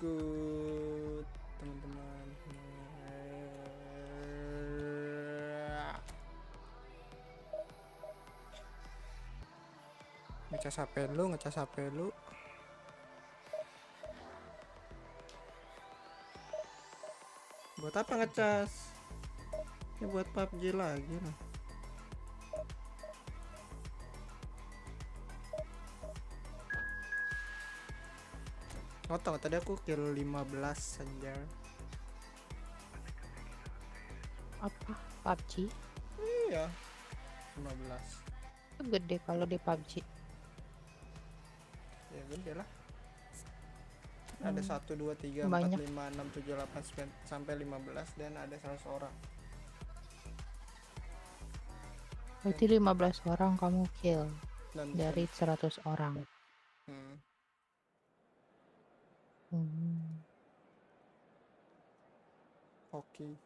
Good teman-teman. Ngecas HP lu. Buat apa ngecas? Ya buat PUBG lagi lah. Tau tadi aku kill 15 aja. Apa? PUBG? Iya. 15. Itu gede kalau di PUBG. Ya gede lah. Ada 1, 2, 3, 4, Banyak. 5, 6, 7, 8, 9 sampai 15 dan ada 100 orang. Berarti 15 orang kamu kill Dan dari 100 orang. Oke.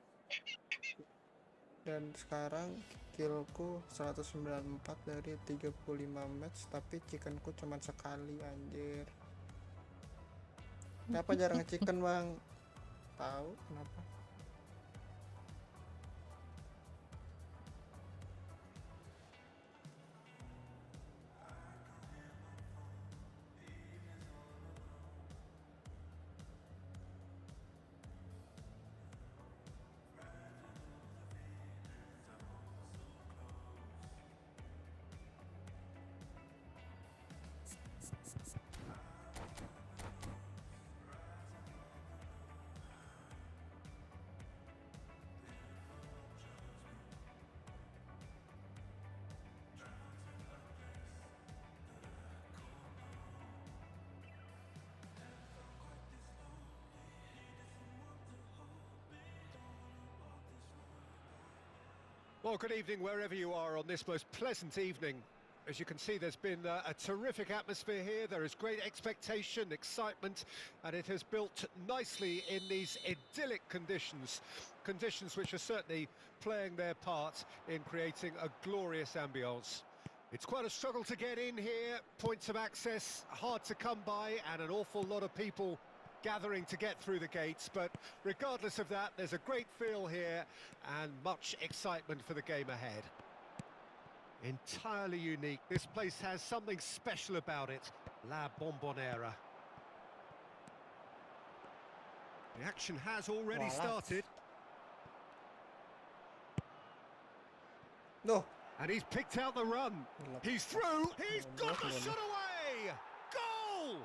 Dan sekarang killku 194 dari 35 match, tapi chickenku cuma sekali anjir. Kenapa jarang chicken bang? Tahu kenapa? Well, good evening wherever you are on this most pleasant evening. As you can see, there's been a terrific atmosphere here. There is great expectation, excitement, and it has built nicely in these idyllic conditions. Conditions which are certainly playing their part in creating a glorious ambience. It's quite a struggle to get in here, points of access hard to come by, and an awful lot of people gathering to get through the gates, but regardless of that, there's a great feel here and much excitement for the game ahead. Entirely unique. This place has something special about it. La Bombonera. The action has already started. No. And he's picked out the run. He's through. He's got the shot away. Goal!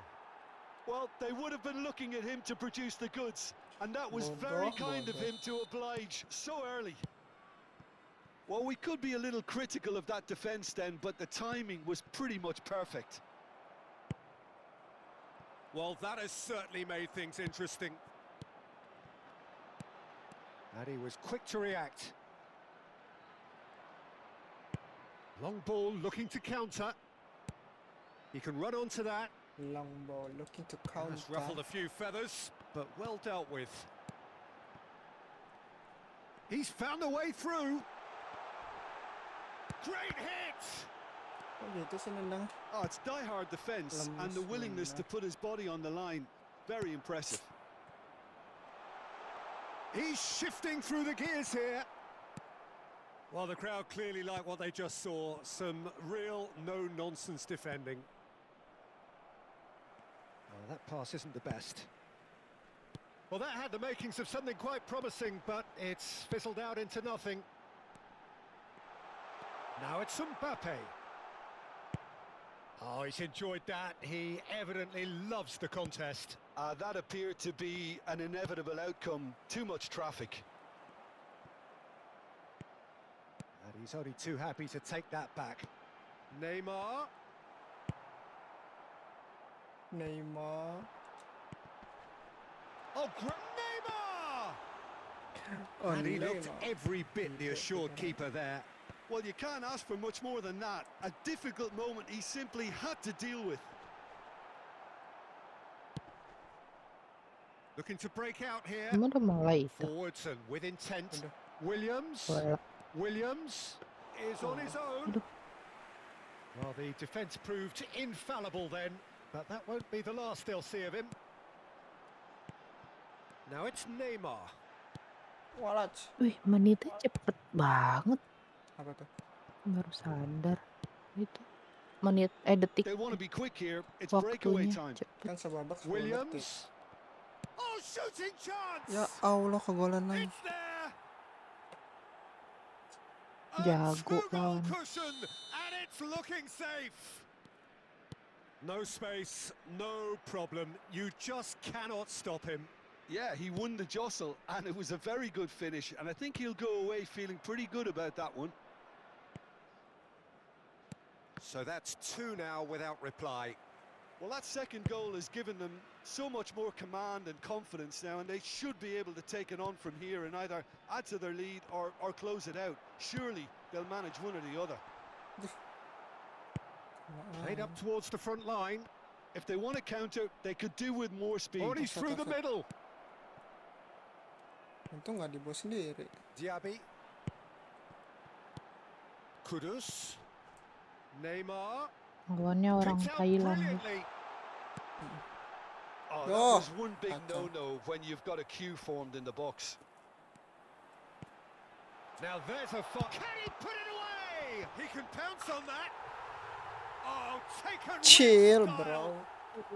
Well, they would have been looking at him to produce the goods, and that was very kind of him to oblige so early. Well, we could be a little critical of that defence then, but the timing was pretty much perfect. Well, that has certainly made things interesting. And he was quick to react. Long ball looking to counter. He can run onto that. Long ball looking to counter. Has ruffled a few feathers, but well dealt with. He's found a way through. Great hit! Oh, it's die-hard defence and the willingness to put his body on the line. Very impressive. He's shifting through the gears here. Well, the crowd clearly like what they just saw. Some real no-nonsense defending. Oh, that pass isn't the best. Well, that had the makings of something quite promising, but it's fizzled out into nothing. Now it's Mbappe. Oh, he's enjoyed that. He evidently loves the contest. That appeared to be an inevitable outcome. Too much traffic. And he's only too happy to take that back. Neymar. Oh, Neymar! And he looked every bit the assured keeper there. Well, you can't ask for much more than that. A difficult moment he simply had to deal with. Looking to break out here. Forwards and with intent. Williams. Williams is on his own. Well, the defence proved infallible then, but that won't be the last they'll see of him. Now it's Neymar. Walaj. Wih, menitnya cepet banget. Apa tuh? Baru sadar. Itu detik They want to be quick here. It's breakaway waktunya time. cepet. Kan sebabak 10 detik. Williams. Oh, shooting chance! Ya Allah, kegolan lagi. It's there! A Jago two-goal lawan. cushion, and it's looking safe. No space, no problem. You just cannot stop him. Yeah, he won the jostle, and it was a very good finish. And I think he'll go away feeling pretty good about that one. So that's 2 now without reply. Well, that second goal has given them so much more command and confidence now, and they should be able to take it on from here and either add to their lead or close it out. Surely they'll manage one or the other. Played up towards the front line. If they want to counter, they could do with more speed. Oh, and he's through the middle. Untung nggak dibawa sendiri. Diaby. Kudus. Neymar. Lawannya orang Picked out Thailand. brilliantly. Oh, that Oh, was one big Atta. no-no when you've got a queue formed in the box. Now there's a foul. Can he put it away? He can pounce on that. Oh, taken with Chill, style. bro.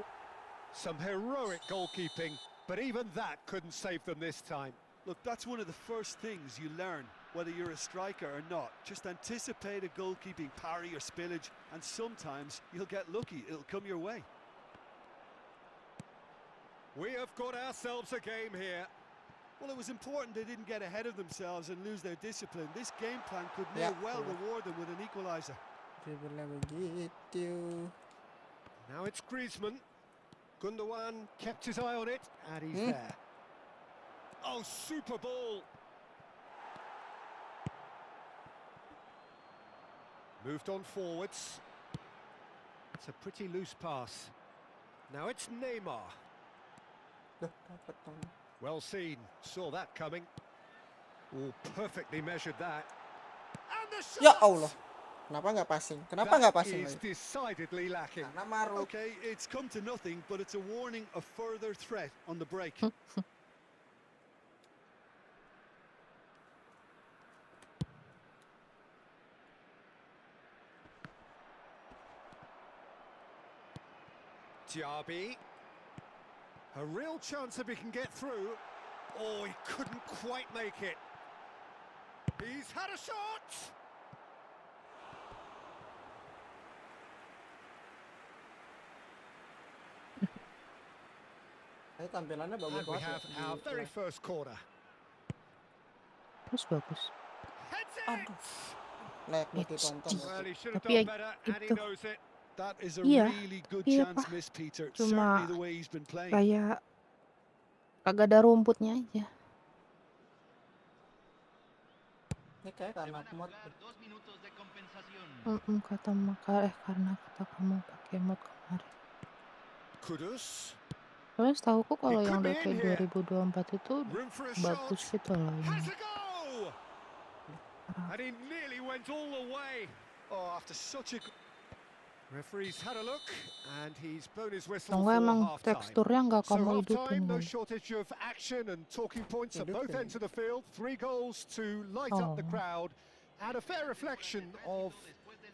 Some heroic goalkeeping, but even that couldn't save them this time. Look, that's one of the first things you learn, whether you're a striker or not. Just anticipate a goalkeeping parry or spillage, and sometimes you'll get lucky. It'll come your way. We have got ourselves a game here. Well, it was important they didn't get ahead of themselves and lose their discipline. This game plan could may Yeah. well reward them with an equaliser. Dribblenya begitu. Now it's Griezmann. Gundogan kept his eye on it, and he's there. Oh, super ball. Moved on forwards. It's a pretty loose pass. Now it's Neymar. Duh, dapat dong. Well seen, saw that coming. Oh, perfectly measured that. And the shot! Ya Allah. Kenapa nggak passing? Kenapa nggak That passing is lagi? decidedly lacking. Karena Maruk. Okay, it's come to nothing, but it's a warning of further threat on the break. Diaby. A real chance if he can get through. Oh, he couldn't quite make it. He's had a shot! Ini tampilannya bagus And we banget. have ya, our di very live. first corner. Terus bagus. Heads Aduh. it! Layak buat It's- ditonton. Well, he should have Tapi done ya better, and he itu. knows it. That is a Iya, really good iya, chance Pak. miss, Peter. Cuma Certainly the way he's been playing. kayak kagak ada rumputnya aja. Ini kayak karena mod. Karena kata kamu pakai mod kemarin. Kudus. Soalnya setahuku kalau He yang could be udah in kayak here. 2024 itu Room for a bagus shot. gitu loh Has ini. a go! And he nearly went all the way. Oh, after such a... Referee's had a look, and he's blown his whistle Atau for enggak emang half-time. teksturnya nggak So kamu hidupin half-time, no kan? shortage of action and talking points at both Hidupin. ends of the field. 3 goals to light up the Oh. crowd, and a fair reflection of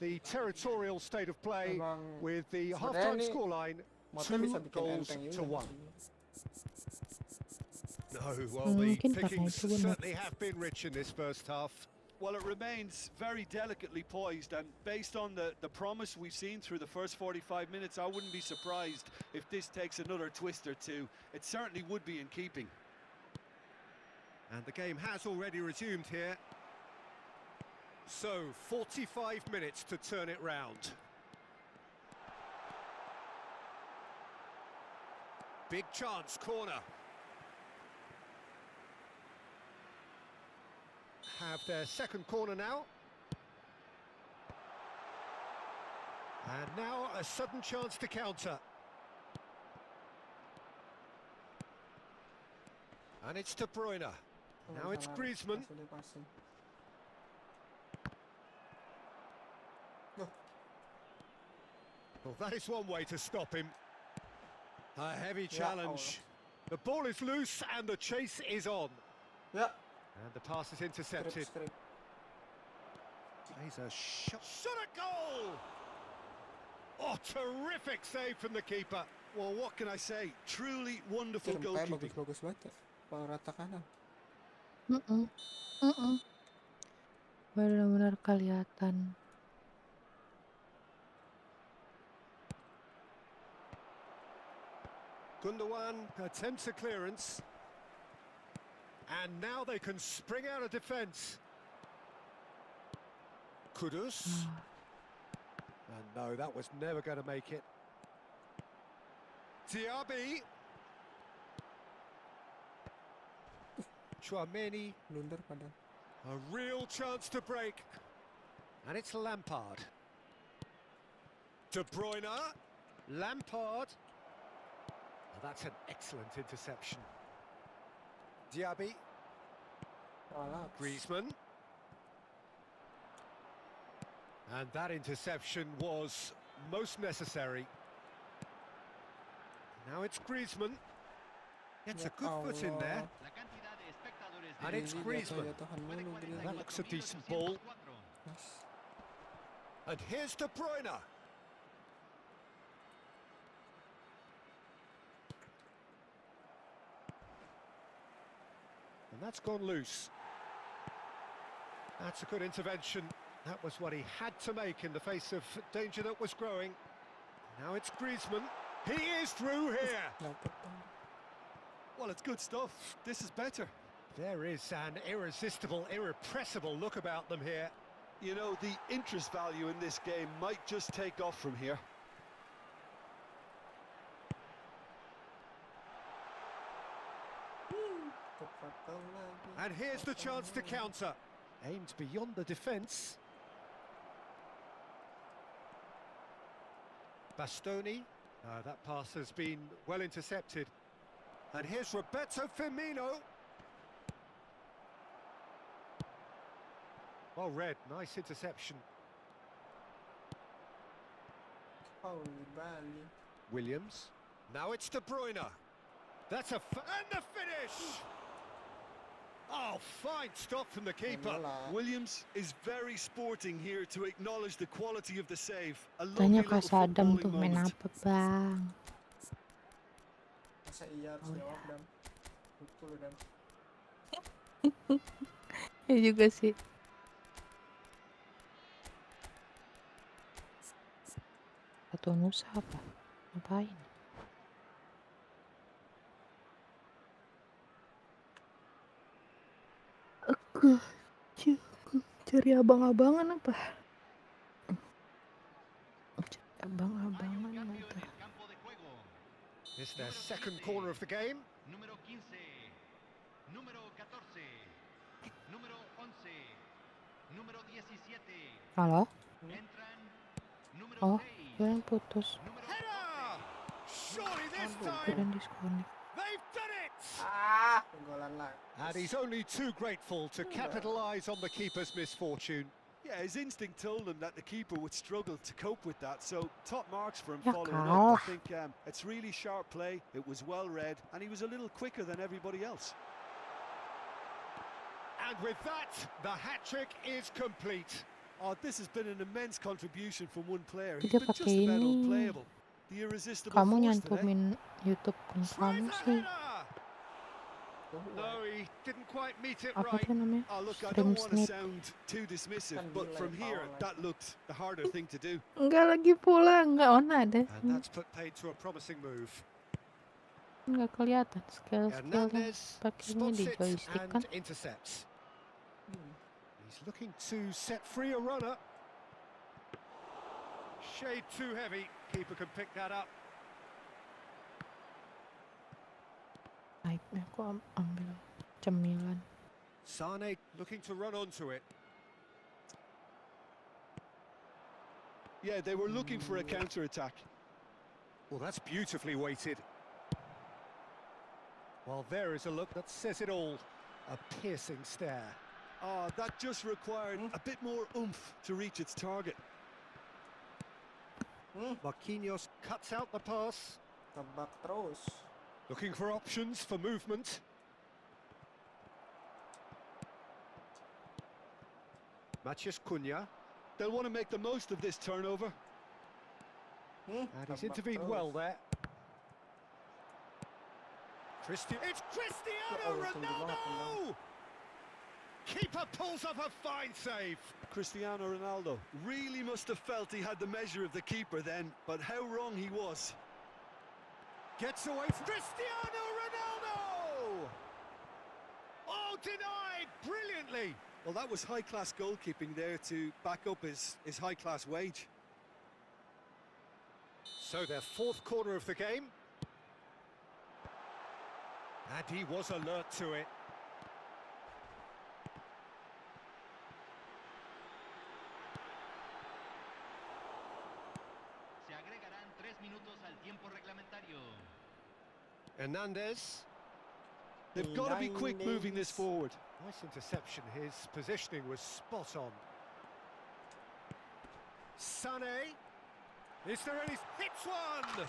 the territorial state of play Emang with the sebenarnya half-time ini scoreline modnya bisa 2 bikin goals enteng to juga 1. sih. No, well, the Mungkin karena pickings itu benar. certainly have been rich in this first half. Well, it remains very delicately poised, and based on the promise we've seen through the first 45 minutes, I wouldn't be surprised if this takes another twist or two. It certainly would be in keeping. And the game has already resumed here. So, 45 minutes to turn it round. Big chance, corner. Have their second corner now. And now a sudden chance to counter. And it's De Bruyne. Now it's Griezmann. Langsung dipassing. Well, that is one way to stop him. A heavy Ya challenge. The ball is loose and the chase is on. Ya, And the pass is intercepted. strip. He's a shot at goal! Oh, terrific save from the keeper. Well, what can I say? Truly wonderful Kirim goalkeeping. bagus banget ya. Kalau rata kanan. Benar-benar kelihatan. Gundogan attempts a clearance. And now they can spring out of defence. Kudus. And no, that was never going to make it. Diaby. Chouameni. Blunder padahal. A real chance to break. And it's Lampard. De Bruyne. Lampard. Oh, that's an excellent interception. Diaby. Salah. Griezmann. And that interception was most necessary. Now it's Griezmann. Gets a good foot in there. And it's Griezmann. That looks a decent ball. Yes. And here's De Bruyne. And that's gone loose. That's a good intervention. That was what he had to make in the face of danger that was growing. Now it's Griezmann. He is through here. Dapat. Well, it's good stuff. This is better. There is an irresistible, irrepressible look about them here. You know, the interest value in this game might just take off from here. And here's the chance to counter. Aimed beyond the defence. Bastoni. That pass has been well intercepted. And here's Roberto Firmino. Well read, nice interception. Holy Bali. Williams. Now it's De Bruyne. That's and the finish! Oh, fine stop from the keeper. Williams is very sporting here to acknowledge the quality of the save. A lovely Tanya little Kak Sadam tuh footballing main moment. apa bang? Masa iya harus jawab dan betul dan. Ya juga sih. Atau Nusa apa? Ngapain? Aku cari abang-abangan apa? Cari abang-abangan apa? It's their second corner of the game. Número 15, número 14, número 11, número 17. Halo? Entran número Oh, 6, kirain putus. número Header! Surely this time Kirain disconnect. they've done it! Golan lah. And he's only too grateful to capitalise on the keeper's misfortune. Yeah, his instinct told him that the keeper would struggle to cope with that, so top marks for him Ya following up. kalah. I think it's really sharp play, it was well read, and he was a little quicker than everybody else. And with that, the hat-trick is complete. Oh, this has been an immense contribution from one player. He's Dia been just pakai about ini. unplayable. The irresistible Kamu force today. nyantumin YouTube kamu Tries a sih. header! No, he didn't quite meet it Apa right. tuh namanya? Oh, look, I Stream don't want to snip. sound too dismissive, Kan but delay from here, power that looked the harder thing to do. Enggak lagi pula, enggak on ada. And that's put paid to a promising move. Enggak kelihatan skill-skill Hernandez pakainya spots di it joystick kan. and intercepts. He's looking to set free a runner. Shade too heavy. Keeper can pick that up. Naiknya aku ambil cemilan. Sane looking to run onto it. Yeah, they were looking for a counter-attack. Well, that's beautifully weighted. Well, there is a look that says it all. A piercing stare. Oh, that just required a bit more oomph to reach its target. Marquinhos cuts out the pass. Tebak terus. Looking for options for movement. Maciej Cunha. They'll want to make the most of this turnover. And he's intervened well there. It's Cristiano Ronaldo! Keeper pulls up a fine save. Cristiano Ronaldo really must have felt he had the measure of the keeper then, but how wrong he was. Gets away from Cristiano Ronaldo! Oh, denied brilliantly. Well, that was high-class goalkeeping there to back up his high-class wage. So their fourth corner of the game. And he was alert to it. Se agregarán 3 minutos al tiempo reglamentario. Hernandez. They've got to be quick moving this forward. Nice interception. His positioning was spot on. Sané. Is there any... Hits one!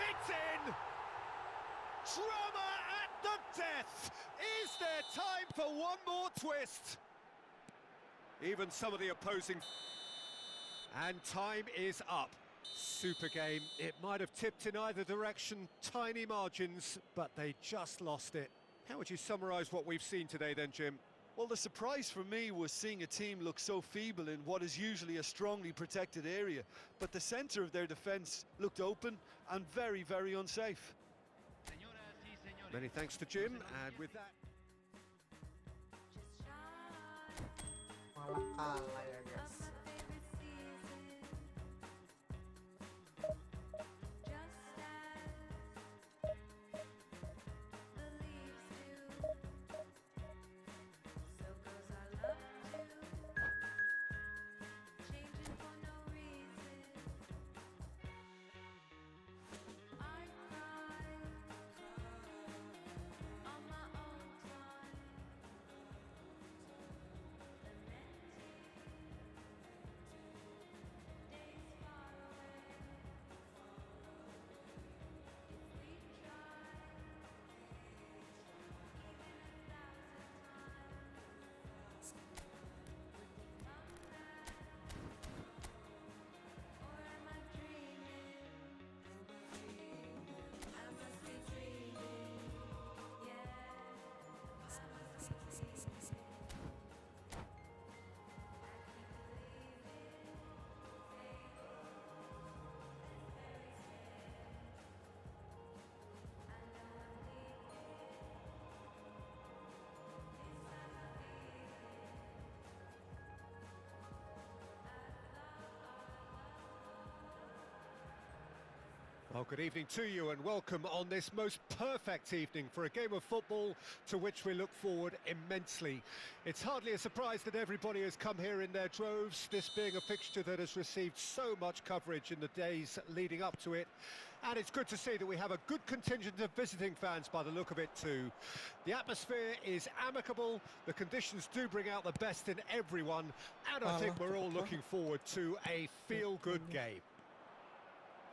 It's in! Drama at the death! Is there time for one more twist? Even some of the opposing... And time is up. Super game. It might have tipped in either direction, tiny margins, but they just lost it. How would you summarise what we've seen today then, Jim? Well, the surprise for me was seeing a team look so feeble in what is usually a strongly protected area. But the centre of their defence looked open and very, very unsafe. Señoras y señores. Many thanks to Jim, and with that... Malah kalah ya guys. Well, good evening to you and welcome on this most perfect evening for a game of football to which we look forward immensely. It's hardly a surprise that everybody has come here in their droves, this being a fixture that has received so much coverage in the days leading up to it. And it's good to see that we have a good contingent of visiting fans by the look of it too. The atmosphere is amicable, the conditions do bring out the best in everyone, and I think we're all looking forward to a feel-good game.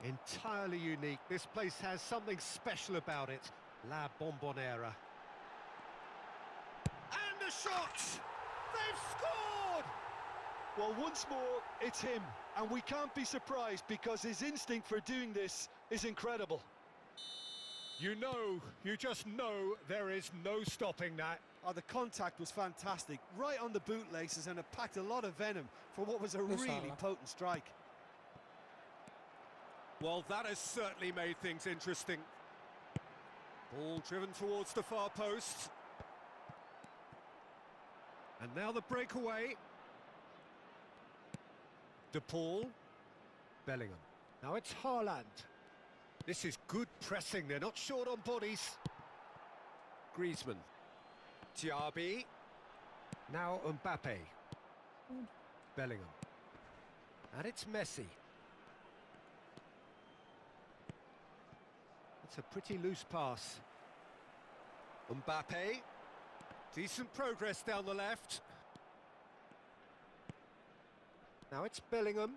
Entirely unique. This place has something special about it. La Bombonera. And the shot! They've scored! Well, once more, it's him. And we can't be surprised because his instinct for doing this is incredible. You just know there is no stopping that. Oh, the contact was fantastic. Right on the bootlaces, and it packed a lot of venom for what was a really potent strike. Well, that has certainly made things interesting. Ball driven towards the far post. And now the breakaway. De Paul. Bellingham. Now it's Haaland. This is good pressing, they're not short on bodies. Griezmann. Diaby. Now Mbappe. Bellingham. And it's Messi. It's a pretty loose pass. Mbappe. Decent progress down the left. Now it's Bellingham.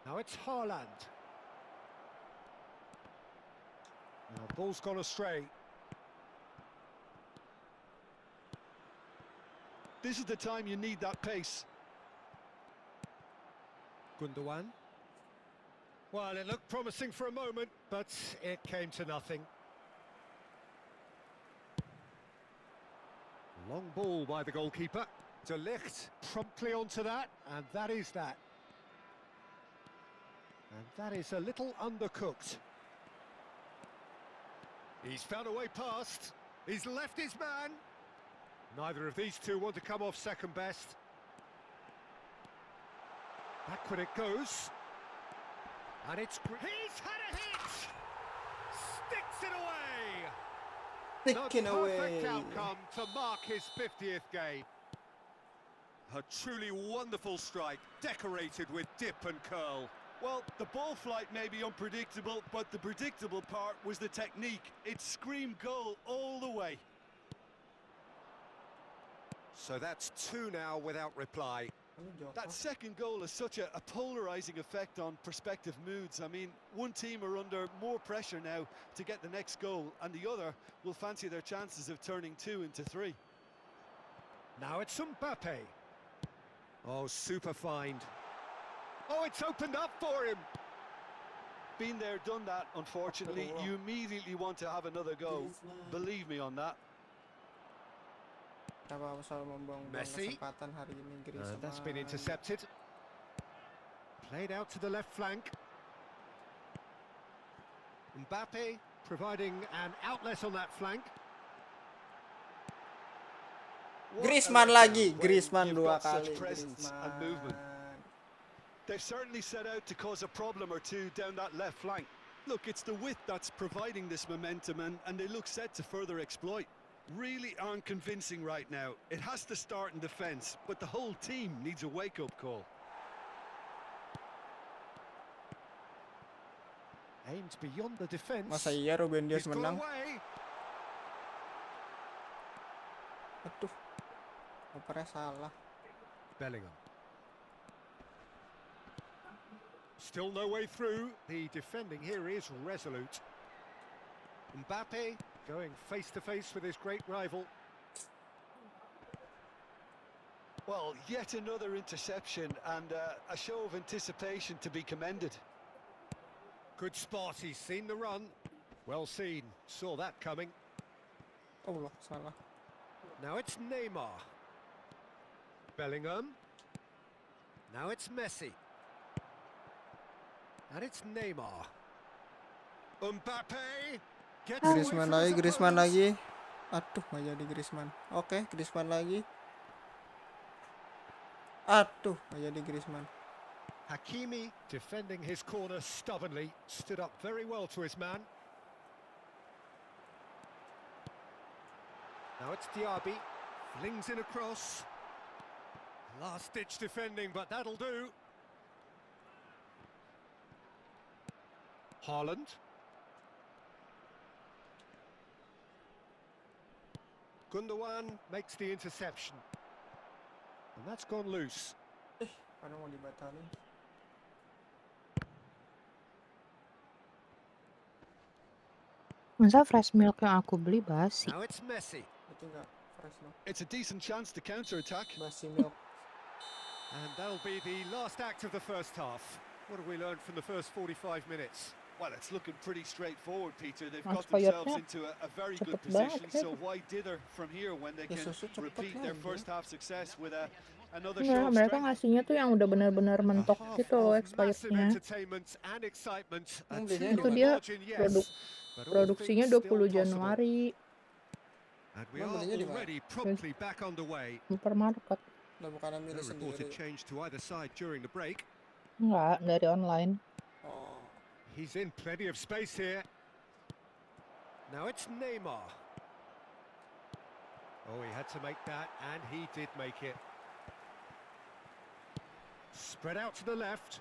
Now it's Haaland. Now, ball's gone astray. This is the time you need that pace. Gundogan. Well, it looked promising for a moment, but it came to nothing. Long ball by the goalkeeper. De Ligt promptly onto that, and that is that. And that is a little undercooked. He's found a way past. He's left his man. Neither of these two want to come off second best. Backward it goes. And it's... He's had a hit! Sticks it away! Taken The away. perfect outcome to mark his 50th game. A truly wonderful strike, decorated with dip and curl. Well, the ball flight may be unpredictable, but the predictable part was the technique. It screamed goal all the way. So that's two now without reply. That second goal has such a polarising effect on prospective moods. I mean, one team are under more pressure now to get the next goal, and the other will fancy their chances of turning 2 into 3. Now it's Mbappe. Oh, super find. Oh, it's opened up for him. Been there, done that, unfortunately. You immediately want to have another go. Believe me on that. Messi. That's been intercepted. Played out to the left flank. Mbappe providing an outlet on that flank. Griezmann lagi, Griezmann dua kali. Presence and movement. They've certainly set out to cause a problem or two down that left flank. Look, it's the width that's providing this momentum, and they look set to further exploit. Really aren't convincing right now. It has to start in defence, but the whole team needs a wake-up call. Aimed beyond the defence. Masa iya Ruben Dias He's gone menang? away. Aduh, opernya salah. Bellingham. Still no way through. The defending here is resolute. Mbappe going face to face with his great rival. Well, yet another interception and a show of anticipation to be commended. Good spot, he's seen the run. Well seen, saw that coming. Oh, salah. Now it's Neymar. Bellingham. Now it's Messi. And it's Neymar. Mbappe. Gets away Griezmann from lagi, his Griezmann opponents. lagi. Aduh, nggak jadi Griezmann. Oke, Griezmann lagi. Aduh, nggak jadi Griezmann. Hakimi defending his corner stubbornly, stood up very well to his man. Now it's Diaby, flings in across. Last-ditch defending, but that'll do. Haaland. Gundogan makes the interception. And that's gone loose. Karena mau dibatalin. Masa fresh milk yang aku beli basi? Now it's Messi. Itu nggak fresh dong. It's a decent chance to counter-attack. Basi milk. And that'll be the last act of the first half. What have we learned from the first 45 minutes? Well, it's looking pretty straightforward, Peter. They've Mas got themselves koyotnya into a very good cepet banget position, ya. so why dither from here when they Ya, can susu cepet repeat their aja. first half success with another Enggak, show of mereka strength? ngasihnya tuh yang udah bener-bener mentok A half gitu loh of massive expirednya. entertainment and excitement. A biasanya Itu 2-1 dia margin, yes, but all produksinya things still 20 possible. Januari, And we Emang are belinya di mana? already promptly back underway. supermarket. Udah bukan No milih reported sendiri. change to either side during the break. Enggak, dari online. Oh, He's in plenty of space here. Now it's Neymar. Oh, he had to make that, and he did make it. Spread out to the left.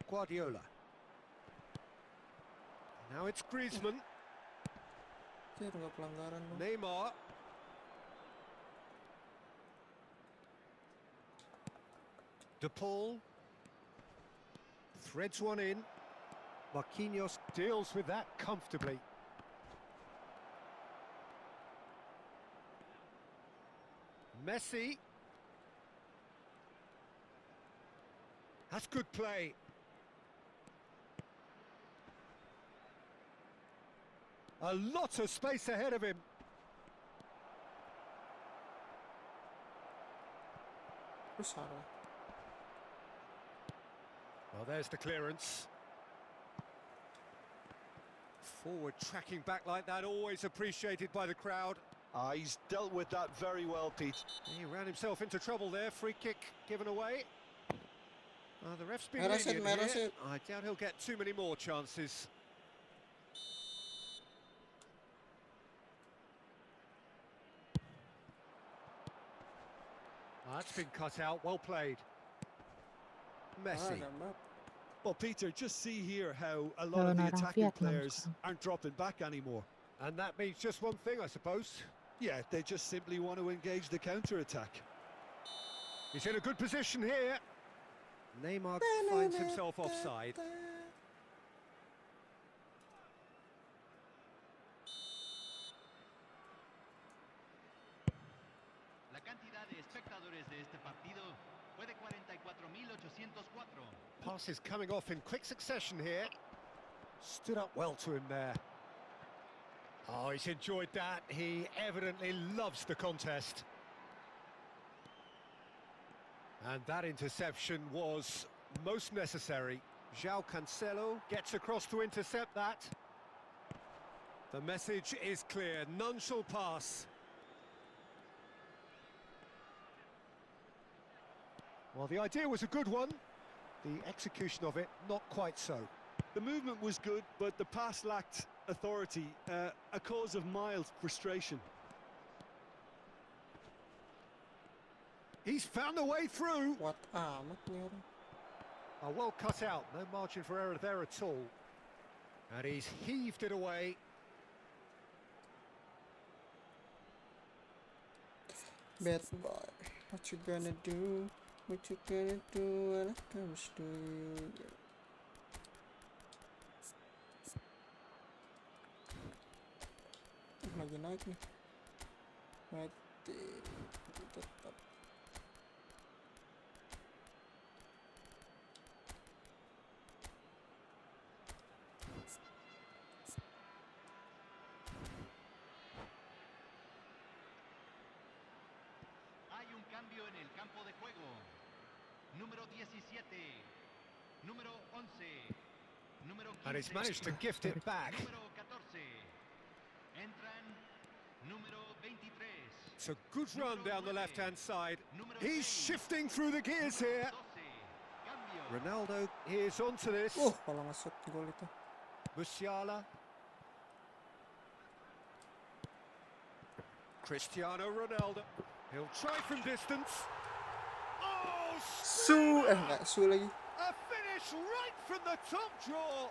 Guardiola. Now it's Griezmann. Sir, nggak pelanggaran dong. Neymar. De Paul threads one in. Marquinhos deals with that comfortably. Messi. That's good play. A lot of space ahead of him. Besar. Well, there's the clearance. Forward tracking back like that, always appreciated by the crowd. He's dealt with that very well, Pete. He ran himself into trouble there. Free kick given away. The ref's been Merah set, lenient merah here. set. I doubt he'll get too many more chances. That's been cut out. Well played. Messi. Well, Peter, just see here how a lot of the attacking players aren't dropping back anymore. And that means just one thing, I suppose. Yeah, they just simply want to engage the counter-attack. He's in a good position here. Neymar finds himself offside. La cantidad de espectadores de este partido fue de 44.804. Passes coming off in quick succession here. Stood up well to him there. Oh, he's enjoyed that. He evidently loves the contest. And that interception was most necessary. João Cancelo gets across to intercept that. The message is clear. None shall pass. Well, the idea was a good one. The execution of it, not quite so. The movement was good, but the pass lacked authority, a cause of mild frustration. He's found a way through. What amat nih orang. Well cut out, no margin for error there at all. And he's heaved it away. Bad boy. What you gonna do? What you gonna do when it comes to you? Lagi naik nih. Mati. Tetap. Hay un cambio en el campo de juego. Número 17. Número 11. Número 15. And he's managed to gift it back. Número 14. Entran número 23. It's a good run down the left-hand side. He's shifting through the gears here. Ronaldo is onto this. Kalau masuk gol itu. Musiala. Cristiano Ronaldo. He'll try from distance. Oh, Enggak, su lagi. a finish right from the top draw.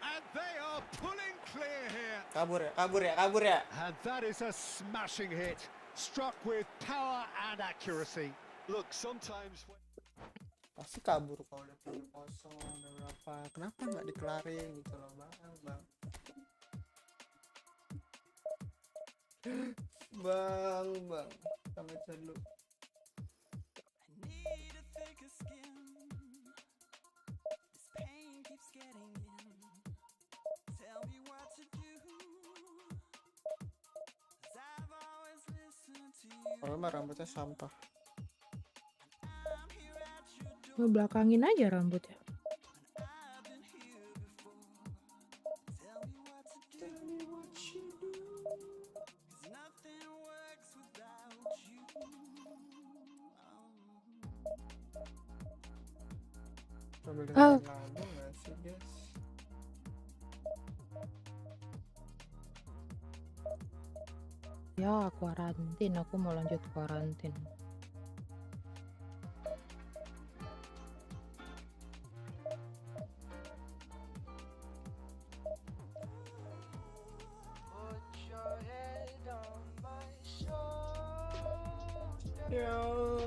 And they are pulling clear here. Kabur ya. And that is a smashing hit. Struck with power and accuracy. Look, sometimes... Pasti kabur kalau udah 3-0, udah berapa. Kenapa nggak dikelarin gitu loh, bang. Bang. Sama dulu. Kalau mah rambutnya sampah. Ngebelakangin aja rambutnya. Sambil dengerin lagu nggak sih, guys? Ya, kuarantin. Aku mau lanjut kuarantin. Yo.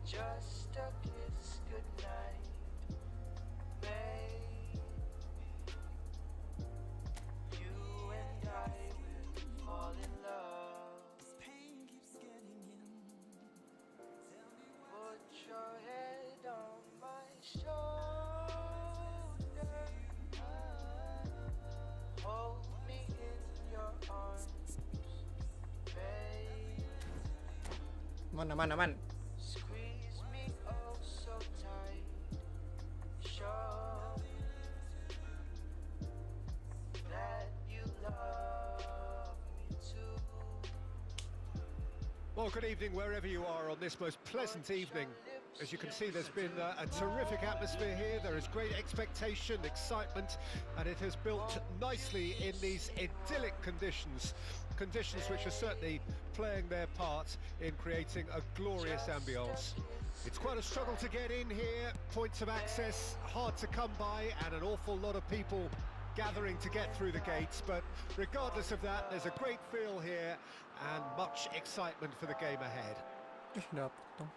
Just a kiss goodnight, baby. You and I will fall in love. This pain keeps getting in. Put your head on my shoulder. Hold me in your arms, baby. Man. Squeeze me oh so tight. Show that you love me too. Well, good evening wherever you are on this most pleasant evening. As you can see, there's been a terrific atmosphere here. There is great expectation, excitement, and it has built nicely in these idyllic conditions. Conditions which are certainly playing their part in creating a glorious ambience. It's quite a struggle to get in here, points of access hard to come by, and an awful lot of people gathering to get through the gates, but regardless of that, there's a great feel here and much excitement for the game ahead. Dapet dong.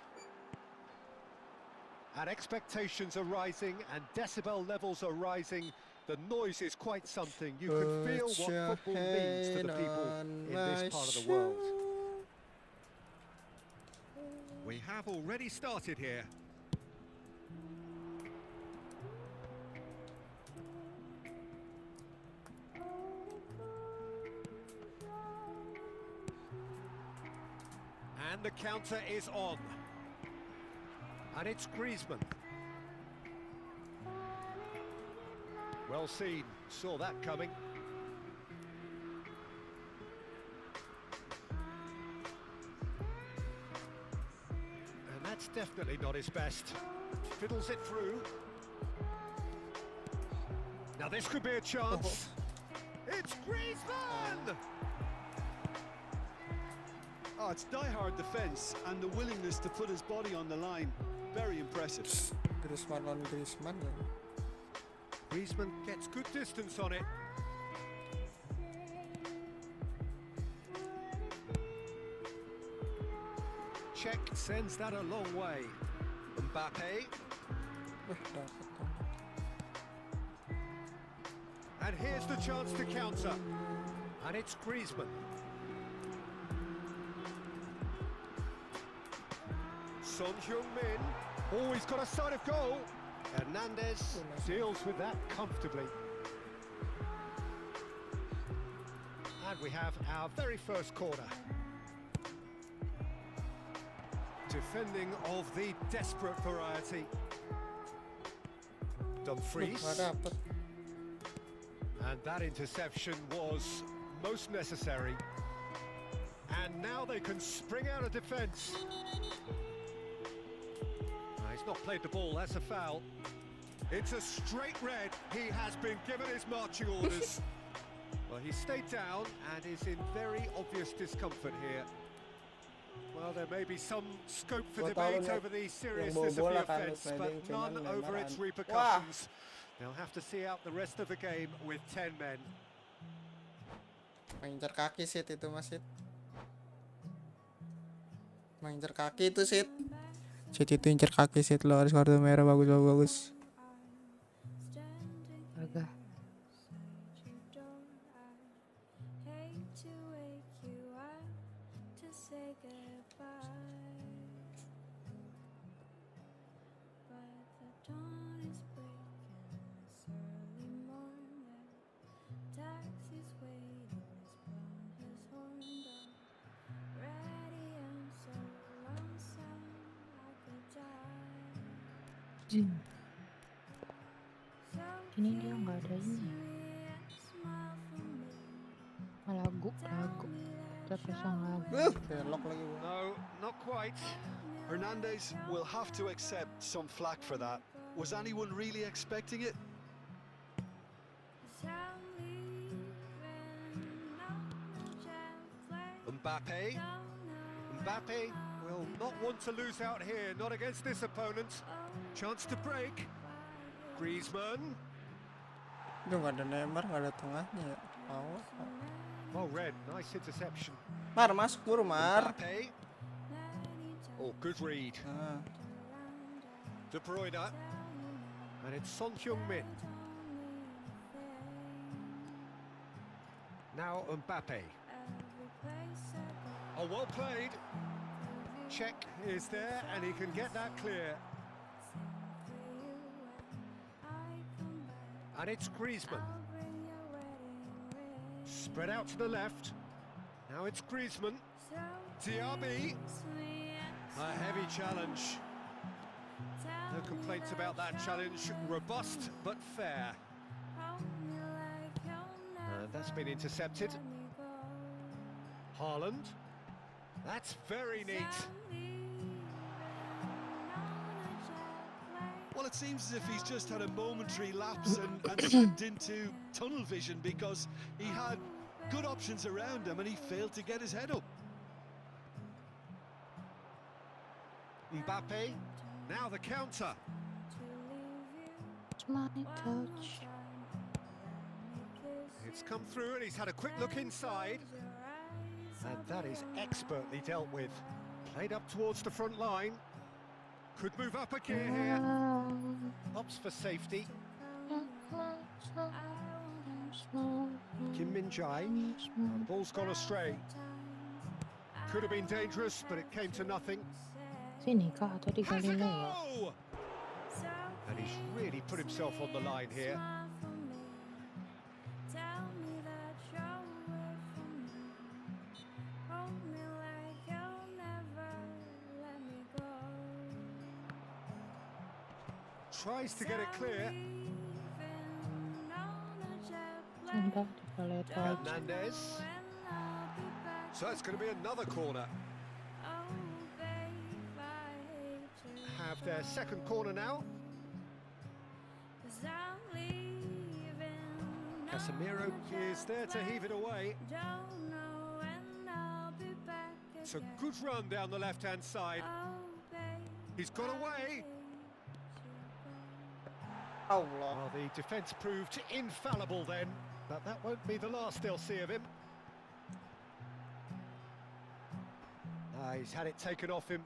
And expectations are rising and decibel levels are rising. The noise is quite something. You can feel Put what your football means to the head people on in my this part of the world. shoulder. We have already started here. And the counter is on. And it's Griezmann. Well seen, saw that coming. And that's definitely not his best. Fiddles it through. Now this could be a chance. It's Griezmann! Oh, it's die-hard defence and the willingness to put his body on the line. Very impressive. Griezmann on Griezmann. Griezmann gets good distance on it. Czech sends that a long way. Mbappe. Dapet dong. And here's the chance to counter. And it's Griezmann. Son Heung-min. Oh, he's got a sight of goal. Hernandez deals with that comfortably. And we have our very first corner. Defending of the desperate variety. Dumfries. Dapet. And that interception was most necessary. And now they can spring out of defence. He's not played the ball, that's a foul. It's a straight red. He has been given his marching orders. Well, he stayed down and is in very obvious discomfort here. Well, there may be some scope for debate over the seriousness of the offence, but none over its repercussions. They'll have to see out the rest of the game with 10 men. Mengincar kaki Sid itu Mas Sid. Mengincar kaki itu Sid. Sid itu incar kaki Sid, lo harus kartu merah, bagus. Agak. Ini dia nggak ada ini. lagu terpasang lagu. Belok lagi gua. No, not quite. Hernandez will have to accept some flack for that. Was anyone really expecting it? Mbappe. Mbappe will not want to lose out here, not against this opponent. Chance to break. Griezmann. Duh, nggak ada Neymar, nggak ada tengahnya ya. Oh, Red, nice interception. Mar, masuk buru, Mar. Mbappe. Oh, good read. De Bruyne. And it's Son Heung-min. Now Mbappe. Oh, well played. Check is there, and he can get that clear. And it's Griezmann. Spread out to the left. Now it's Griezmann. Diaby. A heavy challenge. No complaints about that challenge. Robust but fair. And that's been intercepted. Haaland. That's very neat. Well, it seems as if he's just had a momentary lapse and slipped into tunnel vision, because he had good options around him and he failed to get his head up. Mbappe. Now the counter. It's my touch. It's come through and he's had a quick look inside. And that is expertly dealt with. Played up towards the front line. Could move up a gear here. Opts for safety. Kim Min-jae. The ball's gone astray. Could have been dangerous, but it came to nothing. Sini kah atau di Has a Galileo? goal! And he's really put himself on the line here. Tries to get it clear. Udah di Galileo aja. Hernandez. So it's going to be another corner. Have their second corner now. Casemiro is there to heave it away. It's a good run down the left-hand side. He's got away. Allah. Well, the defence proved infallible then, but that won't be the last they'll see of him. He's had it taken off him.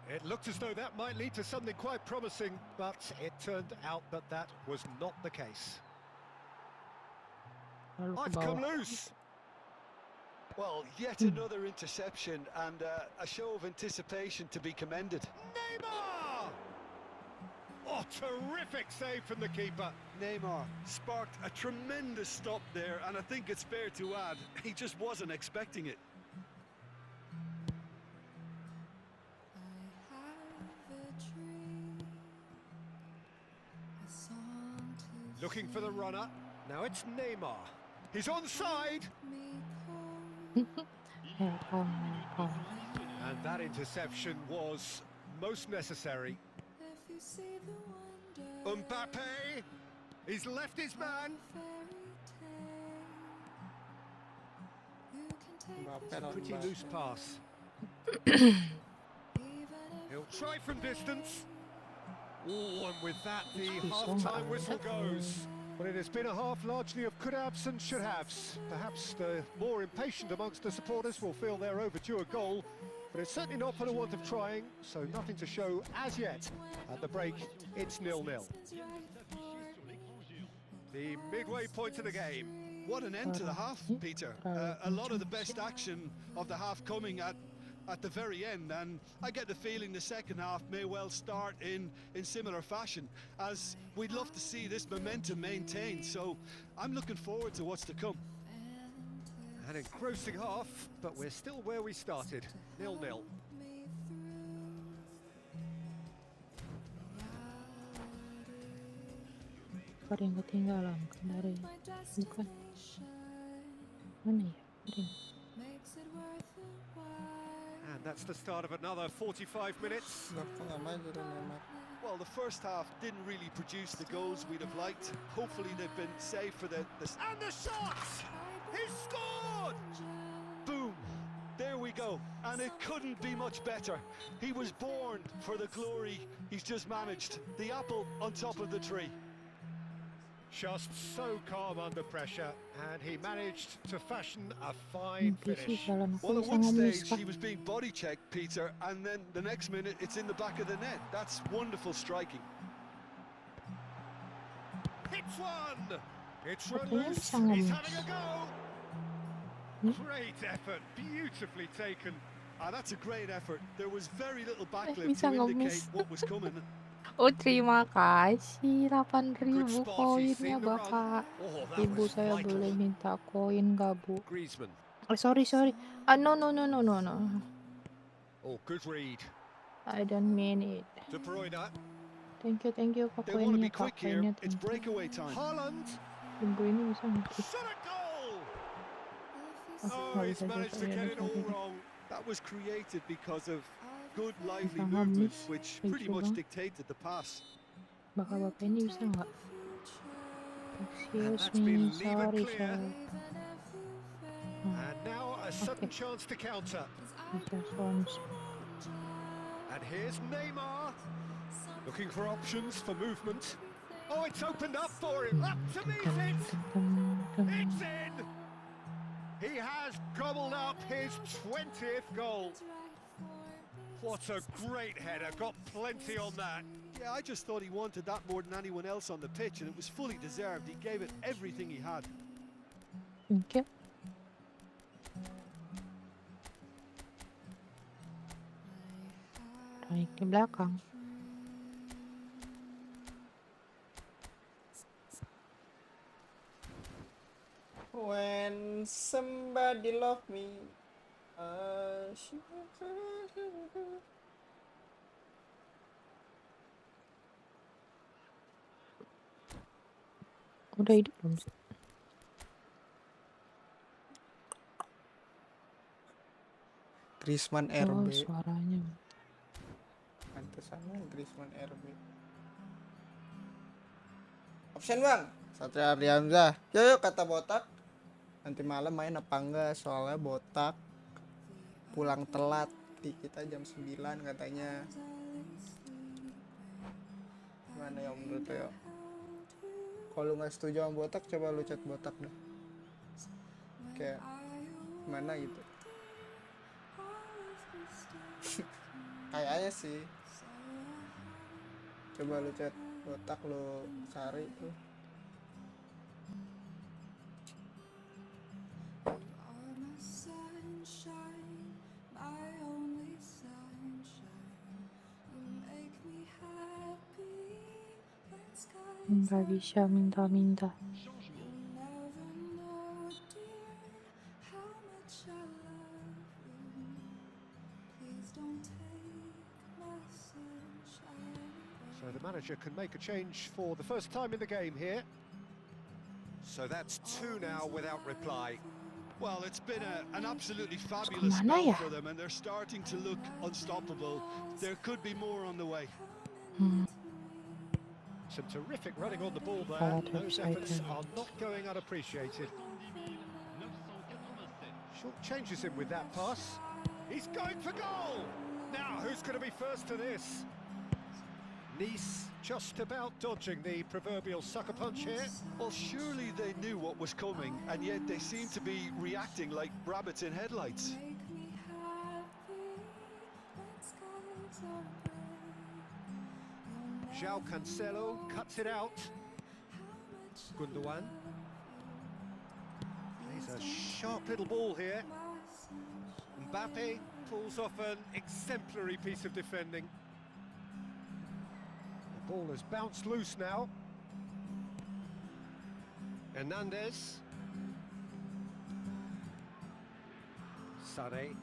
It looked as though that might lead to something quite promising, but it turned out that that was not the case. Lalu Oh, ke it's come bawah. loose. Well, yet another interception and a show of anticipation to be commended. Neymar! Oh, terrific save from the keeper. Neymar sparked a tremendous stop there, and I think it's fair to add, he just wasn't expecting it. Looking for the runner. Now it's Neymar. He's onside. Welcome. And that interception was most necessary. Mbappe. He's left his man. Mbappe not Pretty bad. loose pass. He'll try from distance. Oh, and with that, the half-time whistle goes. Well, it has been a half largely of could-haves and should-haves. Perhaps the more impatient amongst the supporters will feel they're overdue a goal, but it's certainly not for the want of trying, so nothing to show as yet. At the break, it's 0-0. The midway point of the game. What an end to the half, Peter. A lot of the best action of the half coming at the very end, and I get the feeling the second half may well start in similar fashion, as we'd love to see this momentum maintained, so I'm looking forward to what's to come. An engrossing half, but we're still where we started, 0-0. Ada yang ketinggalan kan dari bukan. Mana ya? Udah. And that's the start of another 45 minutes. Kenapa nggak maju tuh Neymar? Well, the first half didn't really produce the goals we'd have liked. Hopefully they've been saved for the... And the shot! He scored! Boom! There we go. And it couldn't be much better. He was born for the glory he's just managed. The apple on top of the tree. Just so calm under pressure, and he managed to fashion a fine Divisi finish. jalan aku Well, at bisa one ngemis stage kah? he was being body checked, Peter, and then the next minute it's in the back of the net. That's wonderful striking. Hits one! It's Katanya released, bisa he's ngemis. having a go! Great effort, beautifully taken. That's a great effort. There was very little backlift bisa to indicate ngemis. what was coming. Oh, terima kasih 8.000 Good spot, he's koinnya, seen the run. Bapak. Oh, that Ibu, was saya vital. boleh minta koin nggak, Bu? Griezmann. Oh, sorry. No. Oh, good read. I don't mean it. De Bruyne. Thank you, Pak. They want to Koinnya, be Pak. quick here. Koinnya, It's thank you. breakaway time. Haaland. Ibu ini bisa nggak? Shot a goal! Oh, Oh, nggak he's bisa managed to juga. get Ya, it all sorry. wrong. That was created because of good, lively Bisa movement, ngemis. which Lucu pretty much banget. dictated the pass. Bapak ini bisa nggak? And Excuse that's been me, levered sorry. clear. And now a sudden Okay. chance to counter. Bisa sons. And here's Neymar. Looking for options for movement. Oh, it's opened up for him. Up to meet it. It's in. He has gobbled up his 20th goal. What a great header. Got plenty on that. Yeah, I just thought he wanted that more than anyone else on the pitch, and it was fully deserved. He gave it everything he had. Thank you. Naik di belakang. When somebody love me, Udah hidup belum sih? Griezmann Oh, RB. suaranya. Pantesannya Griezmann RB. Absen bang, Satria Ardianza. Yuk kata botak. Nanti malam main apa enggak? Soalnya botak pulang telat. Di kita jam 9 katanya. Gimana ya menurut lo? Kalau lu nggak setuju sama botak, coba lu chat botak deh. Kayak mana gitu. Kayaknya sih. Coba lu chat botak, lu cari tuh. Nggak bisa minta-minta. So the manager can make a change for the first time in the game here. So that's 2 now without reply. Well, it's been an absolutely fabulous Kemana spell ya? for them, and they're starting to look unstoppable. There could be more on the way. Some terrific running on the ball there. Bad Those website, efforts yeah. are not going unappreciated. Short changes him with that pass. He's going for goal! Now, who's going to be first to this? Nice just about dodging the proverbial sucker punch here. Well, surely they knew what was coming, and yet they seem to be reacting like rabbits in headlights. João Cancelo cuts it out. Gundogan. He's a sharp little ball here. Mbappe pulls off an exemplary piece of defending. The ball has bounced loose now. Hernandez. Sané.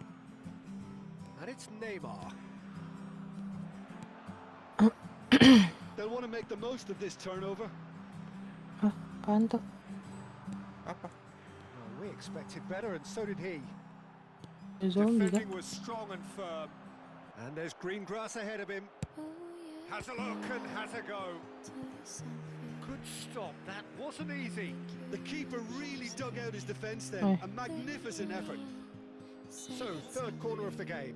And it's Neymar. They'll want to make the most of this turnover. Apaan tuh? Apa? A We expected better, and so did he. Zombie kan? Defending was strong and firm. And there's green grass ahead of him. Has a look and has a go. Good stop. That wasn't easy. The keeper really dug out his defence then. Aye. A magnificent effort. So, third corner of the game.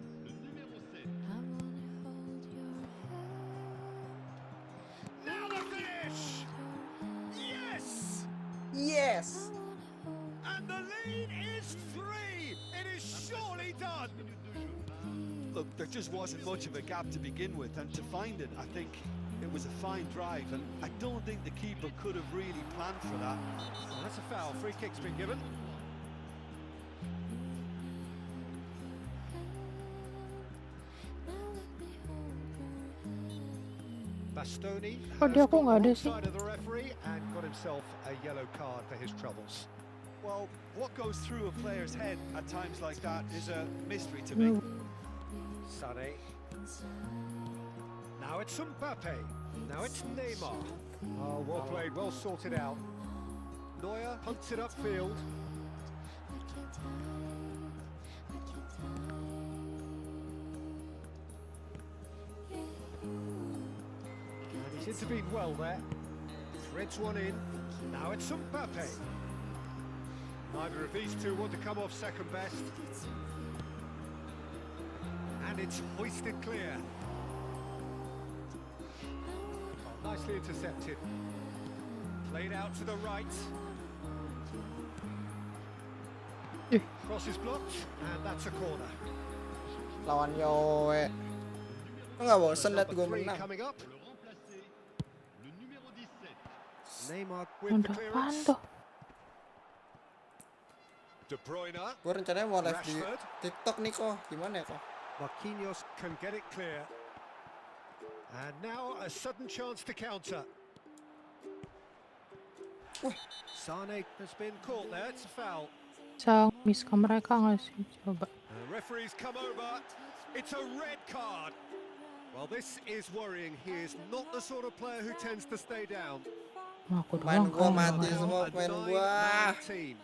Now the finish! Yes! Yes. And the lead is 3! It is surely done! Look, there just wasn't much of a gap to begin with, and to find it, I think it was a fine drive, and I don't think the keeper could have really planned for that. Well, that's a foul. Free kick's been given. Bastoni Oh, dia has kok nggak got ada one sih? side of the referee and got himself a yellow card for his troubles. Well, what goes through a player's head at times like that is a mystery to me. Sané. Now it's Mbappe. Now it's Neymar. Oh, well played, well sorted out. Neuer punts it upfield. And he's intervened well there. Threads one in. Now it's Mbappe. Neither of these two want to come off second best. And it's hoisted clear. Oh, nicely intercepted. Played out to the right. Cross is blocked, and that's a corner. Lawan Yowe. Enggak bosen liat gue Number 3 menang. coming up. Le remplacer, le numéro 17. Neymar with the Udah apaan clearance. tuh? De Bruyne. Gue rencananya mau live di Rashford. TikTok nih kok. Gimana ya kok? Marquinhos can get it clear. And now a sudden chance to counter. Sané has been caught there, it's a foul. Bisa miss ke mereka nggak sih? Coba. And the referee's come over. It's a red card. Well, this is worrying. He is not the sort of player who tends to stay down. Aku Main doang gua kan. mati Bang. semua A main gua. nine-man team.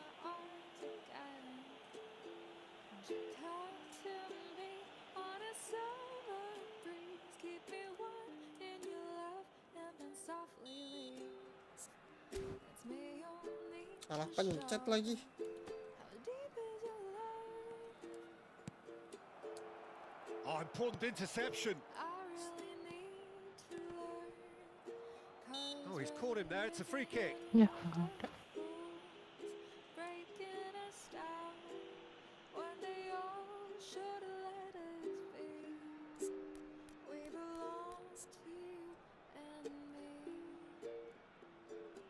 Salah pencet lagi. Oh, important interception. Oh, he's caught him there. It's a free kick. Ya, nggak ada.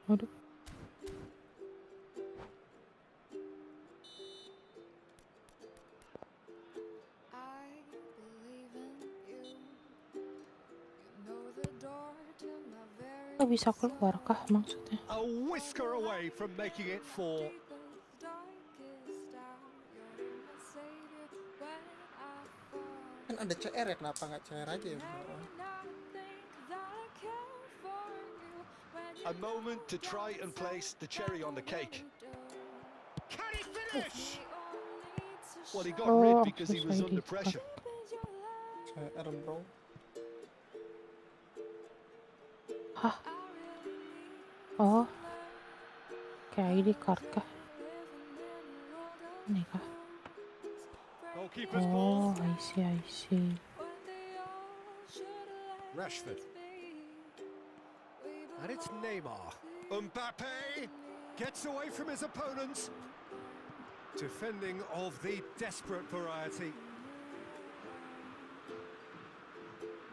Waduh. Nggak bisa keluar kah maksudnya? A whisker away from making it 4. Kan ada CR ya, kenapa nggak CR aja ya? A moment to try and place the cherry on the cake. Can he finish? Well, he got Oh, rid because he was susah under di- pressure. CR bro. Hah? Oh. Kayak ID card kah? Ini kah? Goalkeeper's Oh, ball. I see. Rashford. And it's Neymar. Mbappe gets away from his opponents. Defending of the desperate variety.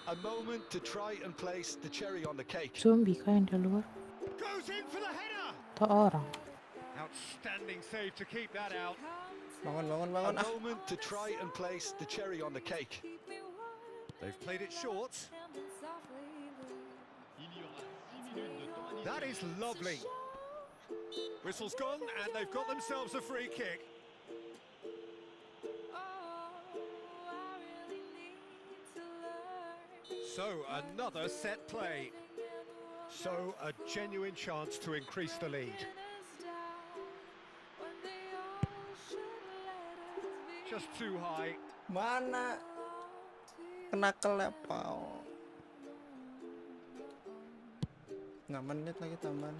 A moment to try and place the cherry on the cake. Zombie kah yang di luar? Goes in for the header. Atau orang? Outstanding save to keep that out. Bangun. A Ah. moment to try and place the cherry on the cake. They've played it short. Il y aura 6 minutes de temps That is additionnel. lovely. Whistle's gone and they've got themselves a free kick. So another set play. So a genuine chance to increase the lead. just too high. Mana kena kelep pau. 6 menit lagi tambahan.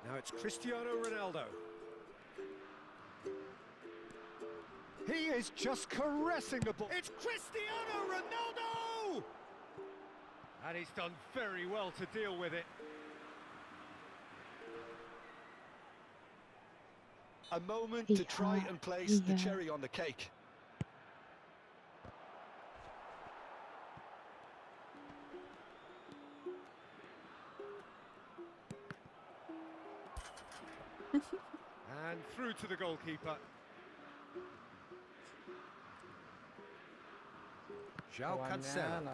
Now it's Cristiano Ronaldo. He is just caressing the ball. It's Cristiano Ronaldo! And he's done very well to deal with it. A moment to try and place the cherry on the cake. And through to the goalkeeper. João Cancelo.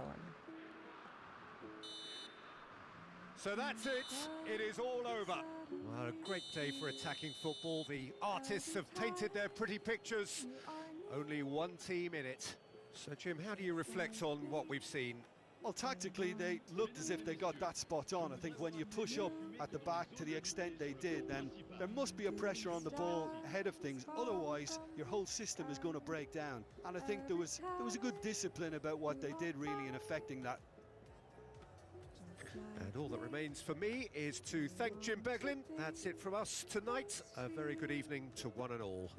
So that's it. It is all over. Well, a great day for attacking football. The artists have painted their pretty pictures. Only one team in it. So, Jim, how do you reflect on what we've seen? Well, tactically, they looked as if they got that spot on. I think when you push up at the back to the extent they did, then there must be a pressure on the ball ahead of things. Otherwise, your whole system is going to break down. And I think there was a good discipline about what they did, really, in affecting that. And all that remains for me is to thank Jim Beglin. That's it from us tonight. A very good evening to one and all.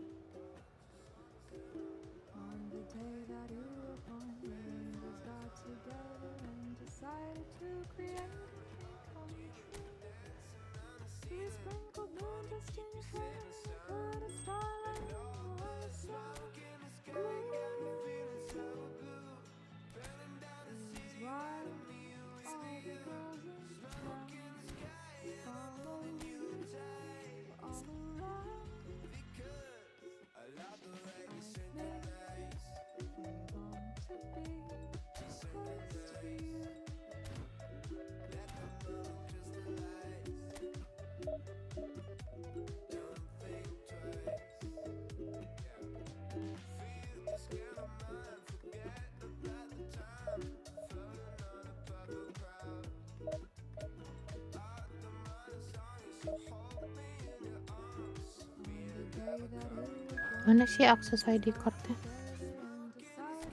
On the day that you were born, the angels got together and decided to create a dream come true. You sprinkled moon dust in your hair, put a starlight on the sun. Is why all the girls in town follow you all around. Mana sih akses ID cardnya?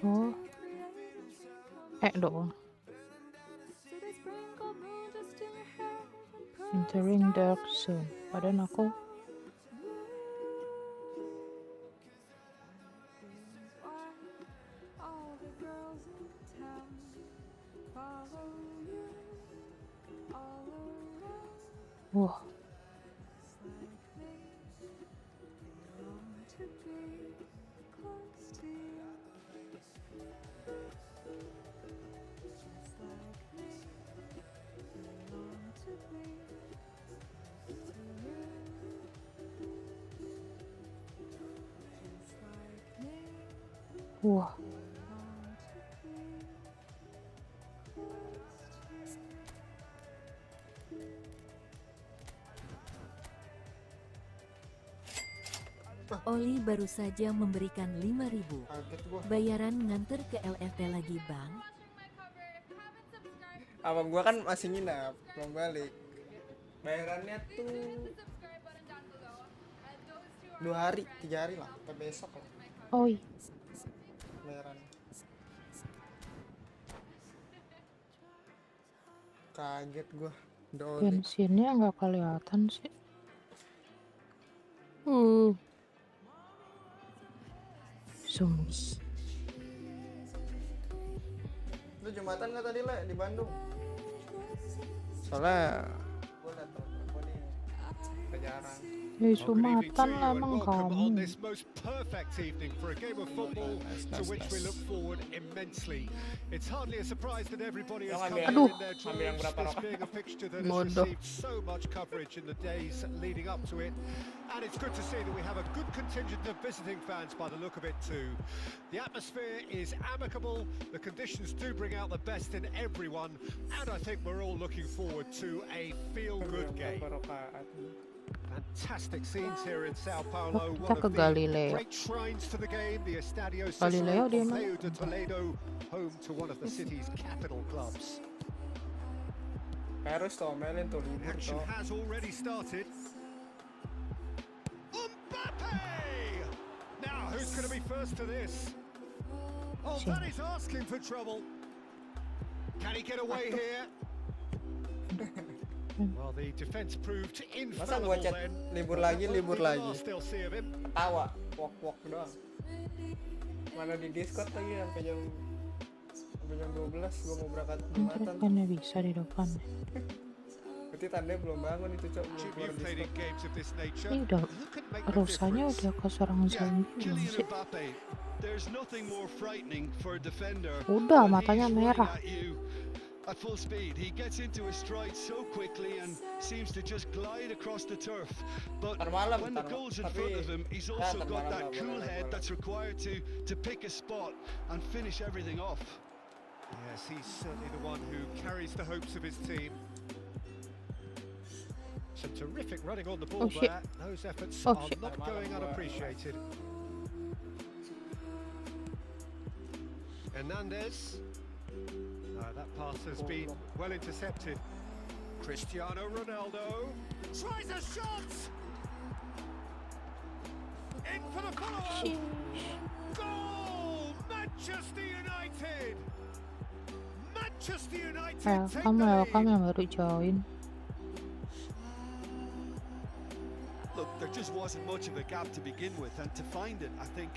Oh, dong. Entering dark zone. Padahal aku wah. Wah. Oli baru saja memberikan 5.000. Bayaran nganter ke LFT lagi, Bang. Abang gua kan masih nginap, belum balik. Bayarannya tuh 2 hari, 3 hari lah, sampai besok lah. Oi. Bayaran. Kaget gua. Bensinnya nggak kelihatan sih. Zooms. Lu Jumatan nggak tadi Le di Bandung? Soalnya gua liat temen gua nih kejarang. Jumatan lah emang On kamu. this most perfect evening for a game of football to which we look forward immensely. It's hardly a surprise that everybody has come here in their droves, this being a fixture that has received so much coverage in the days leading up to it. And it's good to see that we have a good contingent of visiting fans by the look of it too. The atmosphere is amicable, the conditions do bring out the best in everyone, and I think we're all looking forward to a feel-good game. Fantastic scenes here in Sao Paulo. One of the great shrines to the game, the Estadio Cicero Pompeu de Toledo, home to one of the city's capital clubs. Harus toh, melin tuh libur Action toh. has already started. reverse to this. Oh, that is asking for trouble. Can he get away here? Well, the defense proved Masa gua infallible chat then. libur That lagi, won't libur be the lagi. last they'll see of him. Tawa, wok doang. Mana di Discord lagi sampai jam 12 gua mau berangkat Jumatan. Internet bisa di depan. Berarti tandanya belum bangun itu, Cok. Belum Jim, keluar you've played in Discord. games of this nature. Ini udah Who can make the rusanya difference? udah ke serangan Yeah, zombie belum Kylian sih? Mbappe. There's nothing more frightening for a defender. Udah, when matanya he's running merah. at you at full speed. He gets into a stride so quickly and seems to just glide across the turf. But Termalam, when the goal's in tapi- front of him, he's ya, also got termalam that lah, cool boleh, head boleh. that's required to pick a spot and finish everything off. Yes, he's certainly the one who carries the hopes of his team. Some terrific running on the ball Oh, shit. there. Those efforts Oh, are shit. not going unappreciated. Hernandez. That pass has been well intercepted. Cristiano Ronaldo tries a shot. In for the follow-up. Goal! Manchester United. Manchester United take the Welcome lead. yang baru join. Look, there just wasn't much of a gap to begin with, and to find it, I think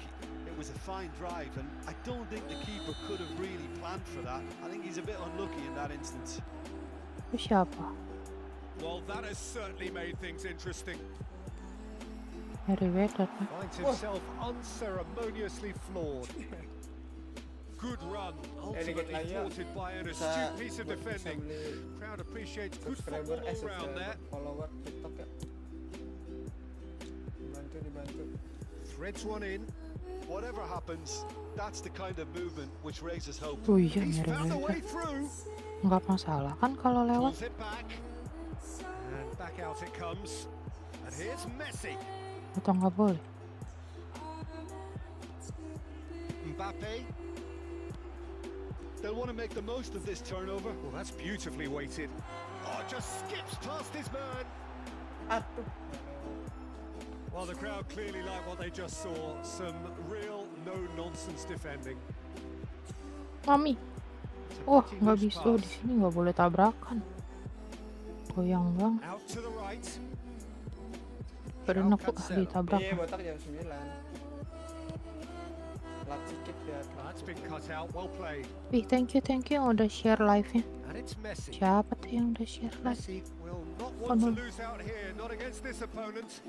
it was a fine drive, and I don't think the keeper could have really planned for that. I think he's a bit unlucky in that instance. Itu siapa? Well, that has certainly made things interesting. Harry Weather. Finds himself unceremoniously floored. Good run, ultimately lagi ya. thwarted by an Bisa- astute piece of bisa defending. beli Crowd appreciates good subscriber, football all round subscriber, there. follower TikTok ya. Dibantu. Threads one in. Whatever happens, that's the kind of movement which raises hope. Oh iya, He's Harry found a Weather. way through. Nggak masalah kan kalau lewat. Pulls it back. And back out it comes. And here's Messi. Atau nggak boleh? Mbappe. They'll want to make the most of this turnover. Well, that's beautifully weighted. Oh, just skips past his man. Aduh. Well, the crowd clearly like what they just saw. Some real no-nonsense defending. Mami. It's a Oh, pretty nggak loose bisa. pass. Di sini nggak boleh tabrakan. Goyang bang. Out to the right. Badan aku Cancelo. ditabrak. Iya, botak jam 9. Telat sedikit ya. That's been cut out. Well played. Ih, thank you yang udah share live-nya. And it's Messi. Siapa tuh yang udah share live? Messi will not Oh, want to no. lose out here, not against this opponent.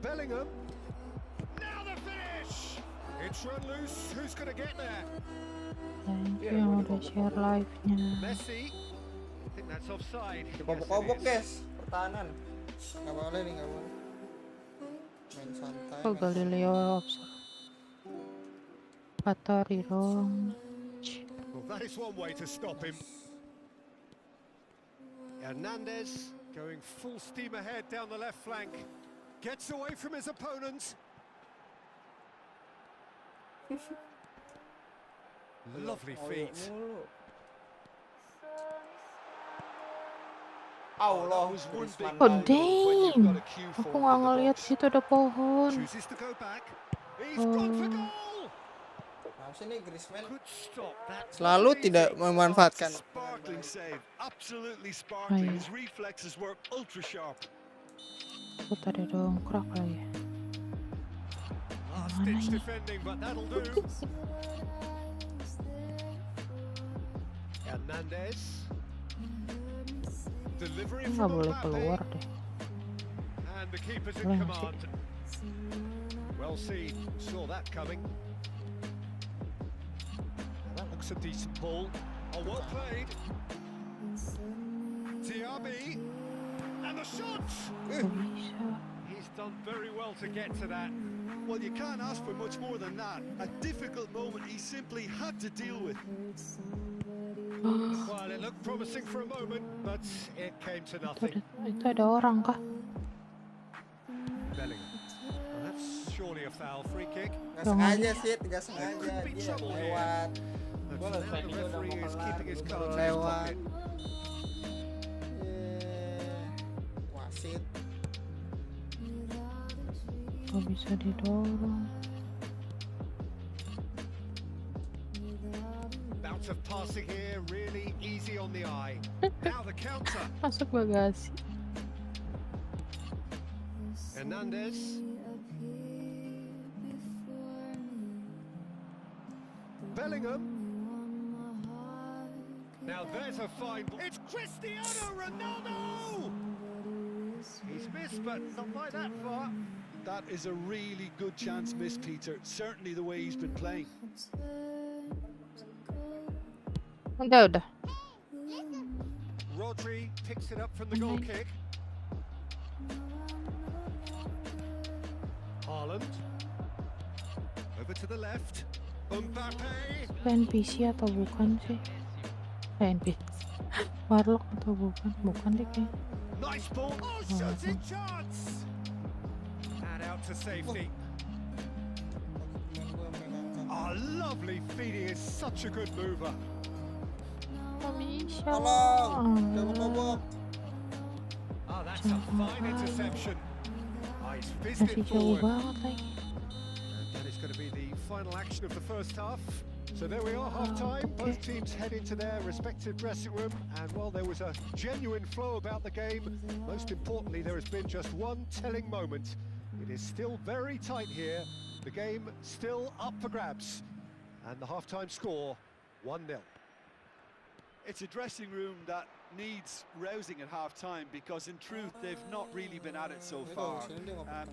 Bellingham. Now the finish. It's run loose. Who's going to get there? Thank you yang udah share live-nya. Messi. I think that's offside. Dikobok-kobok, Yes, it is. guys. Pertahanan. Nggak boleh nih, nggak boleh. Main santai. Oh, main Galileo observe. Patori dong. Well, that is one way to stop him. Hernandez going full steam ahead down the left flank. Gets away from his opponent. Lovely feet. Allah, was one Griezmann big Oh, lagi. damn. got a cue Aku for nggak with the ngeliat box. situ ada pohon. Chooses to go back. He's gone for Oh. goal. Nah, sini Griezmann Could stop that. selalu Easy. tidak memanfaatkan. Sparkling save, absolutely sparkling. iya. His reflexes work ultra sharp. Aku tadi dongkrak lagi. Last Mana ditch ini? defending, but that'll do. Hernandez. Delivery Nggak from boleh Mbappe. keluar deh. And the keeper's in Boleh nggak command. Well seen, saw that coming. That looks a decent ball. Oh, well played. Diaby. And the shot! Kok bisa? He's done very well to get to that. Well, you can't ask for much more than that. A difficult moment he simply had to deal with. Well, it looked promising for a moment, but it came to nothing. Itu ada orang kah? Bellingham. Well, that's surely a foul. Free kick. Nggak sengaja sih, nggak sengaja. could be Dia trouble here. lewat. But Gua now liat the tadi udah referee mau is kelar, keeping his baru cards in his lewat. pocket. Wasit. Kok bisa didorong? of passing here, really easy on the eye. Now the counter. Masuk bagasi. Hernandez. Bellingham. Now there's a fine. It's Cristiano Ronaldo! He's missed, but not by that far. That is a really good chance missed, Peter. Certainly the way he's been playing. Udah. Rodri picks it up from the goal kick. Haaland. Over to the left. Mbappe. NPC atau bukan sih? NPC. Warlock atau bukan? Bukan deh kayaknya. Nice ball. Oh, shooting chance! And out to safety. Oh, lovely feeding is such a good mover. Tolong, dobok-dobok. Oh, that's a fine interception. Oh, he's fizzed Masih it jauh forward. banget lagi. And that is going to be the final action of the first half. So there we are, half-time. Both teams head into their respective dressing room. And while there was a genuine flow about the game, most importantly, there has been just one telling moment. It is still very tight here. The game still up for grabs. And the half-time score, 1-0. It's a dressing room that needs rousing at half-time because in truth they've not really been at it so far.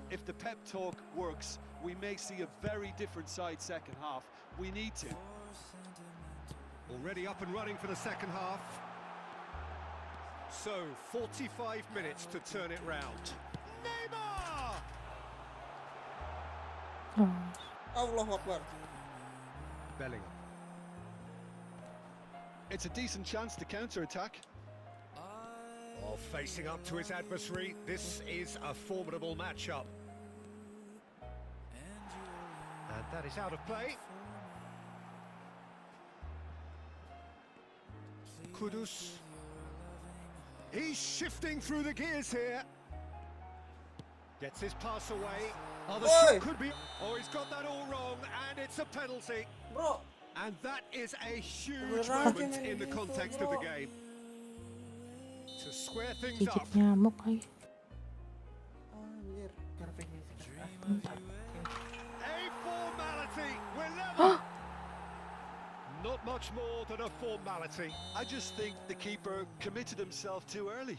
If the pep talk works, we may see a very different side second half. We need to. Already up and running for the second half. So, 45 minutes to turn it round. Neymar! Allahu Akbar. Bellingham. It's a decent chance to counter-attack. While facing up to his adversary, this is a formidable matchup. And that is out of play. Kudus. He's shifting through the gears here. Gets his pass away. Oh, the Oi! shot could be... Oh, he's got that all wrong, and it's a penalty. Bro, And that is a huge Beneran moment ini in the gitu, context of the bro. game. To square things Gigit up. nyamuk lagi. anjir. A formality. We're level. Not much more than a formality. I just think the keeper committed himself too early.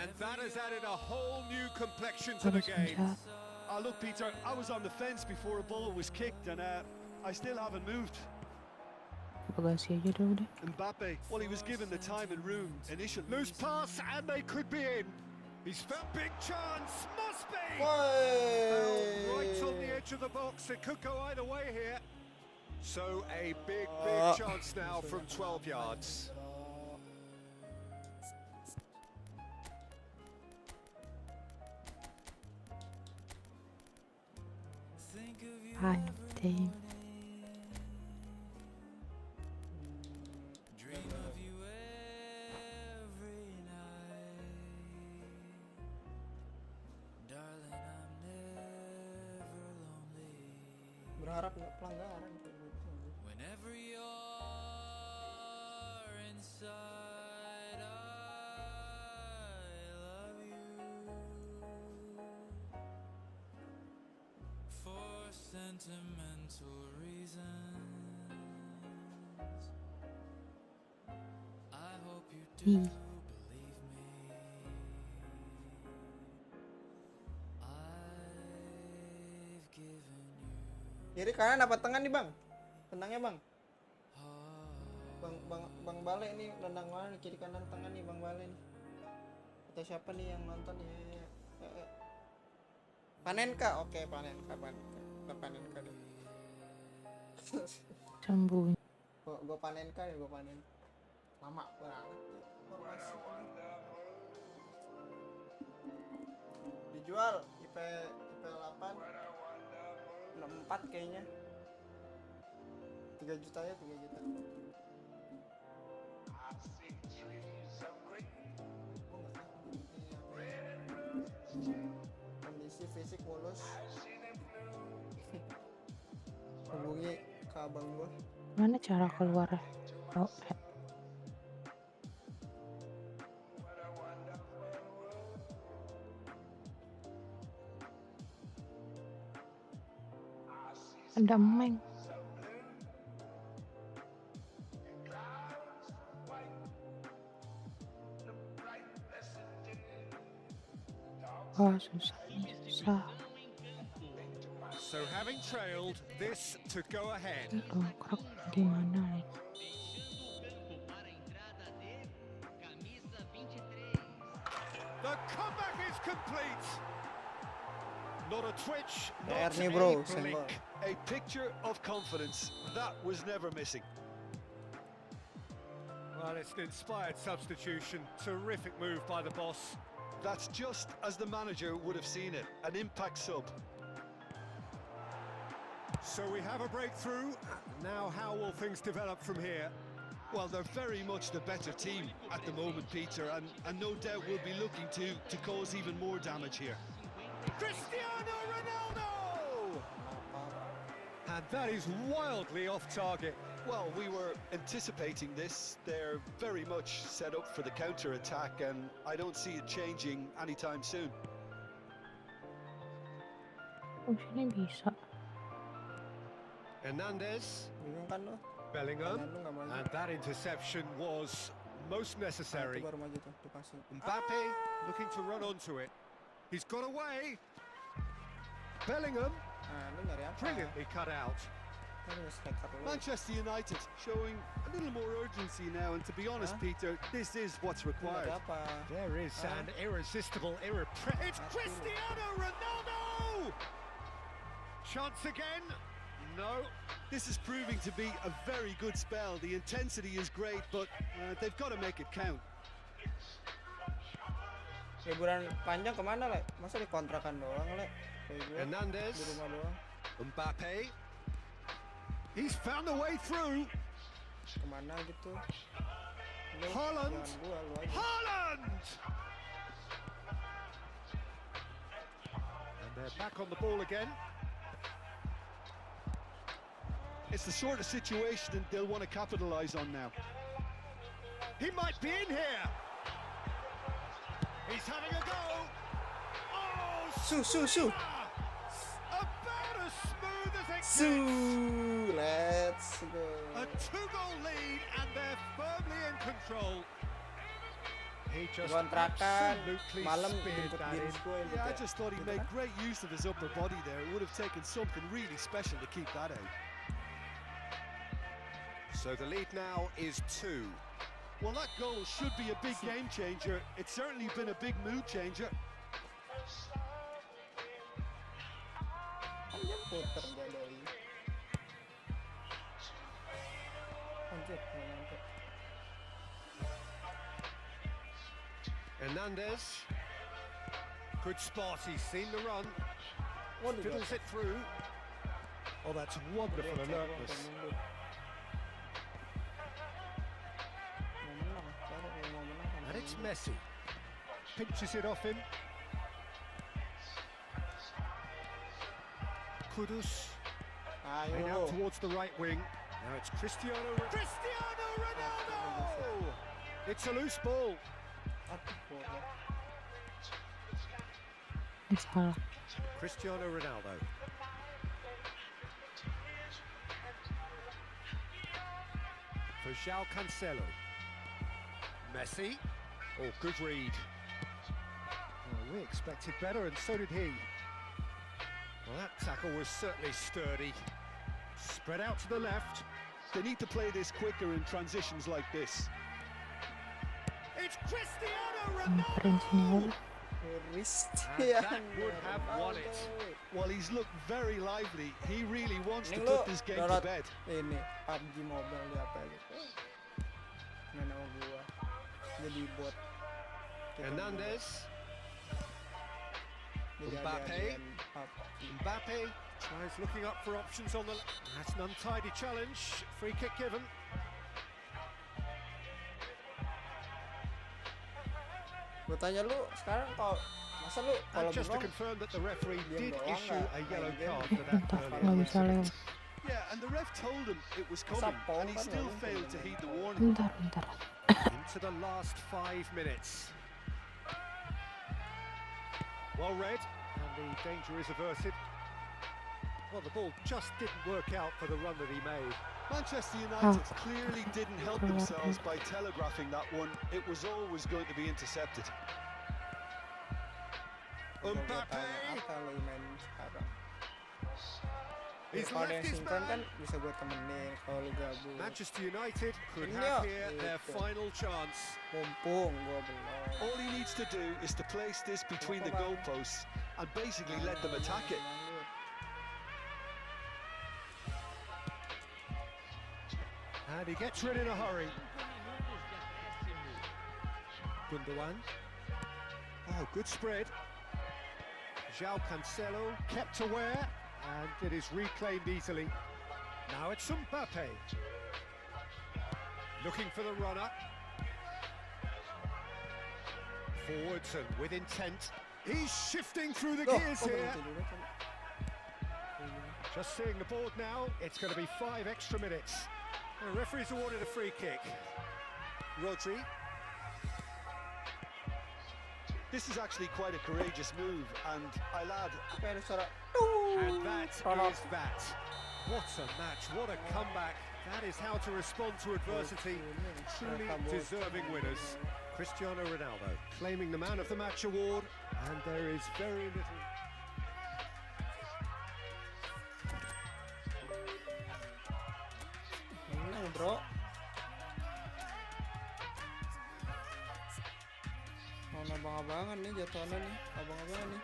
And that has added a whole new complexion to the Harus game. menjahat. Look, Peter, I was on the fence before a ball was kicked and I still haven't moved. Bagasi aja dah udah. Mbappe, well, he was given the time and room initially. Loose pass, and they could be in. He's found big chance. Must be. Woi. Right on the edge of the box. It could go either way here. So a big Ah. chance now from 12 yards. Anjing. Berharap nggak pelanggaran kayak gitu. Sentimental reasons, I hope you do Ih. believe me. I've given you Kiri kanan apa tengah nih bang? Tendangnya bang. Bang Bale nih tendang mana nih, kiri kanan tengah nih Bang Bale nih. Kata siapa nih yang nonton ya? Panenka, oke Panenka. Panenka deh. Sembunyi. Gua Panenka ya, gua panen. Lama banget. Dijual IP 8 64 kayaknya. 3 juta ya, 3 juta. Kondisi fisik mulus. Hubungi ke abang gua. Mana cara keluar? Oh, ada Meng. Oh, susah. So having trailed, this to go ahead. Dongkrak di mana nih? The comeback is complete. Not a twitch, PR not nih a bro, blink. senggol. A picture of confidence that was never missing. Well, it's an inspired substitution. Terrific move by the boss. That's just as the manager would have seen it, an impact sub. So we have a breakthrough. Now how will things develop from here? Well, they're very much the better team at the moment, Peter, and no doubt will be looking to cause even more damage here. Cristiano Ronaldo! And that is wildly off target. Well, we were anticipating this. They're very much set up for the counter-attack, and I don't see it changing anytime soon. Oh, sini bisa. Hernandez, Bingung kan lo? Bellingham, Tangan lu nggak maju. and that interception was most Nah, itu necessary. baru maju tuh, dipasing. Mbappe looking to run onto it. He's got away. Bellingham, Nah, lu nyari apa? brilliantly cut out. Lu striker lu. Manchester United showing a little more urgency now, and to be honest, Huh? Peter, this is what's Lu required. nyari apa? There is an irresistible, it's Cristiano Ronaldo! Chance again? No. This is proving to be a very good spell. The intensity is great, but they've got to make it count. Liburan panjang kemana, Le? Masa di kontrakan doang, Le? Kayak gue, Hernandez, di rumah doang. Mbappe. He's found a way through. Kemana gitu? Lu, Haaland. jangan gua, lu aja. Haaland! And they're back on the ball again. It's the sort of situation they'll want to capitalise on now. He might be in here. He's having a go. Oh, Su. about as smooth as it Su, gets. let's go. A 2-goal lead and they're firmly in control. He just Kontrakan, absolutely malam speared jemput that in. games gue gitu Yeah, I ya. just thought he Gitu made kan? great use of his upper body there. It would have taken something really special to keep that out. So the lead now is 2. Well, that goal should be a big game changer. It's certainly been a big mood changer. Dia puter dia doi. Anjir, nggak nyampe. Hernandez. Good spot, he's seen the run. Waduh, Fiddles it through. Oh, that's wonderful dia cek alertness. waktu mundur. Mau menang, baru mau menang sampai And it's mundur. Messi. Pinches it off him. Kudus. Playing out Ayo. towards the right wing. Now it's Cristiano Ronaldo! It's a loose ball. Aduh, bodoh. Ini salah. Cristiano Ronaldo. For João Cancelo. Messi. Oh, good read. Well, we expected better, and so did he. Well, that tackle was certainly sturdy. Spread out to the left. They need to play this quicker in transitions like this. It's Cristiano Nyamperin sini Ronaldo! dulu. Cristiano that would have won it. Ronaldo. Well, he's looked very lively. He really wants to Ini put lu this game to download bed. ini PUBG Mobile di apa gitu. Main sama gua. Jadi bot. Kita Hernandez. jadi Mbappe. adik-adikan PUBG. Mbappe tries looking up for options on the... That's an untidy challenge. Free kick given. Gue tanya lu sekarang kalau masa lu kalau And just to bengong confirm that the referee diam did doang issue nggak a main yellow game? card for that Entah, earlier nggak bisa incident. lewat. Yeah, and the ref told him it was coming, and he still failed to heed the warning. Bentar. Into the last 5 minutes. Well read, and the danger is averted. Well, the ball just didn't work out for the run that he made. Manchester United clearly didn't help themselves by telegraphing that one. It was always going to be intercepted. Mbappe! Apa lo main sekarang? He's Kalau ada left yang his sinkron kan man. bisa gue temenin kalau lu gabung. Manchester United could Ini have yuk. here their Gitu. final chance. Mumpung gue belum. All he needs to do is to place this between the goalposts and basically let them attack it. And he gets rid in a hurry. Gundogan. Oh, good spread. João Cancelo kept aware, and it is reclaimed easily. Now it's Mbappe. Looking for the runner. Forwards and with intent. He's shifting through the gears here. Just seeing the board now, it's going to be 5 extra minutes. The referee's awarded a free kick. Rodri. This is actually quite a courageous move, and I'll add, And that is that. What a match, what a comeback. That is how to respond to adversity. Truly deserving winners. Cristiano Ronaldo claiming the Man of the Match award, and there is very little... Menang bro. Mau abang-abangan nih jatuhannya nih, abang-abangan nih.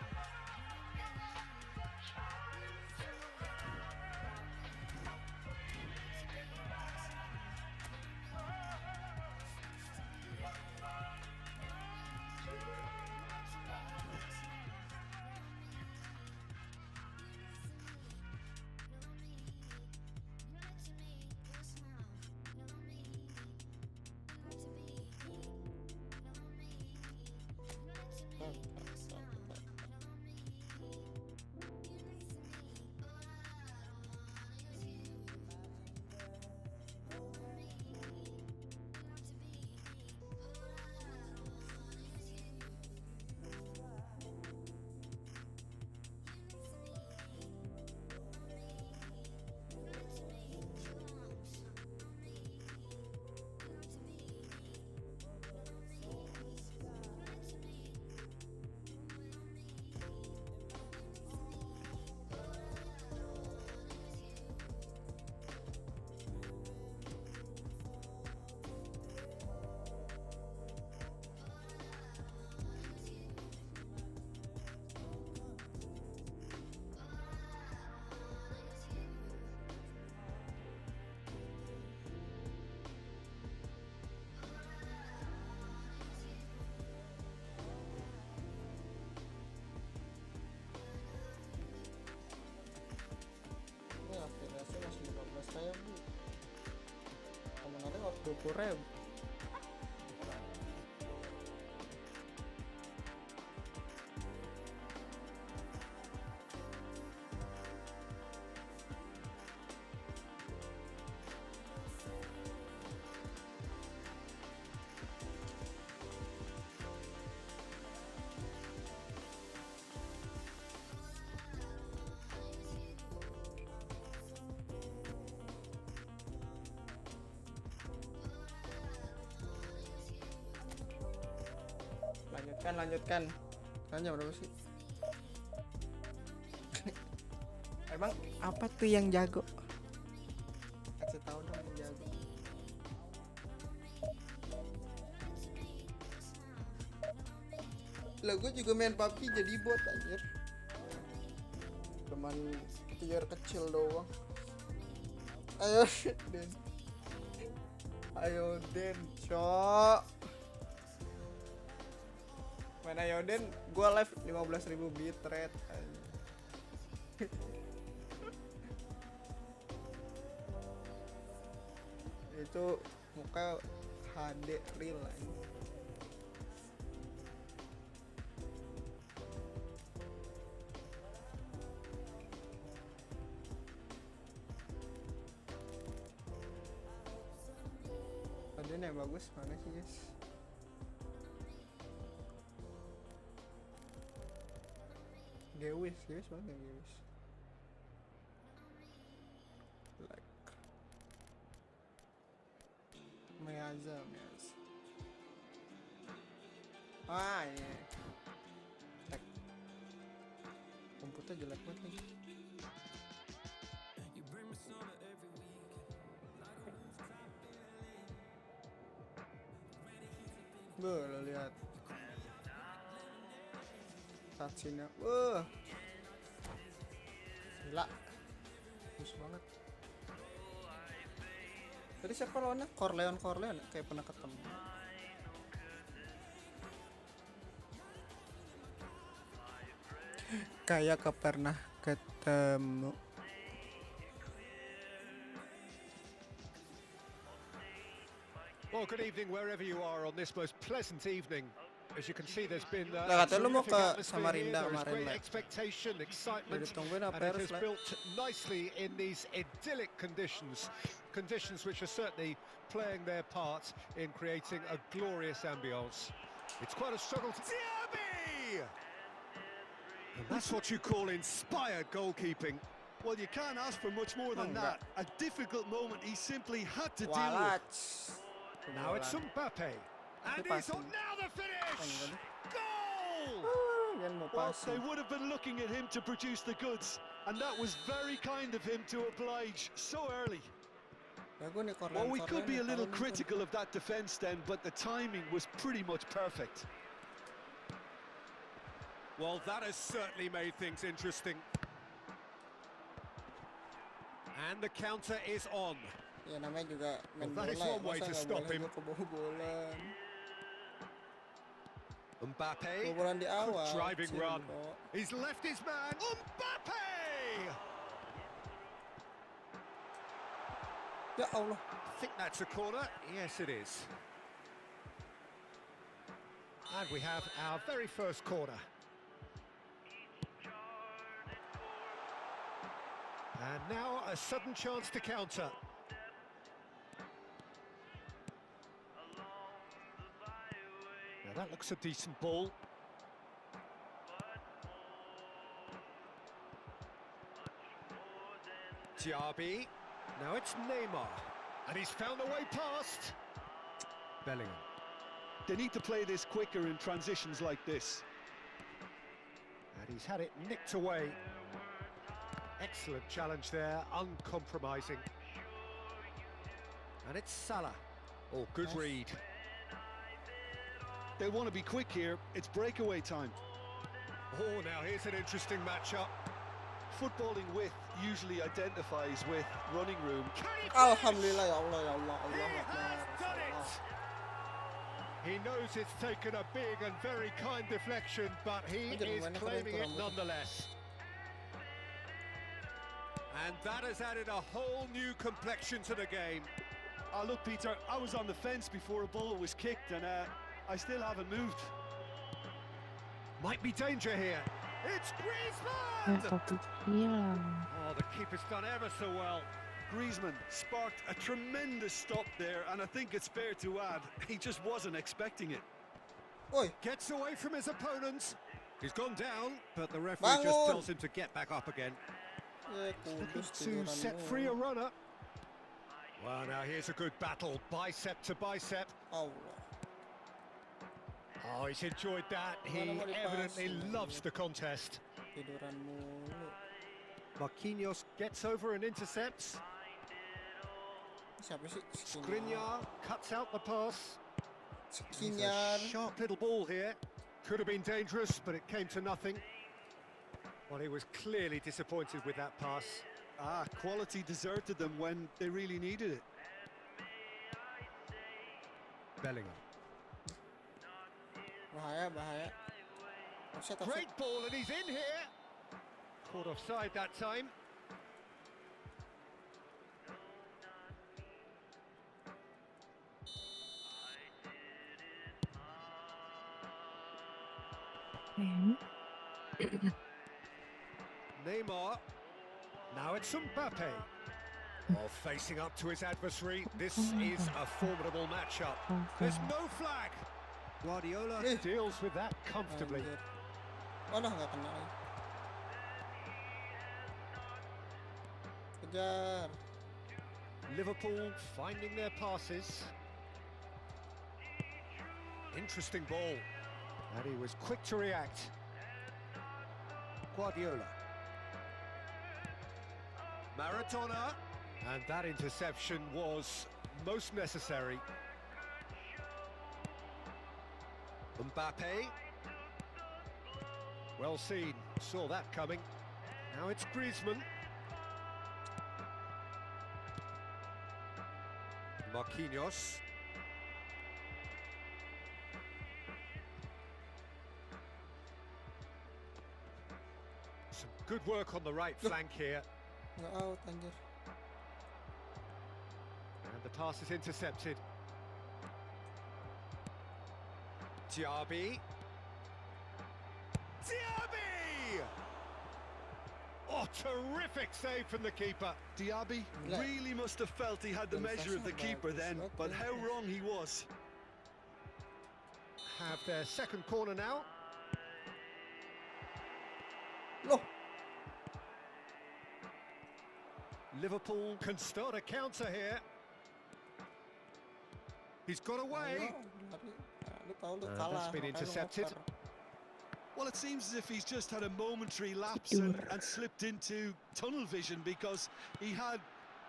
Saya bu, komentarnya waktu 20.000. Lanjutkan. Sekarang jam berapa sih? Emang apa tuh yang jago? Kasih tahu dong yang jago. Lah gue juga main PUBG jadi bot anjir. Cuman tier kecil doang. Ayo Den, cok. Main Ayoden, gue live 15.000 bitrate. Itu muka HD real aja. Presiden yang bagus mana sih guys? Gewis mana yang Gewis? Like Meaza. Ah ini. Tek. Komputer jelek banget nih. Lo lihat cutscene-nya. Gila. Bagus banget. Tadi siapa lawannya? Corleone kayak pernah ketemu. Kayak pernah ketemu. Well, good evening wherever you are on this most pleasant evening. As you can see, there's been Lah, a kata lu mau terrific ke atmosphere here. Samarinda There is kemarin, great Lek. expectation, excitement, ditungguin apa and it harus, has Lek? built nicely in these idyllic conditions which are certainly playing their part in creating a glorious ambience. It's quite a struggle to... Diaby! And that's what you call inspired goalkeeping. Well, you can't ask for much more than Enggak. that. A difficult moment he simply had to deal with. Walach. Now it's Mbappe. And he's on now the finish! Goal! Yan mau Well, passing. they would have been looking at him to produce the goods, and that was very kind of him to oblige so early. Jago nih Well, we could be a little Corleone. critical of that defence then, but the timing was pretty much perfect. Well, that has certainly made things interesting. And the counter is on. Ya namanya juga main Well, that is bola ya, one way masa to nggak stop boleh him. gua kebobolan. Mbappe, Kebobolan di awal. good driving Cil, run. kok. He's left his man. Mbappe! Ya Allah. I think that's a corner. Yes, it is. And we have our very first corner. And now a sudden chance to counter. Now that looks a decent ball. Diaby. Now it's Neymar. And he's found a way past. Bellingham. They need to play this quicker in transitions like this. And he's had it nicked away. Excellent challenge there, uncompromising. And it's Salah. Oh, good read. They want to be quick here. It's breakaway time. Oh, now here's an interesting matchup. Footballing width usually identifies with running room. Can he finish? Alhamdulillah ya Allah ya Allah. He Allah has done it! He knows it's taken a big and very kind deflection, but he is claiming it nonetheless. And that has added a whole new complexion to the game. Look, Peter, I was on the fence before a ball was kicked, and I still haven't moved. Might be danger here. It's Ya Griezmann! satu hilang. Oh, the keeper's done ever so well. Griezmann sparked a tremendous stop there, and I think it's fair to add, he just wasn't expecting it. Oi, Gets away from his opponents. He's gone down, but the referee Bangun! just tells him to get back up again. kudus To set free a tiduranmu. runner. Well, now here's a good battle, bicep to bicep. Allah. Oh, he's enjoyed that. He evidently loves the contest. Tiduran mulu. Marquinhos gets over and intercepts. Siapa sih? Skriniar cuts out the pass. It's a Skriniar. sharp little ball here. Could have been dangerous, but it came to nothing. Well, he was clearly disappointed with that pass. Quality deserted them when they really needed it. Bellingham. Bahaya. Offset. Great ball, and he's in here. Caught offside that time. Neymar. Now it's Mbappe. While facing up to his adversary, this is a formidable matchup. There's no flag. Guardiola deals with that comfortably. Anjir. Waduh, nggak kena lagi. Kejar. Liverpool finding their passes. Interesting ball. And he was quick to react. Guardiola. Maradona. And that interception was most necessary. Mbappe. Well seen, saw that coming. Now it's Griezmann. Marquinhos. Some good work on the right flank here. Nggak out anjir. And the pass is intercepted. Diaby. Diaby! Oh, terrific save from the keeper. Diaby really must have felt he had the measure of the keeper then, but how wrong he was. Have their second corner now. Loh, Liverpool can start a counter here. He's got away. lu tahu lu That's kalah. been makanya lu intercepted. ngoper. Well, it seems as if he's just had a momentary lapse and slipped into tunnel vision because he had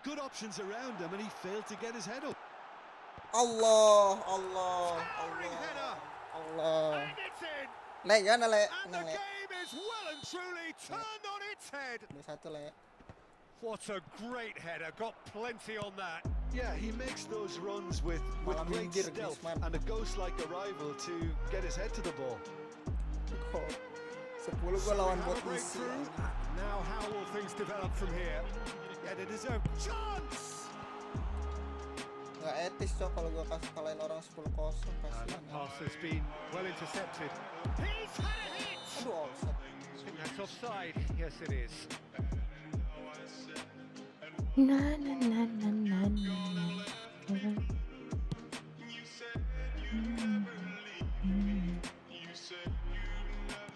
good options around him and he failed to get his head up. Allah, Allah, Towering header. Allah. And it's in. Le, jangan le. And the game is well and truly turned on its head. 2-1 le. What a great header. Got plenty on that. Yeah, he makes those runs with Malah great minggir stealth Griezmann. and a ghost-like arrival to get his head to the ball. Kok 10 gua lawan bot Break isi. through. Now how will things develop from here? Yeah, they deserve chance. Nggak etis cok kalau gua kasih kalahin orang 10-0 kasihan. That pass has been well intercepted. He's had a hit. Aduh, offside. I think that's offside. Yes, it is. Na na na na na na.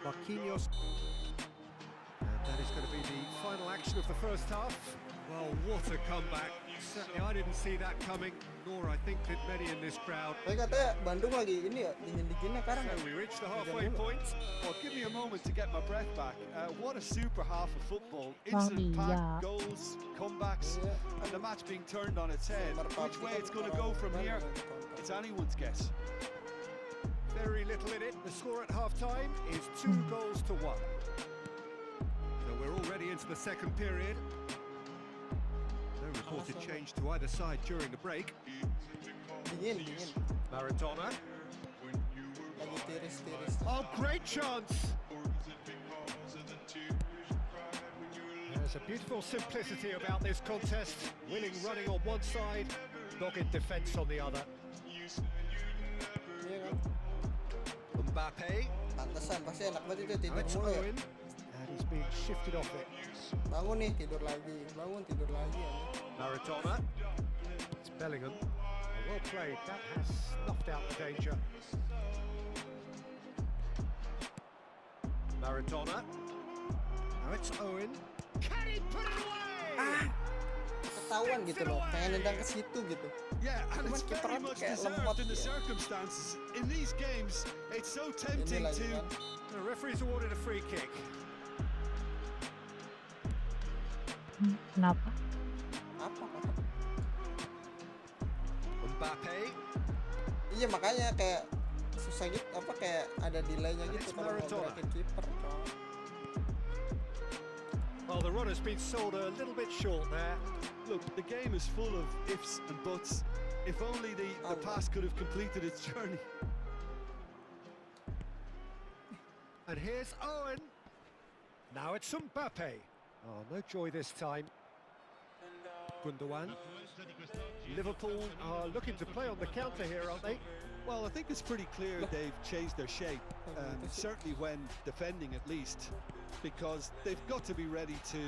Marquinhos. And that is going to be the final action of the first half. Well, what a comeback. Certainly I didn't see that coming, nor I think did many in this crowd. Tapi katanya Bandung lagi ini ya, dingin-dinginnya sekarang. So we reached the halfway point. Well, give me a moment to get my breath back. What a super half of football. Instant pack, goals, comebacks, and the match being turned on its head. Which way it's going to go from here, it's anyone's guess. Very little in it. The score at half-time is 2 goals to 1. So we're already into the second period. No reported change to either side during the break. Dingin, dingin. Maradona. Lagi tiris-tiris. Oh, great chance! There's a beautiful simplicity about this contest. Willing running on one side, dogged defence on the other. Iya kan? Mbappe. Pantesan pasti enak banget itu Now tidur it's mulu ya. Owen. And he's being shifted off it. Bangun nih, tidur lagi. Bangun, tidur lagi ya. Maradona. It's Bellingham. Oh, well played. That has snuffed out the danger. Maradona. Now it's Owen. Can he put it away? Ketahuan gitu loh, pengen nendang ke situ gitu. Yeah, and Cuman it's very kiperan much kayak deserved lemot in the ya. circumstances. In these games, it's so Ini tempting lagi to... kan. The referee's awarded a free kick. Kenapa? Apa? Mbappe. Iya makanya kayak susah gitu, apa kayak ada delaynya And gitu it's kalau mau Maradona. gerakin kiper. Cok. Well, the run has been sold a little bit short there. Look, the game is full of ifs and buts. If only the pass could have completed its journey. And here's Owen. Now it's Mbappe. Oh, no joy this time. Gundogan. Liverpool are looking to play on the counter here, aren't they? Well, I think it's pretty clear they've changed their shape, certainly when defending at least. because they've got to be ready to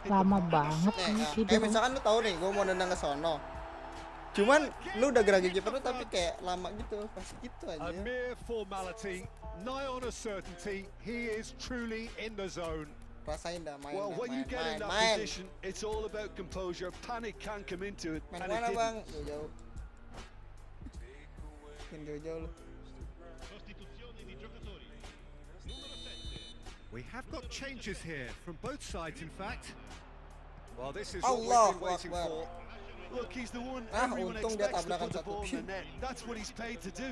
hit the Lama mark. banget Nih, ini kayak tidur. misalkan lu tahu nih, gue mau nendang ke sono. Cuman lu udah gerak gigi perut tapi kayak lama gitu, pas gitu A aja. mere formality, nigh on a certainty, he is truly in the zone. Rasain dah main, Well, dah, when you main, get in main, that main. position, it's all about composure. Panic can't come into it, Main and it mana didn't. bang? Jauh-jauh. Main jauh-jauh lu. Sostituzioni di giocatori. Numero 7. We have got changes here from both sides, in fact. Well, this is Allah what we've been waiting Akbar. for. Look, he's the one Ah, everyone untung dia expects to tabrakan put the satu ball in pin. the net. That's what he's paid to do.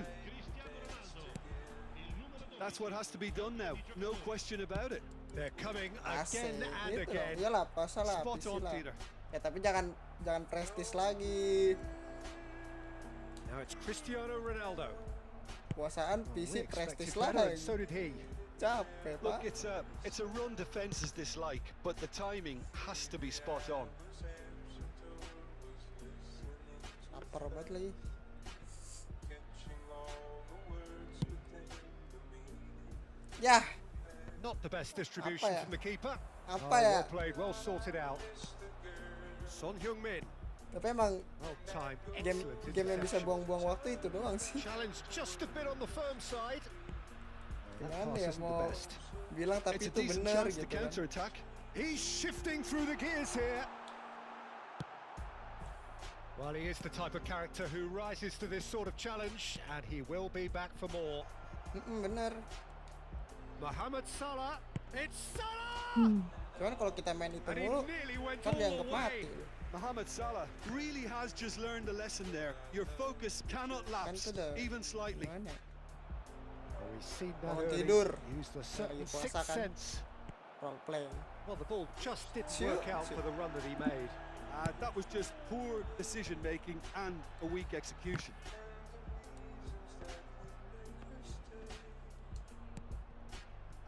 That's what has to be done now. No question about it. They're coming Asik again and gitu dong. again. Iyalah, pasal lah, Spot PC on, lah. Peter. Ya tapi jangan prestis lagi. Now it's Cristiano Ronaldo. Puasaan We PC expected prestis better, and lagi. so did he. Capek, Look, Pak. it's a run defense's dislike, but the timing has to be spot on. Lapar banget lagi. Yah, Not the best distribution Apa ya? from the keeper. apa Oh, ya? well played, well sorted out. Son Heung-min. Tapi emang Well timed, game excellent game yang bisa interception. buang-buang waktu itu doang sih. Challenge just a bit on the firm side. That Gimana pass ya isn't the mau best. bilang tapi It's a itu decent benar chance to gitu kan. counter attack. He's shifting through the gears here. Well, he is the type of character who rises to this sort of challenge, and he will be back for more. Bener. Mohamed Salah. It's Salah! Cuman kalau kita main itu And he mulu nearly went kan all the dianggap way. mati. Mohamed Salah really has just learned the lesson there. Your focus cannot Kan lapse, itu udah even slightly. gimana? Oh, he's seen that Bangun early. tidur. Used a certain Lagi puasa sixth kan. sense. Role play. Well, the ball just didn't Shoot, work out shoot. for the run that he made. That was just poor decision making and a weak execution.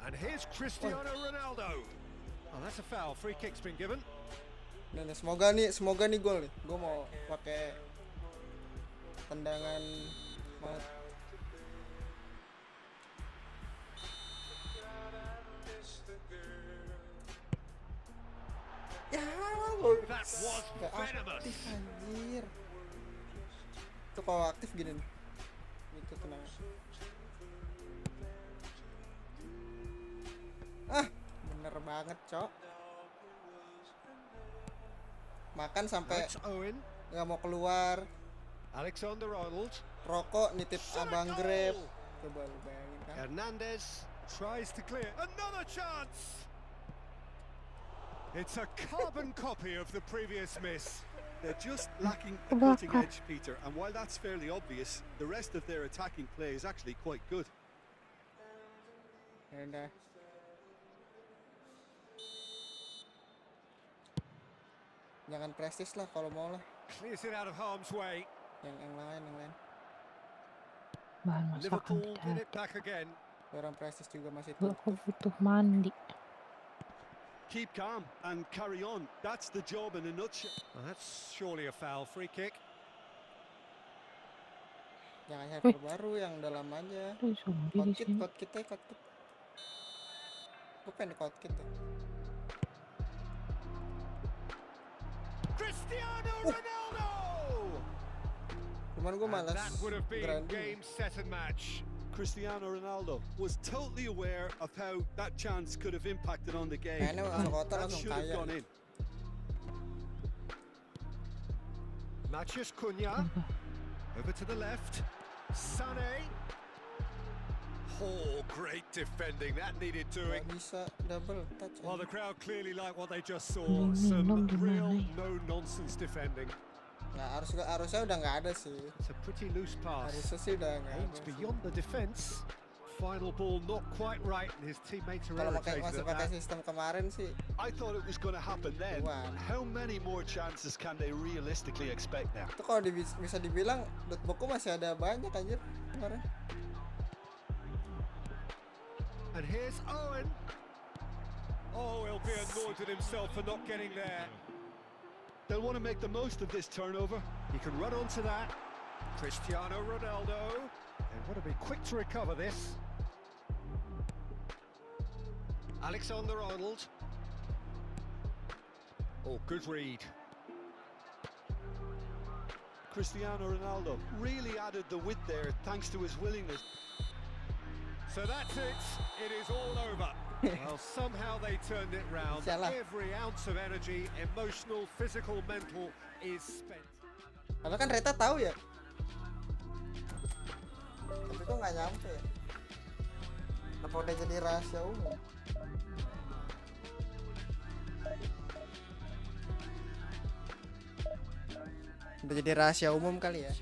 And here's Cristiano Ronaldo. Oh, that's a foul. Free kick's been given. Dan semoga nih gol nih. Gue mau pakai tendangan maut. Ya, That was gak venomous. aktif anjir. Itu kalau aktif gini nih. Gitu tenang. Ah, bener banget, Cok. Makan sampai That's Owen. nggak mau keluar. Alexander-Arnold. Rokok nitip Shot abang at Grab. goal. Coba lu bayangin kan. Hernandez tries to clear. Another chance. It's a carbon copy of the previous miss. They're just lacking a cutting edge, Peter, and while that's fairly obvious, the rest of their attacking play is actually quite good. Ya udah. Jangan prestis lah kalau mau lah. Clears it out of harm's way. Yang lain. Bahan masakan Liverpool tidak win ada. it back again. Orang prestis juga masih Aku tutup. butuh mandi. Keep calm and carry on. That's the job in a nutshell. Well, that's surely a foul. Free kick. Jangan server baru yang dalam aja. Aduh, zombie di sini. Code kit. Gue pengen code kit ya. Cristiano Ronaldo! Cuman gue And malas that would have been grinding. game, set and match. Cristiano Ronaldo was totally aware of how that chance could have impacted on the game. Mainnya and langsung kotor, that langsung should have kaya. gone in. Matheus Cunha. Over to the left. Sané. Oh, great defending. That needed doing. Gak bisa double touch. Well, the crowd clearly like what they just saw. Minum Some gimana real ya? no-nonsense defending. Nggak, harusnya udah nggak ada sih. It's a pretty loose pass. Harusnya sih udah nggak Aims ada. beyond the defence. Final ball not quite right, and his teammates are Kalau irritated masih at pakai that. sistem kemarin sih, I thought it was going to happen then. Wow. How many more chances can they realistically expect now? itu kalau bisa dibilang dotbookku masih ada banyak anjir kemarin. And here's Owen. Oh, he'll be annoyed at himself for not getting there. They'll want to make the most of this turnover. He can run onto that. Cristiano Ronaldo. They want to be quick to recover this. Alexander-Arnold. Oh, good read. Cristiano Ronaldo really added the width there thanks to his willingness. So that's it. It is all over. Well, somehow they turned it round. Salah. Every ounce of energy, emotional, physical, mental, is spent. Kalau kan Reta tahu ya, tapi kok nggak nyampe ya? Apa udah jadi rahasia umum? Udah jadi rahasia umum kali ya?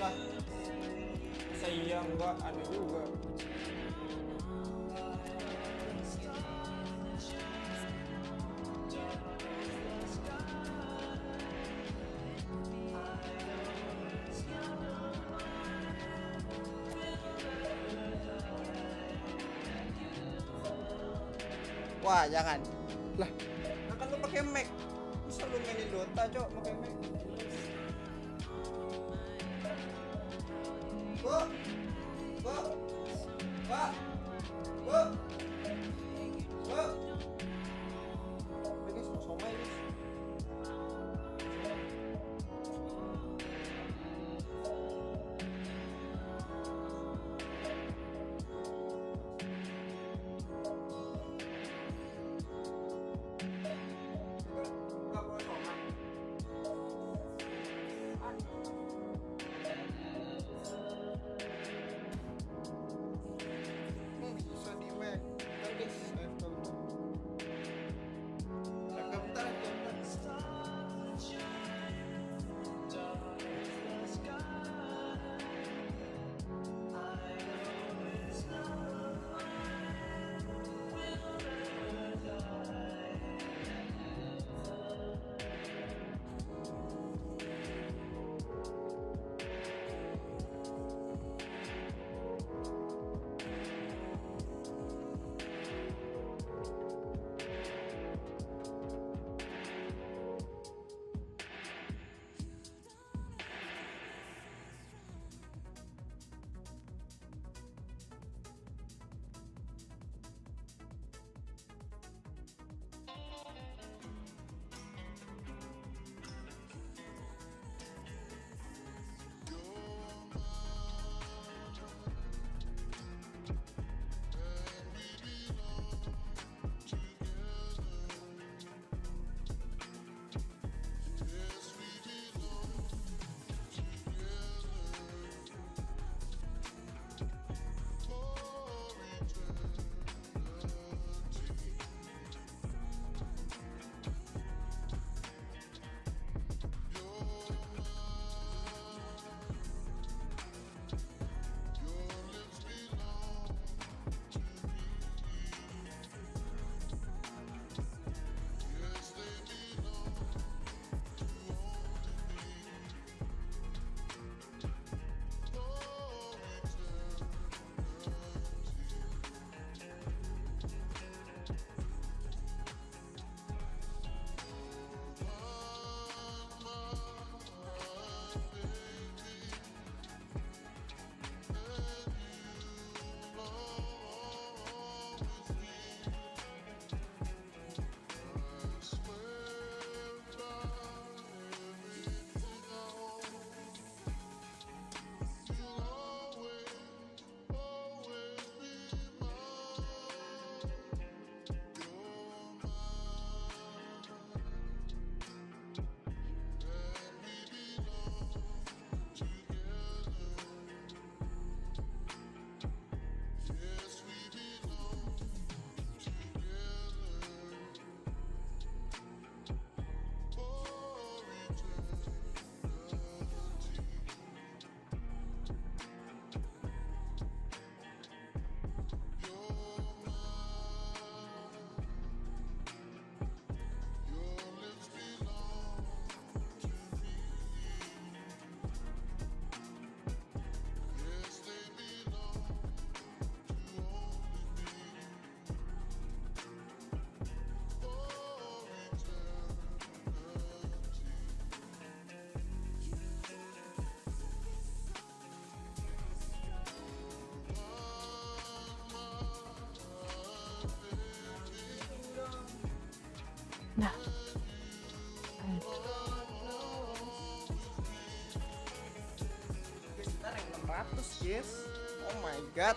Lah, saya enggak aneh juga. Wah, jangan. Lah, kan lu pakai Mac. Bisa lu mainin Dota, Cok, pakai Mac. Bu. Bu. Pak. Bu. Bu. Ini somai ini. Enggak boleh somai. 100 guys. Oh my god.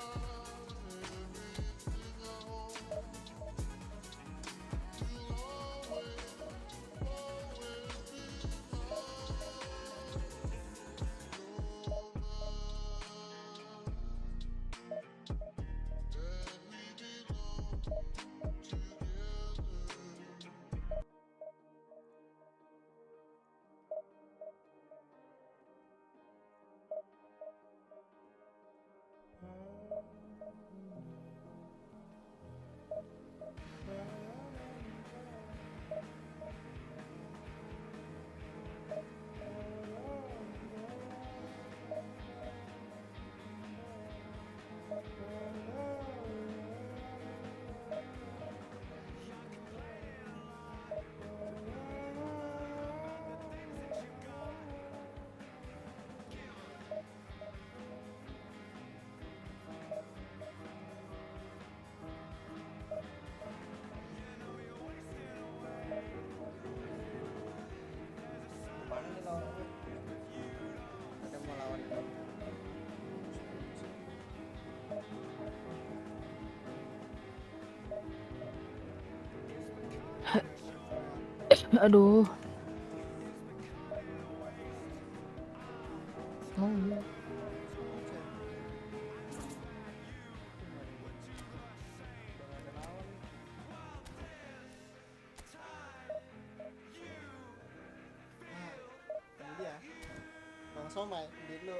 Mana nih lawan gue? Ada mau lawan gue. Aduh. Oh iya. Dia Bang Somai di dulu.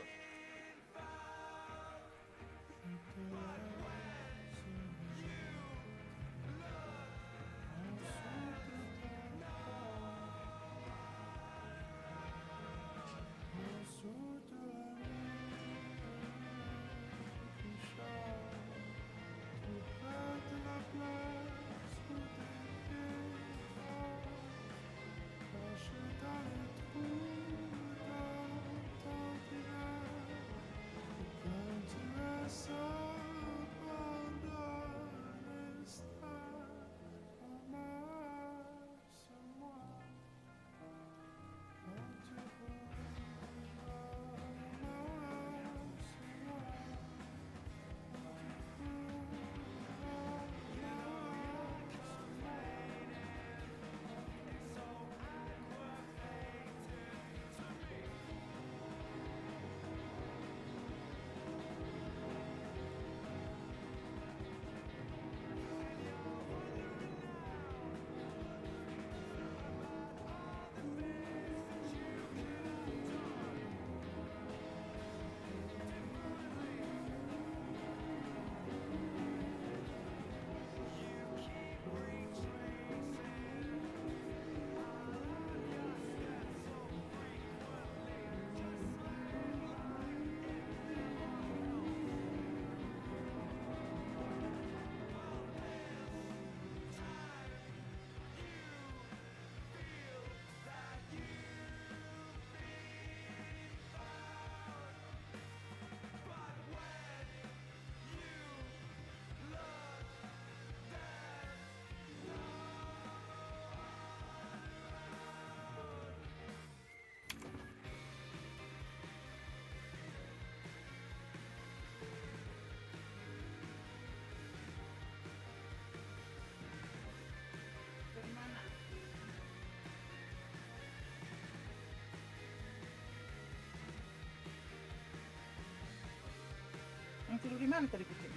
Yang tidur di mana tadi kucing?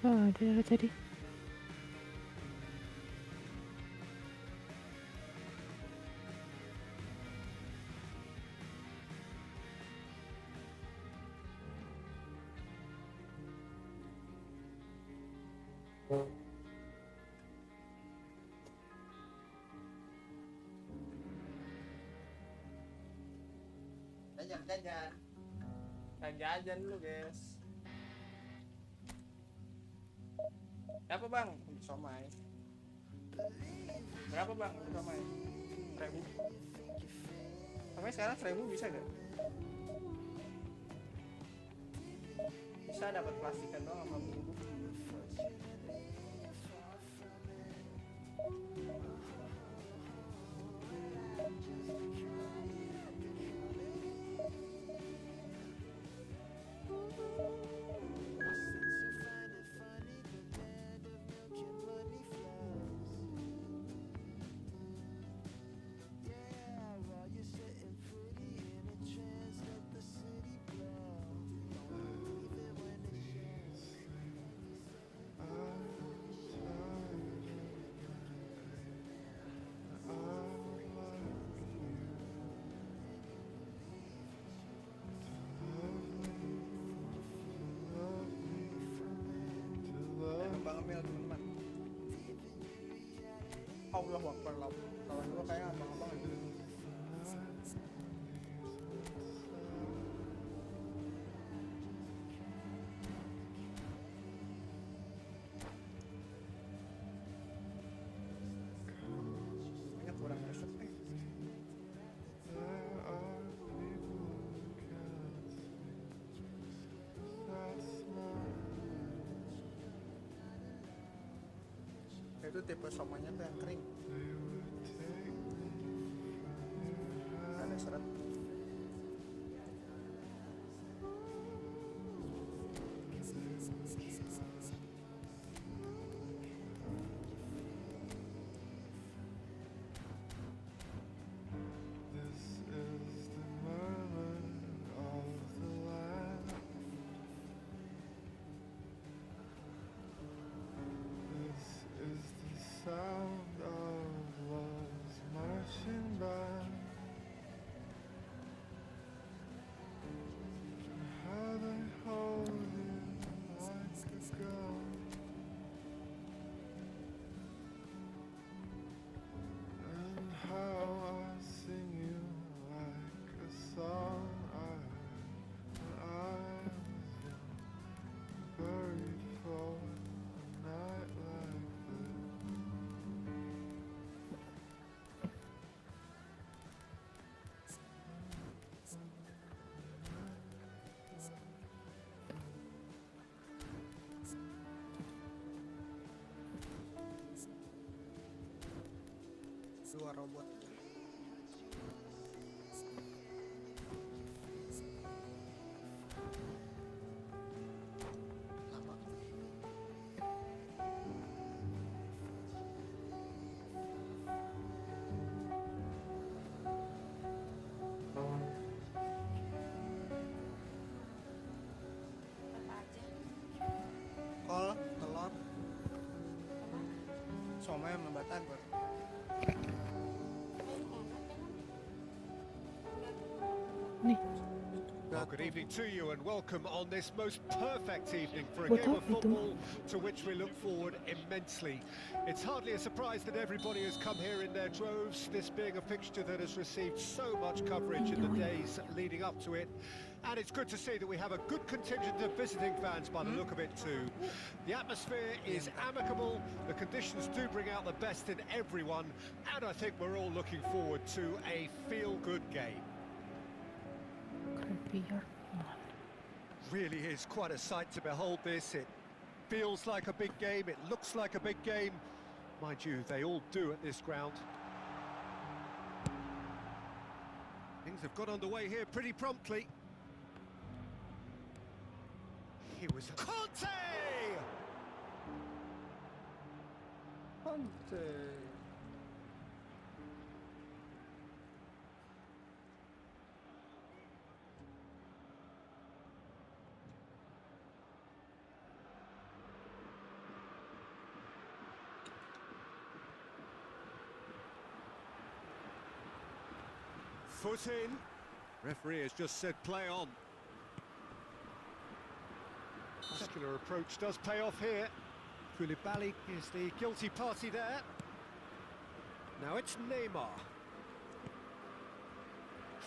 Oh, dari tadi. Jajan dulu guys. Berapa bang untuk somai? Berapa bang untuk somai? 1.000. Somai sekarang 1.000 bisa gak? Bisa dapat plastikan doang sama minggu. Allah Akbar, lawan gua kayak abang-abang aja. Kayaknya kurang resep nih. Itu tipe somanya tuh yang kering, ada seret. Sound of love's marching band. How they hold you like a gun. And how I sing you like a song I heard when I was young. Buried for a night like this. Dua robot. Lama. Kol, telur, somai sama batagor. Nih, Well, good evening to you and welcome on this most perfect evening for a What game of up, Vito? football to which we look forward immensely. It's hardly a surprise that everybody has come here in their droves, this being a fixture that has received so much coverage in the days leading up to it. And it's good to see that we have a good contingent of visiting fans by the look of it too. The atmosphere is amicable, the conditions do bring out the best in everyone, and I think we're all looking forward to a feel-good game. creepier. Really is quite a sight to behold this. It feels like a big game, it looks like a big game. Mind you, they all do at this ground. Things have got underway here pretty promptly. He was Conte! Conte. Foot in. Referee has just said play on. Muscular approach does pay off here. Koulibaly is the guilty party there. Now it's Neymar.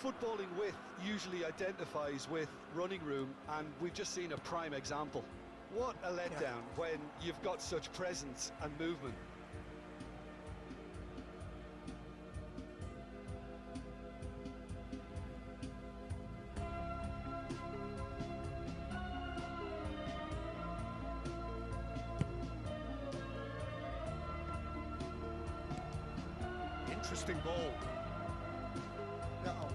Footballing width usually identifies with running room, and we've just seen a prime example. What a letdown when you've got such presence and movement. Interesting ball. Ya Allah.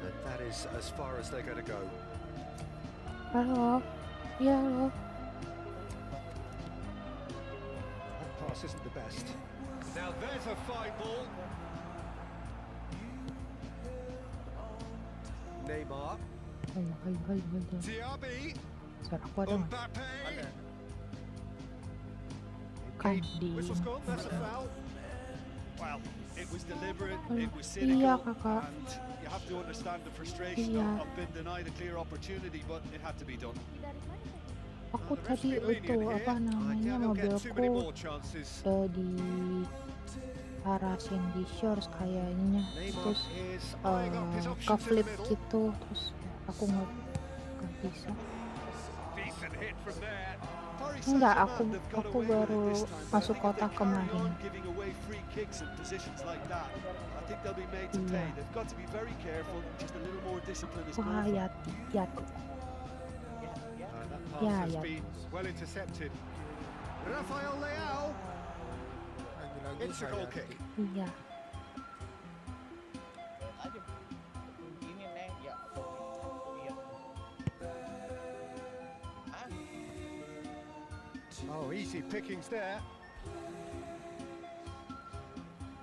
And that is as far as they're going to go. Halo. Iya, halo. That pass isn't the best. Now there's a fine ball. Neymar. Hai. Diaby. Suara aku ada nggak? Mbappe. Ada. Kan Indeed. di Whistle's gone, that's a foul. Well, Well, it was deliberate, Aduh, it was iya cynical, kakak. and you have to understand the frustration Iya, of being denied a clear opportunity, but it had to be done. aku Well, the ref's tadi been lenient itu here. apa I namanya doubt he'll get too many mobilku more chances. di arasin di shores kayaknya, Neymar terus is eyeing up his ke options in the flip middle. gitu, terus ya, aku nggak bisa. Decent hit from there. Paris Enggak, Saint-Germain, they've got aku away with it baru this time, but I masuk think if they kotak carry kemarin. on giving away free kicks in positions like that, I think they'll be made to Iya. pay. They've got to be very careful, just a little more discipline is Wah, called for. Yati. That pass Ya, has ya. been well intercepted. Rafael Leao. Lagi-lagi It's a goal kick. Iya. Oh, easy pickings there.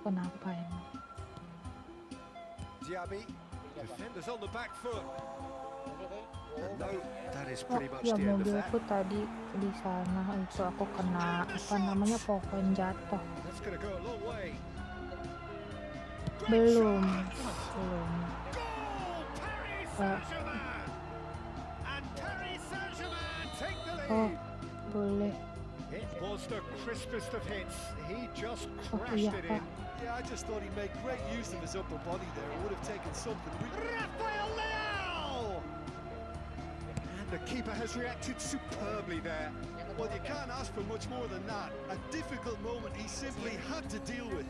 Kenapa emang? Diaby. Defenders on the back foot. No, that is Oh pretty much ya, the end of that. mobilku tadi di sana itu aku kena apa namanya pohon jatuh. That's going to go a long way. Belum. Goal, Paris Saint-Germain. And Paris Saint-Germain take the Oh, lead. boleh. It was the crispest of hits. He just Oh crashed iya it kak. in. Yeah, I just thought he made great use of his upper body there. It would have taken something Rafael Leao! And the keeper has reacted superbly there. Well, you can't ask for much more than that. A difficult moment he simply had to deal with.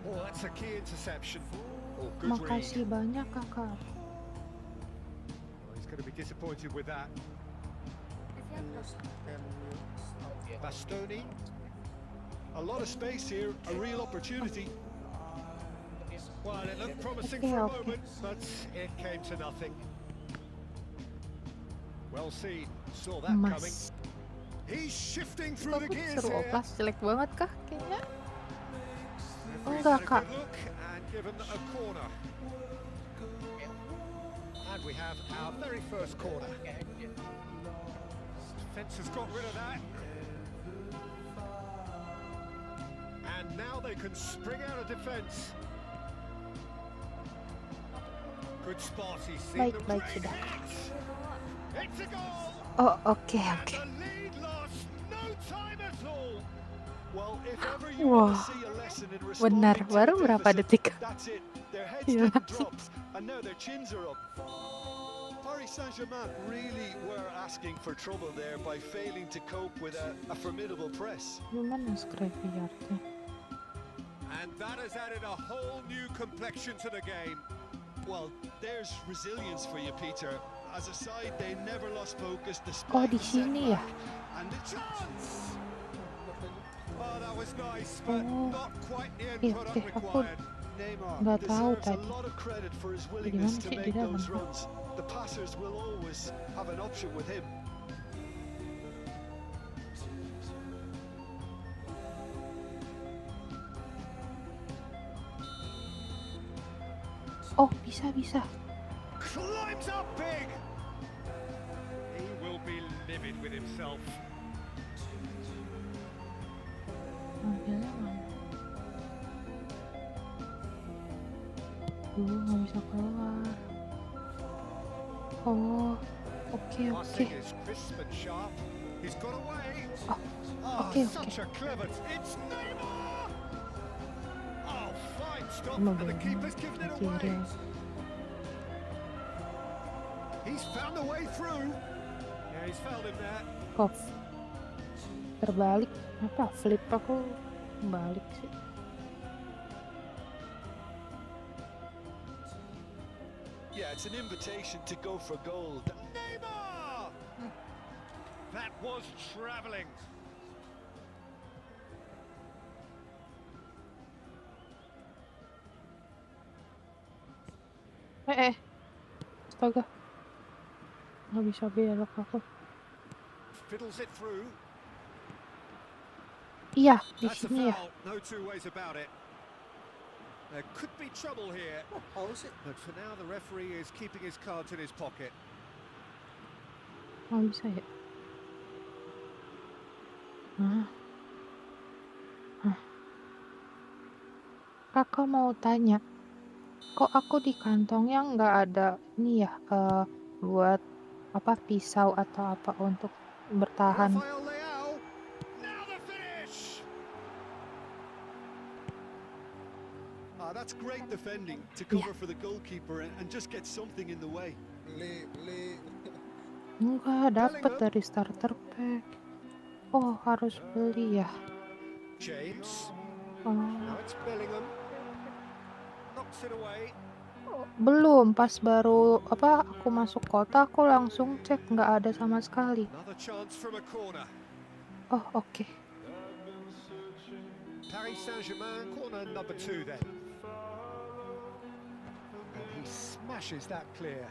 Oh, that's a key interception. Oh, good read. Makasih banyak kakak. Oh, he's going to be disappointed with that. Bastoni. A lot of space here, a real opportunity. Well, it looked promising Okay, for a okay. moment, but it came to nothing. Well seen, saw that coming. Mas, He's shifting through the aku gears seru here. oplas jelek banget kah kayaknya? Referee's Enggak, had a Kak. good look and given a corner. And we have our very first corner. Defence has got rid of that. And now they can spring out of defence. Good spot, he's seen Baik, the baik, great sudah. hit. It's a goal. Oh, oke. And the lead lost no time at all. Well, if ever you Wah, want to see a lesson in benar. responding to Baru a berapa deficit, detik? that's it. Their heads Iya. didn't drop, and now their chins are up. Paris Saint-Germain really were asking for trouble there by failing to cope with a formidable press. Gimana scrapyardnya? And that has added a whole new complexion to the game. Well, there's resilience for you, Peter. As a side, they never lost focus Oh, despite di the sini ya? setback. And the chance! Oh, that was nice, but Oh, not quite the end iya, product oke. Aku required. Neymar nggak tahu deserves a tadi. lot of credit for his Di willingness mana to sih? Di make dalam, those Kak? runs. The passers will always have an option with him. Oh, bisa. Climbs up big. He will be livid with himself. Mobilnya mana? Nggak bisa keluar. Oh, oke. Passing is crisp and sharp. He's got away. Oh, Oh, oke. such a clever. It's Neymar. Oh, fine stop, and Mobil the keeper's given it kiri. away. He's found a way through. Yeah, he's found him there. Kok terbalik? Apa? Flip aku balik sih. Yeah, it's an invitation to go for gold. Neymar! That was travelling. Astaga. Nggak bisa belok aku. Fiddles it through. Iya, di That's a sini ya. foul. No two ways about it. There could be trouble here, but for now the referee is keeping his cards in his pocket. Nggak bisa ya. Hah? Kakak mau tanya, kok aku di kantongnya nggak ada ini ya, buat apa pisau atau apa untuk bertahan? Rafael Leao. Now the finish. That's great defending to Iya. cover for the goalkeeper and just get something in the way. Beli. Enggak, dapet dari starter pack. Oh, harus beli ya. James. Oh, Now it's Bellingham. Knocks it away. belum. Pas baru apa aku masuk kota, aku langsung cek nggak ada sama sekali. Another chance from a corner. Oh, oke. Paris Saint-Germain, corner number 2 then. And he smashes that clear.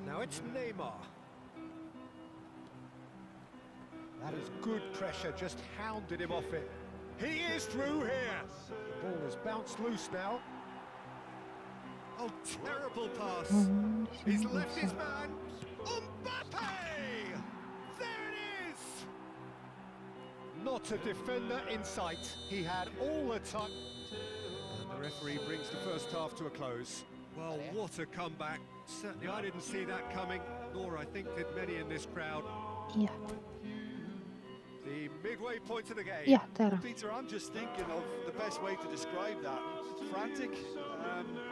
Now it's Neymar. That is good pressure, just hounded him off it. He is through here. The ball has bounced loose now. Oh, terrible pass. Di He's sini left his bisa. man. Mbappe! There it is! Not a defender in sight. He had all the time. And the referee brings the first half to a close. Well, what a comeback. Certainly I didn't see that coming, nor I think did many in this crowd. Iya, The midway point of the game. iya, terang. Peter, I'm just thinking of the best way to describe that. Frantic,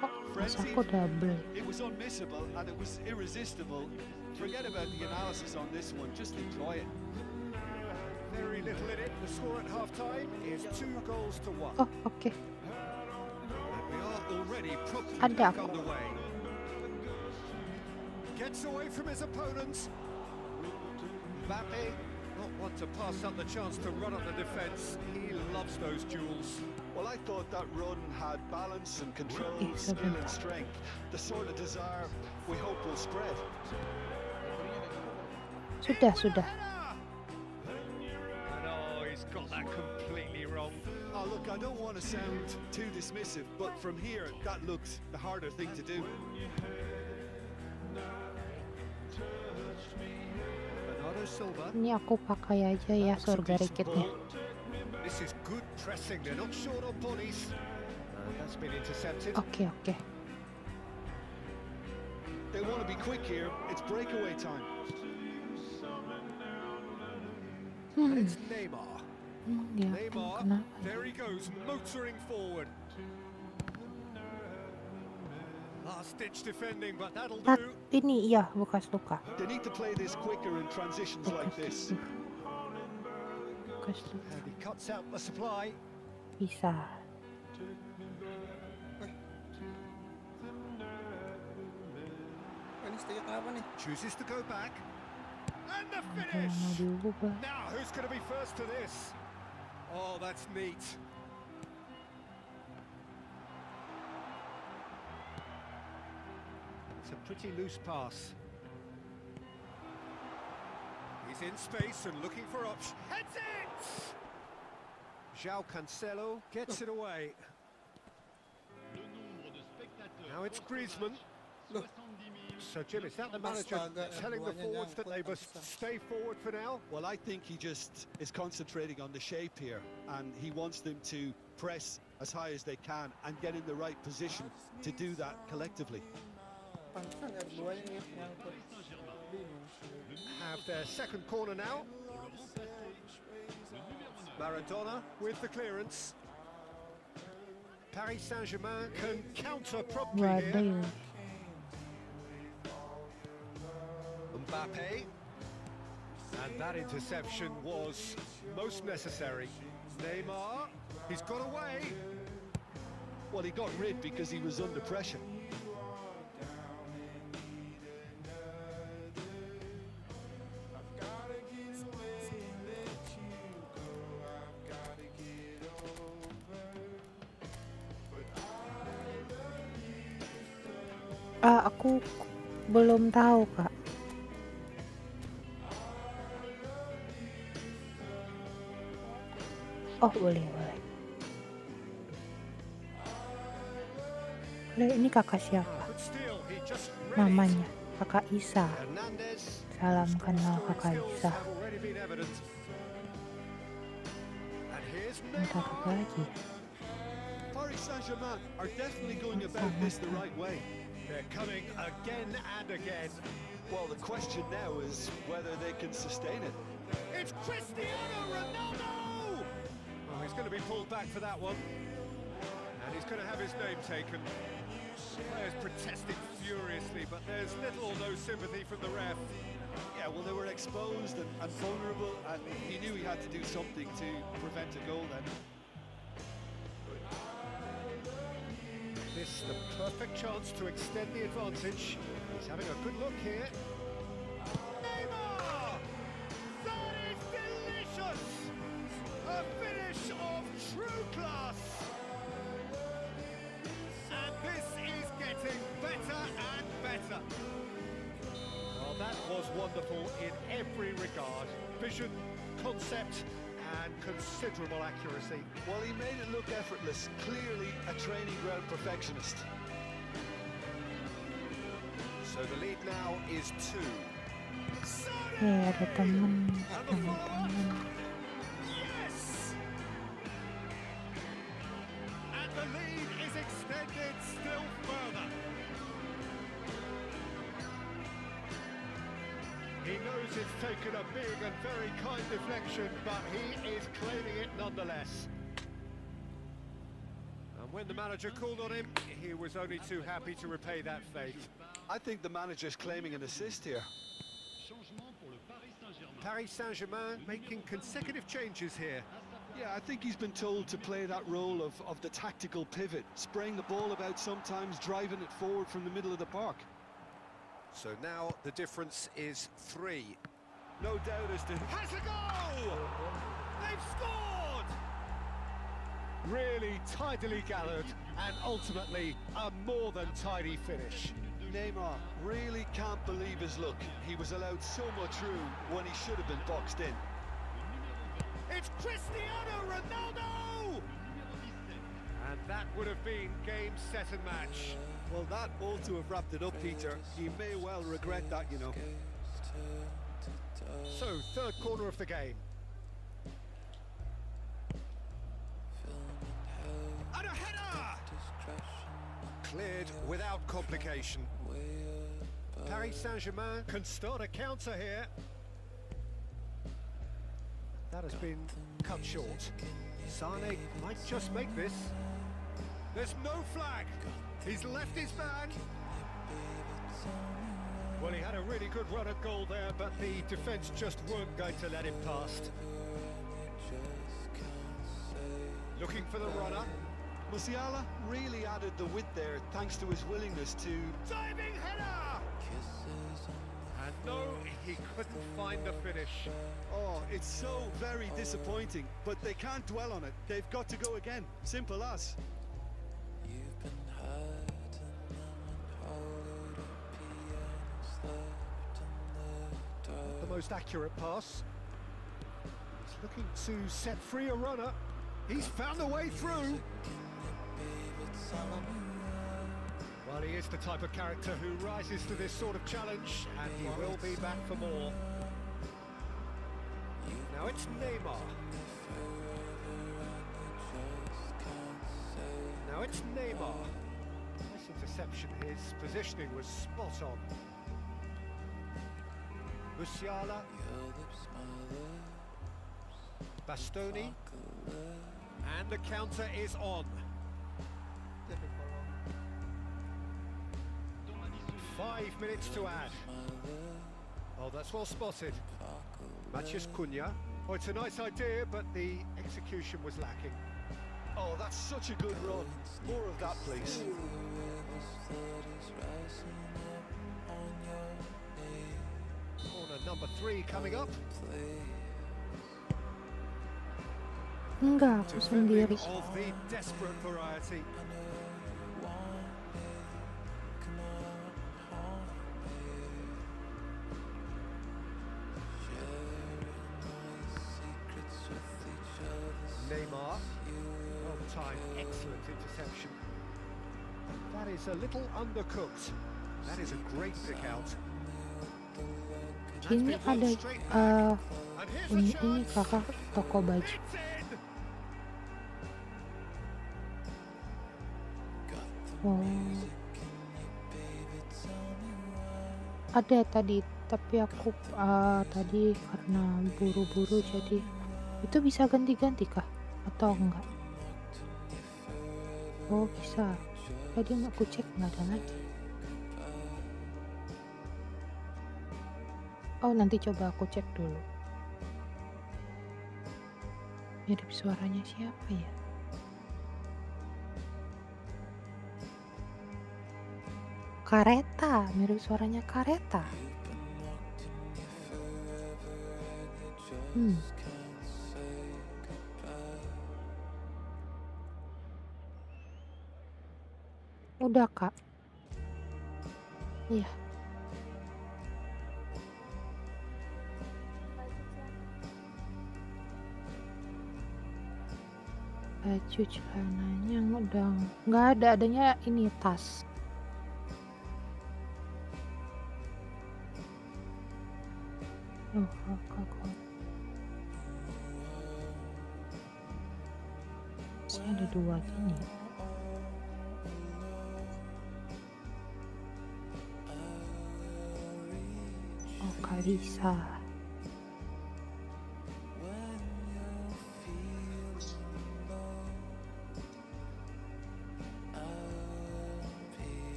Kok pas frenzied. aku double? It was unmissable and it was irresistible. Forget about the analysis on this one, just enjoy it. Very little in it. The score at half-time is 2-1. Oh, oke. And we are already properly Ada back aku. on the way. Gets away from his opponents. Mbappe, not one to pass up the chance to run up the defence. He loves those duels. Well, I thought that run had balance and control, Yes, skill and sebentar. strength. The sort of desire we hope will spread. Sudah. And oh, he's got that completely wrong. Oh, look, I don't want to sound too dismissive, but from here, that looked the harder thing to do. Bernardo Silva. Ini aku pakai aja ya That's a surga decent riketnya. ball. This is good pressing. They're not short on bodies. That's been intercepted. Oke. They want to be quick here. It's breakaway time. And it's Neymar. Ya, Neymar, kenapa? there he goes, motoring forward. Last-ditch defending, but that'll Tat, do. ini iya bekas luka. They need to play this quicker in transitions like this. Bekas luka. And he cuts out the supply. Bisa. Ini sticknya kenapa nih? Chooses to go back. And the Ada yang finish! mau diubah. Now, who's going to be first to this? Oh, that's neat. It's a pretty loose pass. He's in space and looking for options. Heads it! João Cancelo gets it away. Now it's Griezmann. So, Jim, is that the manager telling the forwards that they must stay forward for now? Well, I think he just is concentrating on the shape here, and he wants them to press as high as they can and get in the right position to do that collectively. Pantesan ya duanya nih nyangkut. Have their second corner now. Maradona with the clearance. Paris Saint-Germain can counter promptly here. Waduh. Mbappe. And that interception was most necessary. Neymar, he's got away. Well, he got rid because he was under pressure. Aku belum tahu, Kak. Oh, boleh. Ini kakak siapa? But still, he just Namanya kakak Isa. Hernandez. Salam kenal kakak Skills Isa. have already been evident. And Here's Bentar Neymar. lagi. Paris Saint-Germain are definitely going about this the right way. They're coming again and again. Well, the question now is whether they can sustain it. It's Cristiano Ronaldo! Oh, he's going to be pulled back for that one. And he's going to have his name taken. Players protesting furiously, but there's little or no sympathy from the ref. Yeah, well, they were exposed and vulnerable, and he knew he had to do something to prevent a goal then. This the perfect chance to extend the advantage. He's having a good look here. Neymar! That is delicious! A finish of true class! And this is getting better and better. Well, that was wonderful in every regard. Vision, concept, and considerable accuracy. Well, he made it look effortless. Clearly a training ground perfectionist. So the lead now is 2. Ada temen. And the follow-up. Yes! And the lead is extended still further. He knows it's taken a big and very kind deflection, but he is claiming it nonetheless. And when the manager called on him, he was only too happy to repay that faith. I think the manager's claiming an assist here. Paris Saint-Germain making consecutive changes here. Yeah, I think he's been told to play that role of the tactical pivot, spraying the ball about sometimes, driving it forward from the middle of the park. So now the difference is 3. No doubt as to... Has a goal! They've scored! Really tidily gathered and ultimately a more than tidy finish. Neymar really can't believe his luck. He was allowed so much room when he should have been boxed in. It's Cristiano Ronaldo! And that would have been game, set and match. Well, that ought to have wrapped it up, Peter. He may well regret that, you know. So, third corner of the game. And a header! Cleared without complication. Paris Saint-Germain can start a counter here. That has been cut short. Sane might just make this. There's no flag. He's left his man. Well, he had a really good run at goal there, but the defence just weren't going to let him past. Looking for the runner. Musiala really added the width there thanks to his willingness to... Diving header! And no, he couldn't find the finish. Oh, it's so very disappointing, but they can't dwell on it. They've got to go again. Simple as. The most accurate pass. He's looking to set free a runner. He's found a way through. Well, he is the type of character who rises to this sort of challenge, and he will be back for more. Now it's Neymar. Now it's Neymar. Nice interception. His positioning was spot on. Musiala. Bastoni. And the counter is on. 5 minutes to add. Oh, that's well spotted. Matheus Cunha. Oh, it's a nice idea, but the execution was lacking. Oh, that's such a good run. More of that, please. Corner number 3 coming up. Enggak, aku sendiri. Of the desperate variety. Neymar, well-timed, excellent interception. That is a little undercooked. That is a great pick out. Ini ada ini kakak toko baju. Oh. Ada tadi, tapi aku tadi karena buru-buru jadi itu bisa ganti-ganti kah? Atau enggak? Oh bisa. Tadi aku cek nggak ada lagi. Oh nanti coba aku cek dulu. Mirip suaranya siapa ya? Kareta, mirip suaranya Kareta. Udah kak. Iya. Baju celananya udah nggak ada, adanya ini tas. Oh kakak. Ini ada 2 gini. Oh Kak Lisa.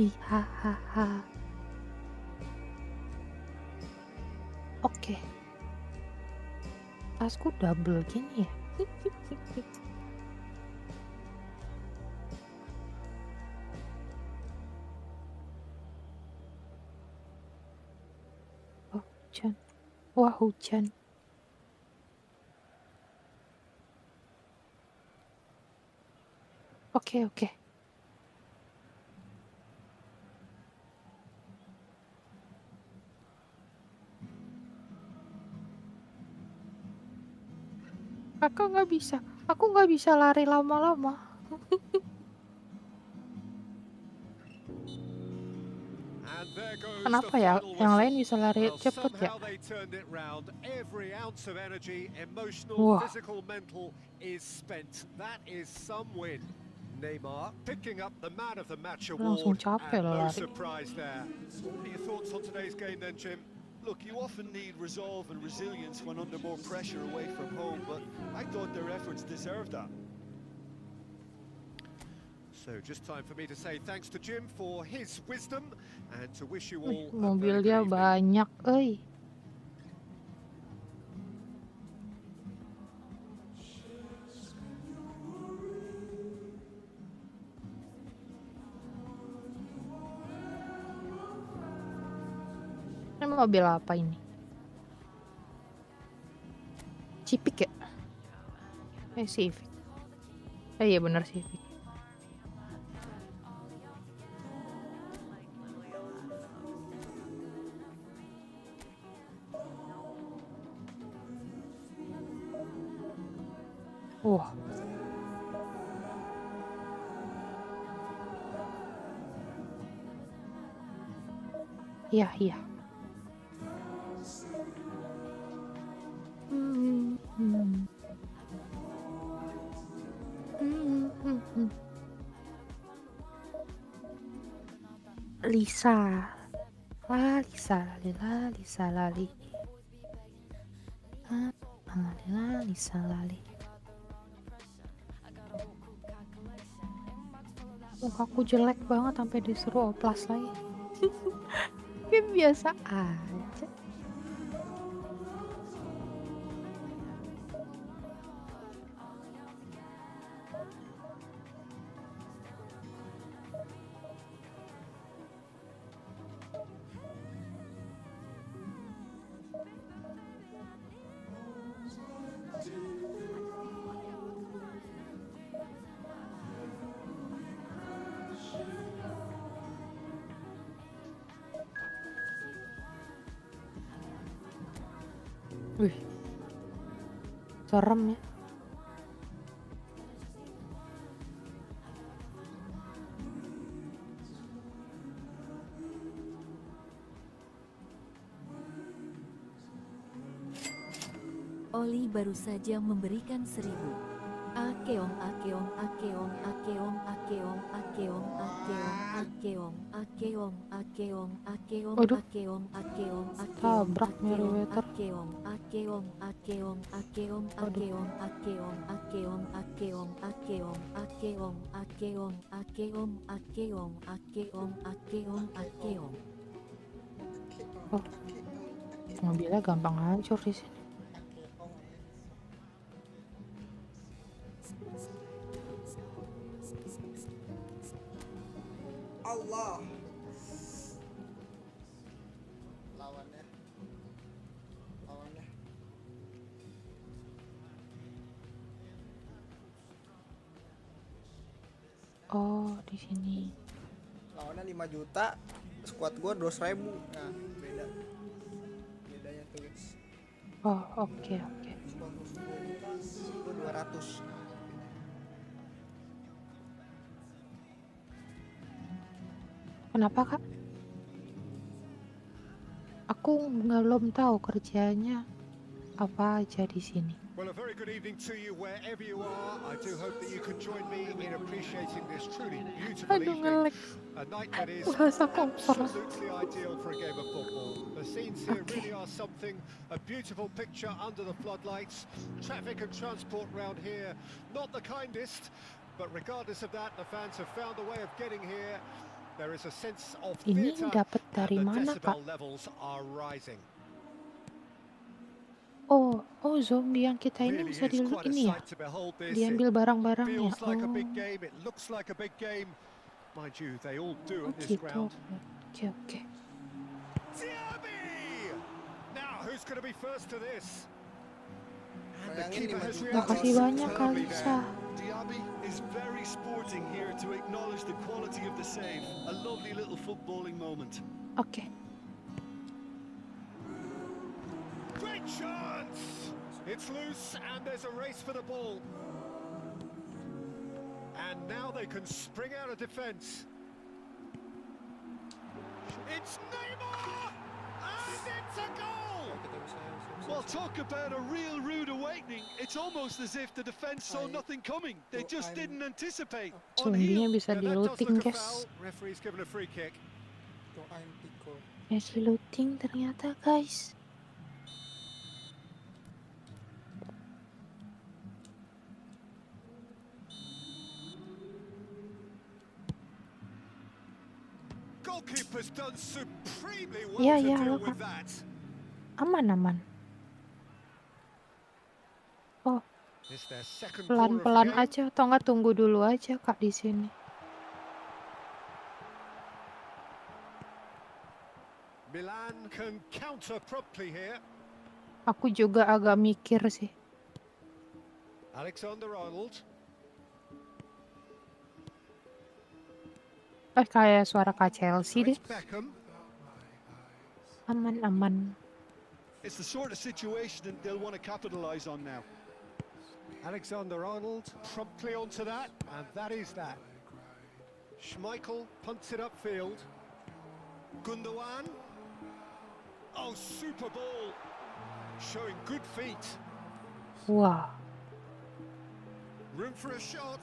Hahaha. Oke. Tasku double gini ya. Oh, hujan. Wah, hujan. Oke. Aku nggak bisa lari lama-lama. And there goes Kenapa the ya? final Yang lain whistle. bisa lari Well, cepet ya? somehow they turned it round. Every ounce of energy, emotional, Wah. physical, mental, is spent. That is some win. Neymar picking up the Man of the Match Langsung award, capek and loh no lari. surprise there. What are your thoughts on today's game then, Jim? Look, you often need resolve and resilience when under more pressure away from home, but I thought their efforts deserved that. So just time for me to say thanks to Jim for his wisdom and to wish you Wih, all a very good mobilnya evening. banyak, euy. Ini mobil apa ini? Civic ya? Civic. Iya bener Civic. Wah. Iya. Lisa. Lisa lali. Lisa lali. Mukaku jelek banget sampai disuruh oplas lagi. Kan biasa aja. Wih. Serem ya. Oli baru saja memberikan 1000. Akeong, akeong, akeong, akeong, akeong, akeong, akeong, akeong, akeong, akeong, akeong, Aduh, akeong, akeong, akeong, tabrak Meriwether. akeong, akeong, akeong, akeong, Aduh, akeong, akeong, akeong, akeong, akeong, akeong, akeong, akeong, akeong, akeong, akeong. oh, mobilnya gampang hancur di sini. Allah. Lawannya. Oh, di sini. Lawannya 5 juta, squad gua 200.000. Nah, bedanya tuh guys. Oh, oke. Squad gua 10 juta, gua 200. Kenapa, Kak? Aku belum tahu kerjanya apa aja di sini. Well, a very good evening to you wherever you are. I do hope that you can join me in appreciating this truly beautiful Aduh, evening. ngelek. A night that is Bahasa kompor. absolutely ideal for a game of football. The scenes here really are something. A beautiful picture under the floodlights. Traffic and transport round here, not the kindest, but regardless of that, the fans have found a way of getting here. There is a sense of Ini theatre dapat and dari the mana, Kak? decibel levels are rising. Oh, zombie yang kita ini Really bisa is quite a ini ya? sight to behold this. It Diambil barang-barangnya. feels like a big Oh, game. It looks like a big game. Mind you, they all do at this gitu. ground. Oke. Diaby! Now, who's going to be first to this? And the Bayangin keeper 5 has juta. Makasih reacted banyak, superbly Kalisa. there. Diaby is very sporting here to acknowledge the quality of the save. A lovely little footballing moment. Oke. Great chance! It's loose and there's a race for the ball. And now they can spring out of defence. It's Neymar! And it's a goal! Well, talk about a real rude awakening. It's almost as if the defence saw nothing coming. They just didn't anticipate. On Zombinya heel. bisa Yeah, that does di-looting, look a guys. foul. Referee's given a free kick. Doain Pico. Ya, di-looting ternyata, guys. Goalkeeper's done supremely well Yeah, to yeah, deal look. with that. Aman. Oh, It's their second corner of the pelan-pelan game. aja atau enggak tunggu dulu aja, Kak, di sini. Milan can counter promptly here. Aku juga agak mikir sih. Alexander-Arnold. Kayak suara Kak Chelsea deh. It's Beckham. Aman. It's the sort of situation that they'll want to capitalise on now. Alexander-Arnold promptly onto that, and that is that. Schmeichel punts it upfield. Gundogan. Oh, super ball. Showing good feet. Wah, Room for a shot.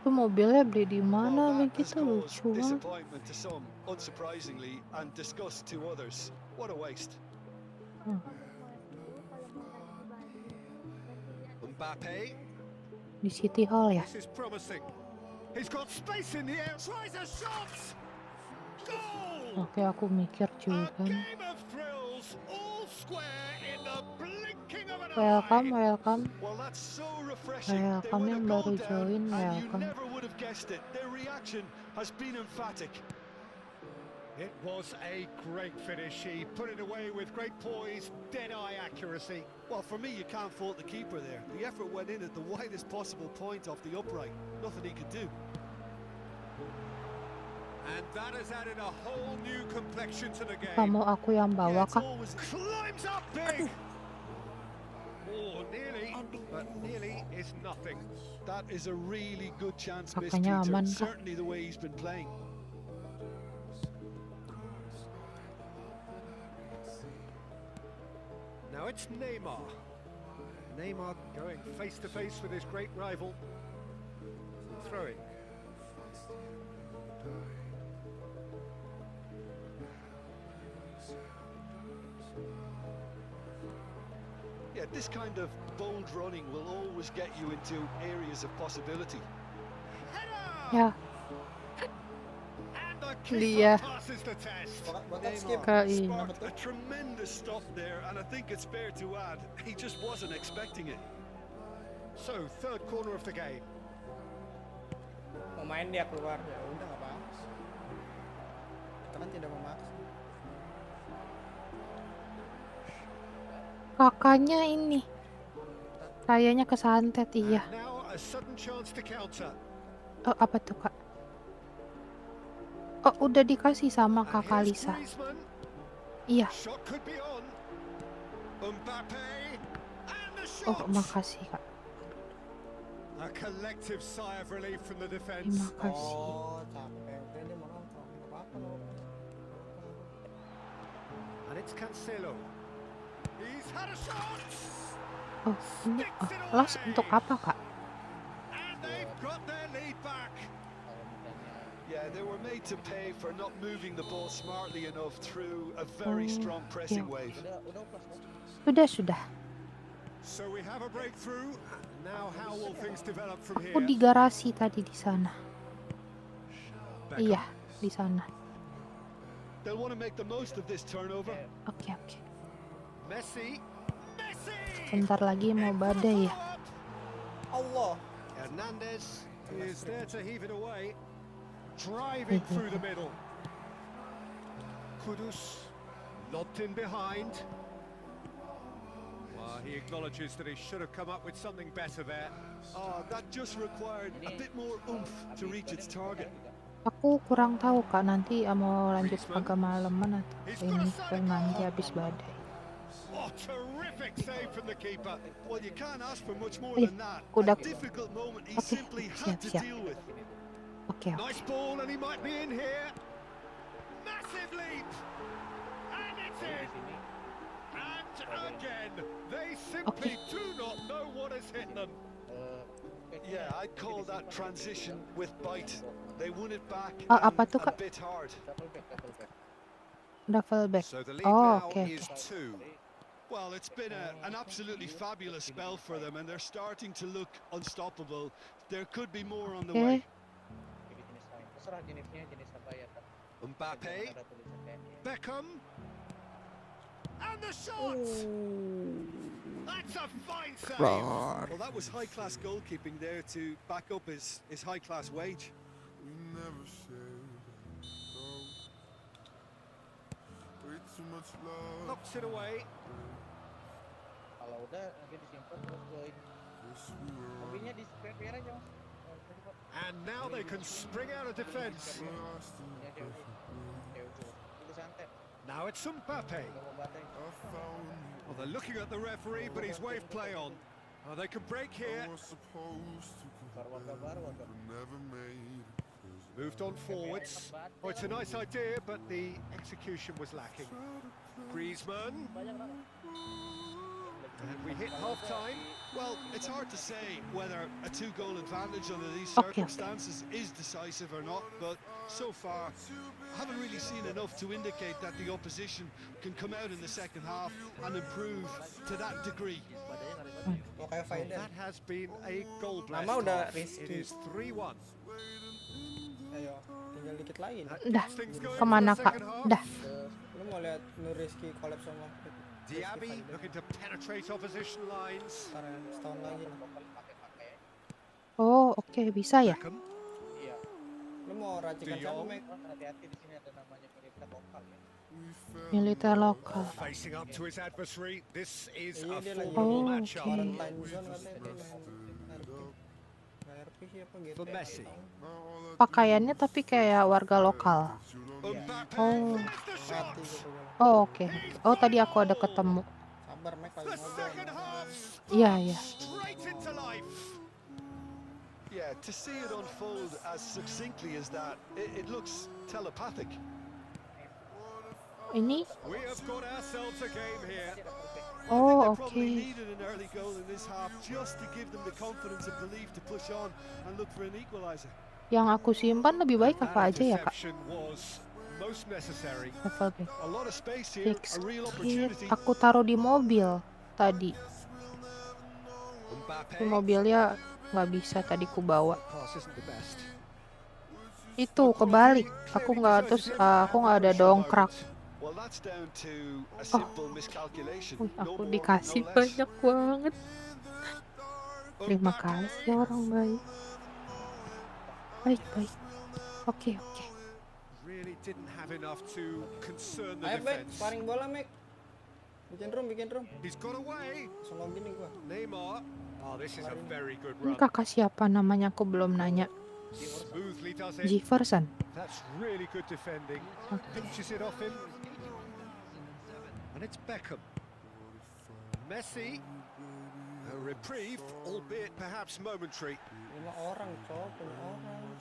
itu mobilnya beli di mana Well, that has begitu, caused lucu banget. disappointment to some, unsurprisingly, and disgust to others. What a waste. Mbappe. Di City Hall ya. This is promising. He's got space in the air. Tries a shot. Goal! Oke, aku mikir A juga nih. game of thrills, all square in the blinking of an eye. Welcome. Well, that's so refreshing. They Welcome win a yang goal baru down, join, and you welcome. never would have guessed it. Their reaction has been emphatic. It was a great finish. He put it away with great poise, dead-eye accuracy. Well, for me, you can't fault the keeper there. The effort went in at the widest possible point off the upright. Nothing he could do. And that has added a whole new complexion to the game. Kamu aku yang bawa, It's Kak. always Climbs up big. Oh, nearly, but nearly is nothing. That is a really good chance missed, Kakaknya Peter. aman, Kak. Certainly the way he's been playing. Now Now it's Neymar. Neymar going face to face with his great rival. Throwing. Yeah, this kind of bold running will always get you into areas of possibility. Ya, And the Dia. keeper passes the test. Botak skip. Ke ini. Sparked a tremendous stop there, and I think it's fair to add, he just wasn't expecting it. So, third corner of the game. Mau main dia keluar, ya udah nggak apa-apa. Kita kan tidak memaksa. Kakaknya ini. Kayaknya kesantet, iya. And now a sudden chance to counter. Oh, apa tuh, Kak? Oh, udah dikasih sama And Kakak here's Lisa. Griezmann. Iya. Shot could be on. Mbappe. And the Oh, shot. makasih, Kak. A collective sigh of relief from the defense. Terima kasih. Oh, capek. Oke, dia mau nonton. Nggak apa-apa loh. And it's Cancelo. He's had a shot. Oh, ini los untuk apa, Kak? And they've got their lead back. Yeah, they were made to pay for not moving the ball smartly enough through a very Oh, strong pressing iya. wave. Sudah. So we have a breakthrough. Now how will things develop from here? Aku di garasi tadi di sana. Beckham. Iya, di sana. They'll want to make the most of this turnover. Oke. Messi. Bentar lagi mau badai ya. Allah. Hernandez is there to heave it away. Driving through the middle. Kudus lobbed in behind. He acknowledges that he should have come up with something better there. Oh, that just required a bit more oomph to reach its target. Aku kurang tahu, Kak, nanti mau lanjut agak maleman atau ini nanti habis badai. Oh, terrific save from the keeper. Well, you can't ask for much more Iya, than that. udah. A difficult moment he Oke, simply had to siap. deal with. Oke. Nice ball, and he might be in here. Massive leap, and it's in. And again, they simply do not know what has hit them. Yeah, I'd call that transition with bite. They won it back apa tuh, and a Kak? bit hard. Double back. So the lead Oh, now oke. is 2. Well, it's been an absolutely fabulous spell for them, and they're starting to look unstoppable. There could be more on the way. Mbappe, Beckham, and the shot! That's a fine save! Well, that was high-class goalkeeping there to back up his high-class wage. We never shared way too much love. Knocks it away. Kalau udah nanti disimpan terus ke ini. Yes, we were Kopinya di spare aja, Mas. And now they can spring out of defence. lost in Ya, dia udah. Itu santet. Now it's Mbappe. Nggak mau badai. I found Well, they're looking at the referee, but he's waved play on. Oh, they can break here. I was supposed to Warga baru, warga. but never made it. 'Cause Moved on forwards. Oh, it's a nice idea, but the execution was lacking. Griezmann. And we hit half-time. Well, it's hard to say whether a 2-goal advantage under these Okay. circumstances is decisive or not, but so far, I haven't really seen enough to indicate that the opposition can come out in the second half and improve to that degree. Oh, kayak Faiden. That has been a goal blast. Nama udah half. It risky. is 3-1. Ayo, tinggal dikit lagi nih. That Dah, gets things going kemana, for the Kak? second half. Dah. Lu mau lihat Nur Rizky collab sama Diaby looking to penetrate opposition lines. Ntar ya, setahun lagi lah. Oh, oke, bisa ya? Beckham. Iya. Lu mau racikan De siapa, Jong. Mek? Hati-hati di sini ada namanya militer lokal ya. Militer lokal. Facing up to his adversary. This is Iya, a dia lagi formidable Oh, matchup. oke. Quarantine zone katanya dia main RP. Nggak RP siapa gitu. For Messi. Pakaiannya tapi kayak warga lokal. Mbappe Oh. finds the shot. Mati gitu gue. Oh, oke. Oh, tadi aku ada ketemu. Sabar, Mek, The lagi ngobrol. second half Iya, sparks iya. straight into life. Yeah, to see it unfold as succinctly as that, it looks telepathic. Ini We have got ourselves a game here. I think they Oh, probably oke. needed an early goal in this half just to give them the confidence and belief to push on and look for an equalizer. Yang aku simpan lebih baik That apa aja ya, Kak? interception was most necessary. Level back. A lot of space here, Fix a real kit. opportunity. Aku taruh di mobil tadi. Di mobilnya nggak bisa tadi ku bawa. Pass isn't the best. Itu kebalik. Aku nggak ada dongkrak. Well, that's down to a Oh, simple miscalculation. wih, No aku more, dikasih no less. banyak banget. Terima kasih orang baik. Baik. Oke. Really didn't have enough to concern the Ayo Mek, defense. sparring bola Mek. Bikin room. He's got away. Langsung login nih gua. Neymar. Oh, this is a very good Ini run. kakak siapa namanya? Aku belum nanya. Smoothly does it. Jefferson. That's really good defending. Pinches it off him. And it's Beckham. Messi. A reprieve, albeit perhaps momentary. 5 orang, punya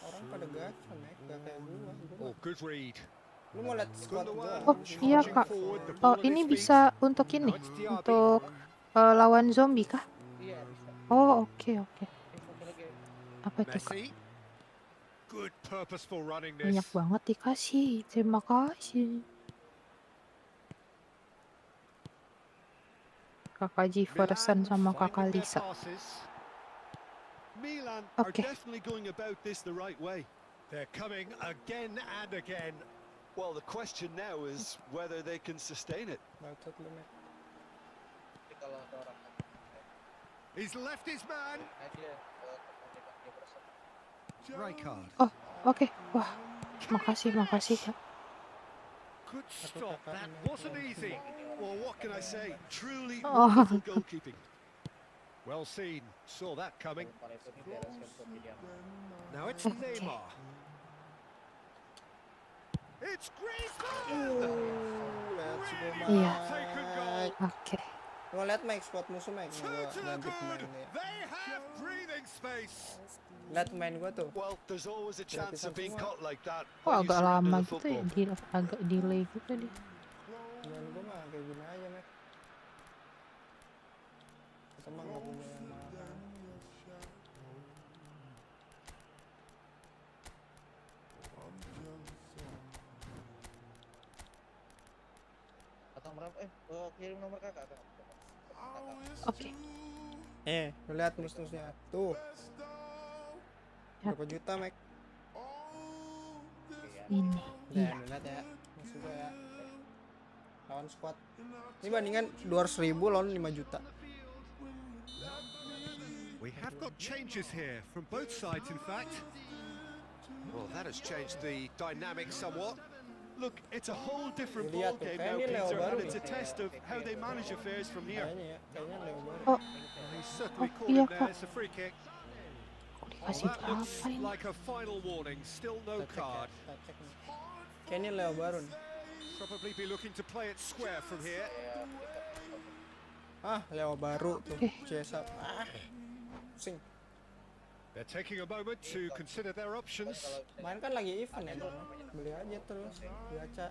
orang pada gacha Mek, gak kayak gua. Oh, good read. Lu mau lihat squad gua? Oh iya kak. Oh ini bisa untuk ini, untuk lawan zombie kah? Iya bisa. Oh oke. Satu lagi. Apa itu kak? Messi. Good purposeful running Banyak this. banget dikasih. Terima kasih. Kakak Jefferson sama kakak Finding their Lisa. passes. Milan are Okay. definitely going about this the right way. They're coming again and again. Well, the question now is whether they can sustain it. Bacot lu Mek. Tapi kalau ada orang He's left his man. aja dia bersama. Rijkaard. Oh oke. Wah makasih kak. Good stop. That wasn't easy. Well, what can I say? Truly Oh. wonderful goalkeeping. Well seen. Saw that coming. Kalau itu dibereskan buat dia. Now it's Okay. Neymar. It's Griezmann. Let's go Iya. Mek. Oke. Gua lihat Mek, squad musuh Mek. Two Gua to the ganti pemain good. nih. They have breathing space. Lihat pemain gua tuh. Well, there's always a chance of being caught like that. Kok when you agak surrender lama the gitu ya? football. Agak delay gitu deh. Pemain gua mah kayak gini aja Mek. Kita mah nggak punya yang mahal. Atau berapa? Kirim nomor kakak. Oke. Lu lihat musuhnya. Tuh. Ya. Berapa juta Mek? Ini. Iya. Lu lihat ya. Musuh gua ya. Lawan squad. Ini bandingan 200.000 lawan 5 juta. We have got changes here from both sides, in fact. Well, that has changed the dynamic somewhat. Look, it's a whole different Lihat ball tuh, game kayak now, ini Leo Peter, baru and it's a nih. test of how they manage affairs from here. Kayaknya Leo baru. Oh He certainly Oh, caught iya, him there. Kak. It's a free kick. aku Oh, dikasih that looks berapa ini? like a final warning. Still no Kita cek ya, card. kita cek nih. Kayaknya Leo baru nih. Probably be looking to play it square from here. Leo baru tuh. Cesa. Pusing. They're taking a moment to consider their options. Main kan lagi event ya, Bro. Beli aja terus. Gacha.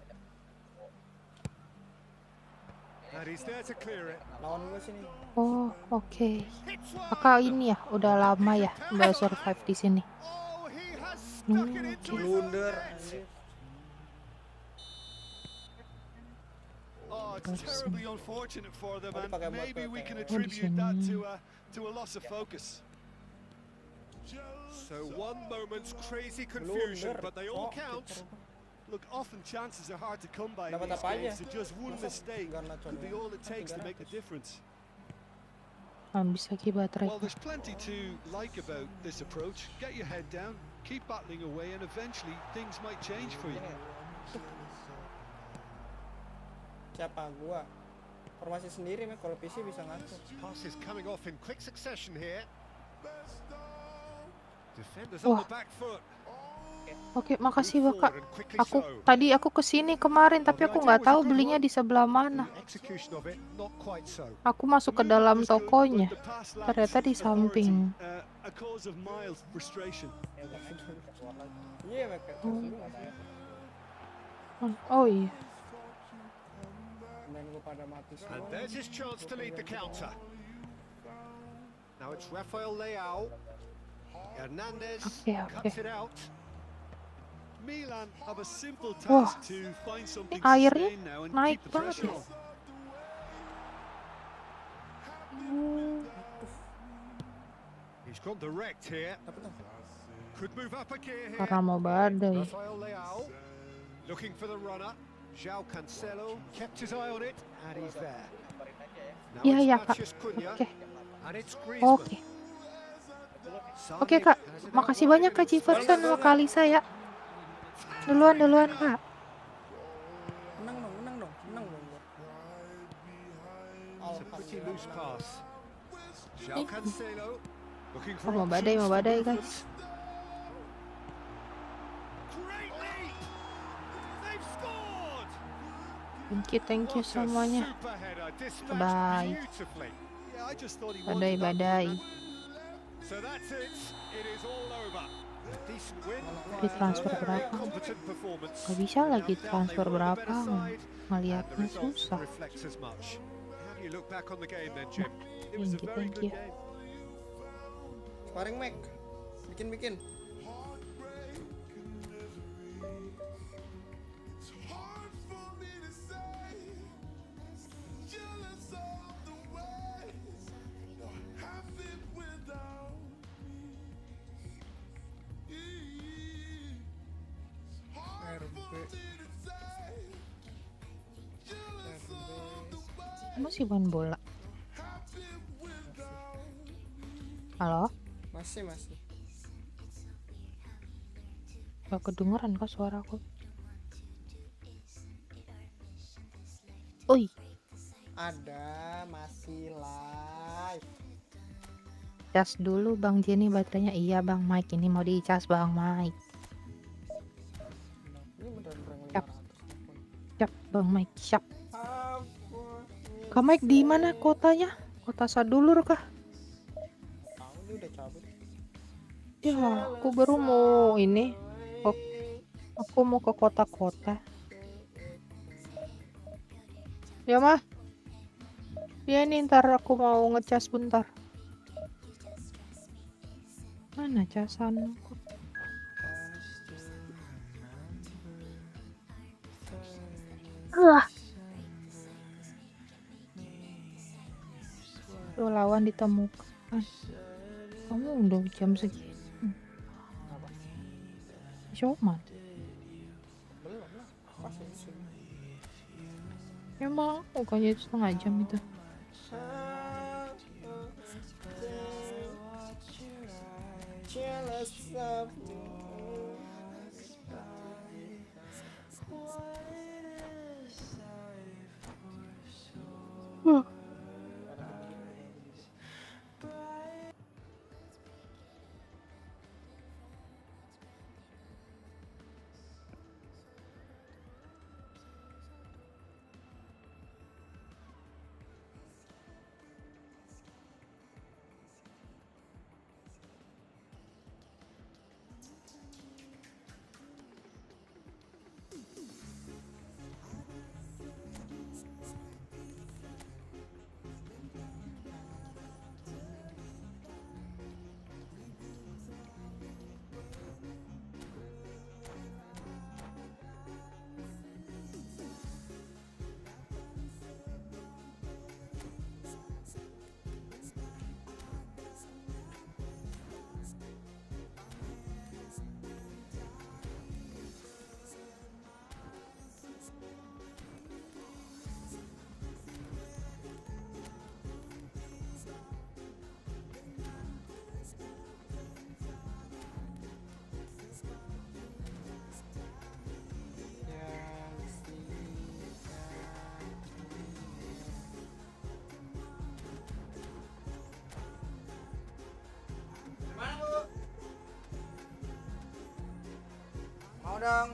And he's there to clear it. Lawan gua sini. Oh oke. Kakak ini ya udah lama ya Mbak survive di sini. Oh, he has stuck it into his own Blunder. net. Anjir. Oh, it's terribly unfortunate for them, and pakai maybe botol we can kayak- attribute that sini. to a loss of focus. So one moment's crazy confusion, Blunder. but they all Oh, count. Look, often chances are hard to come by in Dapat these apa games, aja? so just one Masa mistake Garnacho could be doang? all it takes to Kan make the 300. difference. Habis lagi baterai. Well, there's plenty to like about this approach. Get your head down, keep battling away, and eventually things might change for you. Siapa gua? Formasi sendiri Mek, kalau PC bisa ngatur. Passes coming off in quick succession here. Defenders Wah. on the back foot. Oke, makasih Move Kak. forward and quickly Aku so. tadi aku kesini kemarin tapi aku nggak tahu belinya di sebelah mana. The execution of it, not quite so. Aku masuk ke dalam Was good, tokonya. but the pass lacks Ternyata di authority, samping. a cause of mild frustration. Iya Mek. Oh iya. Pemain gue pada mati semua. And there's his chance to lead the counter. Now it's Rafael Leao. Hernandez cuts it out. Milan have a simple Wah, task to find something airnya sustain now and naik keep the banget pressure ya. on. He's gone direct here. Could move up a gear here. Karena mau badai. Rafael Leao looking for the runner. João Cancelo kept his eye on it and he's there. Now Iya it's ya Kak. Matheus Cunha Oke. and it's Griezmann. Oke. Oke Kak. Makasih banyak Kak Jefferson sama Kak Lisa ya. Duluan Kak. Menang dong. It's a pretty loose pass. João Cancelo looking for Mau options to badai movement. guys. Great leap! They've scored! Thank you What a semuanya. super header, dispatched Bye. beautifully. Yeah, I just thought he wanted that Badai. So that's it. It is all over. A decent win. Di transfer berapa? Competent performance. Gak bisa lagi Without doubt, transfer they were the berapa. better side, and the Ngeliatnya result susah. reflects as much. How do you look back on the game then, Jim? It was a very Thank good you. game. Sparring Mac. Bikin. Masih main bola. Halo? Masih. Gak kedengeran kok suaraku. Oi, Ada masih live. cas dulu Bang Jenny baterainya. Iya Bang Mike, ini mau dicas Bang Mike. Ini beneran Siap. 500. Siap Bang Mike, siap. Kak Mike di mana kotanya? Kota Sadulur kah? Tahu dia udah cabut. Ya, aku baru mau ini. Aku mau ke kota-kota. Ya mah. Ya ini ntar aku mau ngecas bentar. Mana casanku? Tuh lawan ditemukan. Kamu udah jam segini. Cuman Belum lah. Pas ya sini. emang bukannya setengah jam itu. Mau dong.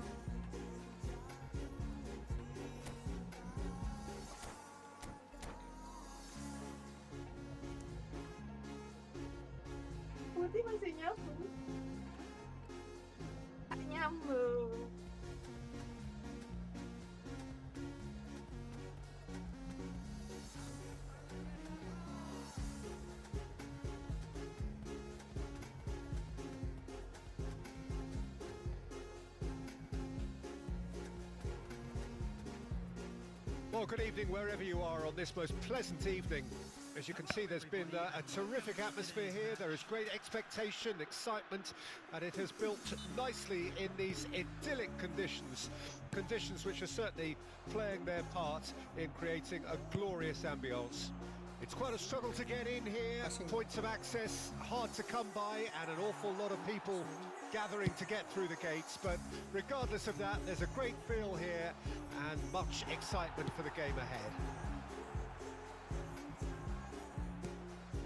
Putih masih nyambung. Tak nyambung. Well, good evening wherever you are on this most pleasant evening. As you can see, there's been a terrific atmosphere here. There is great expectation, excitement, and it has built nicely in these idyllic conditions. Conditions which are certainly playing their part in creating a glorious ambience. It's quite a struggle to get in here. Points of access hard to come by, and an awful lot of people gathering to get through the gates. But regardless of that, there's a great feel here and much excitement for the game ahead.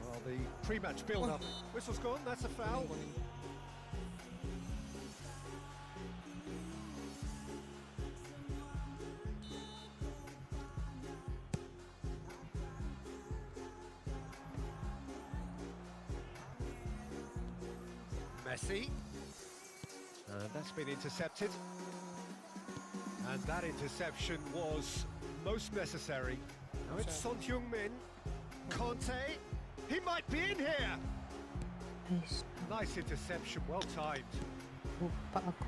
Well, the pre-match build-up. Whistle's gone, that's a foul. Messi. That's been intercepted. And that interception was most necessary. Now it's Son Heung-min. Conte. He might be in here. Nice interception, well timed. Lupa aku.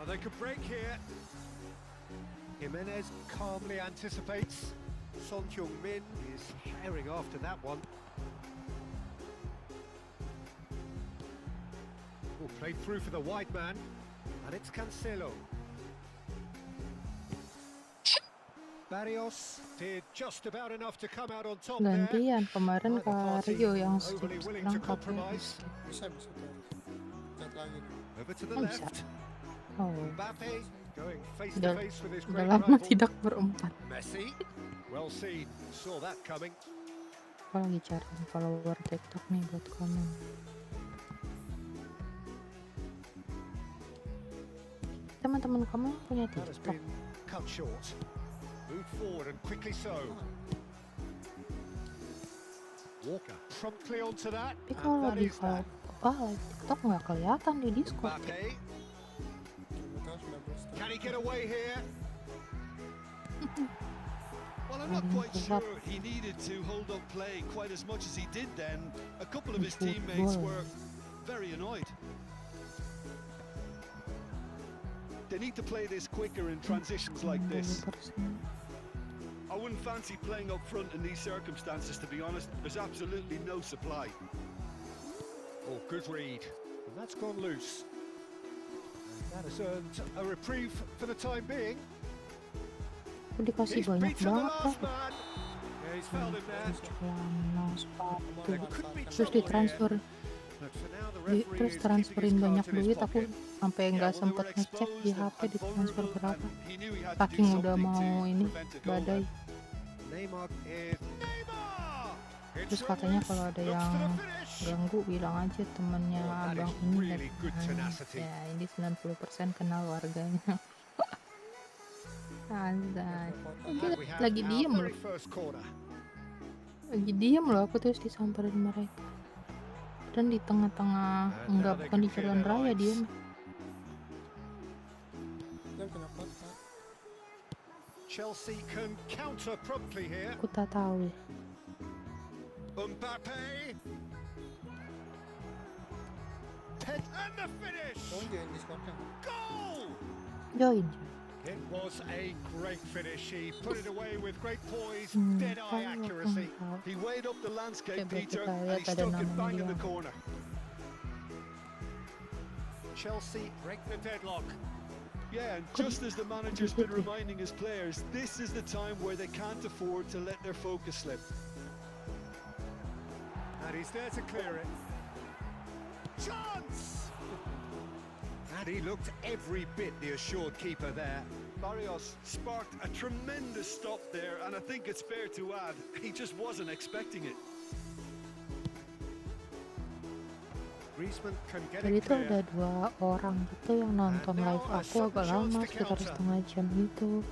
Oh, they could break here. Jimenez calmly anticipates. Son Heung-min is herring after that one. Played through for the wide man, and it's Cancelo. Barrios did just about enough to come out on top there. Gantian kemarin Rio yang Overly willing to compromise. Over to the left. Oh. Mbappe going face to face with his great Udah lama rival. tidak berempat. Messi, well seen, saw that coming. Aku lagi cari follower TikTok nih buat komen. Teman-teman kamu punya That has TikTok? been cut short. Moved forward and quickly so. Walker promptly onto that. Tapi kalau And that di is that. live TikTok nggak kelihatan di Discord. Mbappe. Can he get away here? Well, I'm not quite sure he needed to hold up play quite as much as he did then. A couple of his teammates were very annoyed. They need to play this quicker in transitions like this. I wouldn't fancy playing up front in these circumstances, to be honest. There's absolutely no supply. Oh, good read. And that's gone loose. And that has earned a reprieve for the time being. Dikasih He's banyak beaten the banget last man. Yeah, he's fouled him there. celana, sepatu, Could be terus trouble ditransfer, here. But for now, the referee terus is transferin keeping his banyak cards in his duit. Aku pocket. sampai nggak sempet ngecek di HP ditransfer berapa. Saking udah mau ini badai. Neymar is Neymar. Terus katanya kalau ada yang ganggu bilang aja temennya abang ini really good tenacity. ya ini 90% kenal warganya. Anjay. Lagi diem loh. Lagi diem loh aku terus disamperin mereka. Dan di tengah-tengah enggak bukan di jalan raya dia. Chelsea can counter promptly here. Aku tak tahu. Mbappe. And the finish. Goal. Join. It was a great finish. He put it away with great poise, dead-eye accuracy. He weighed up the landscape, Coba Peter, kita and lihat he ada stuck it namanya bang in dia. the corner. Chelsea break the deadlock. Yeah, and just as the manager's been reminding his players, this is the time where they can't afford to let their focus slip. And he's there to clear it. Chance! And he looked every bit the assured keeper there. Barrios sparked a tremendous stop there, and I think it's fair to add, he just wasn't expecting it. Griezmann can get Tadi it tuh ada clear. 2 orang gitu yang nonton live aku agak lama sekitar setengah jam gitu.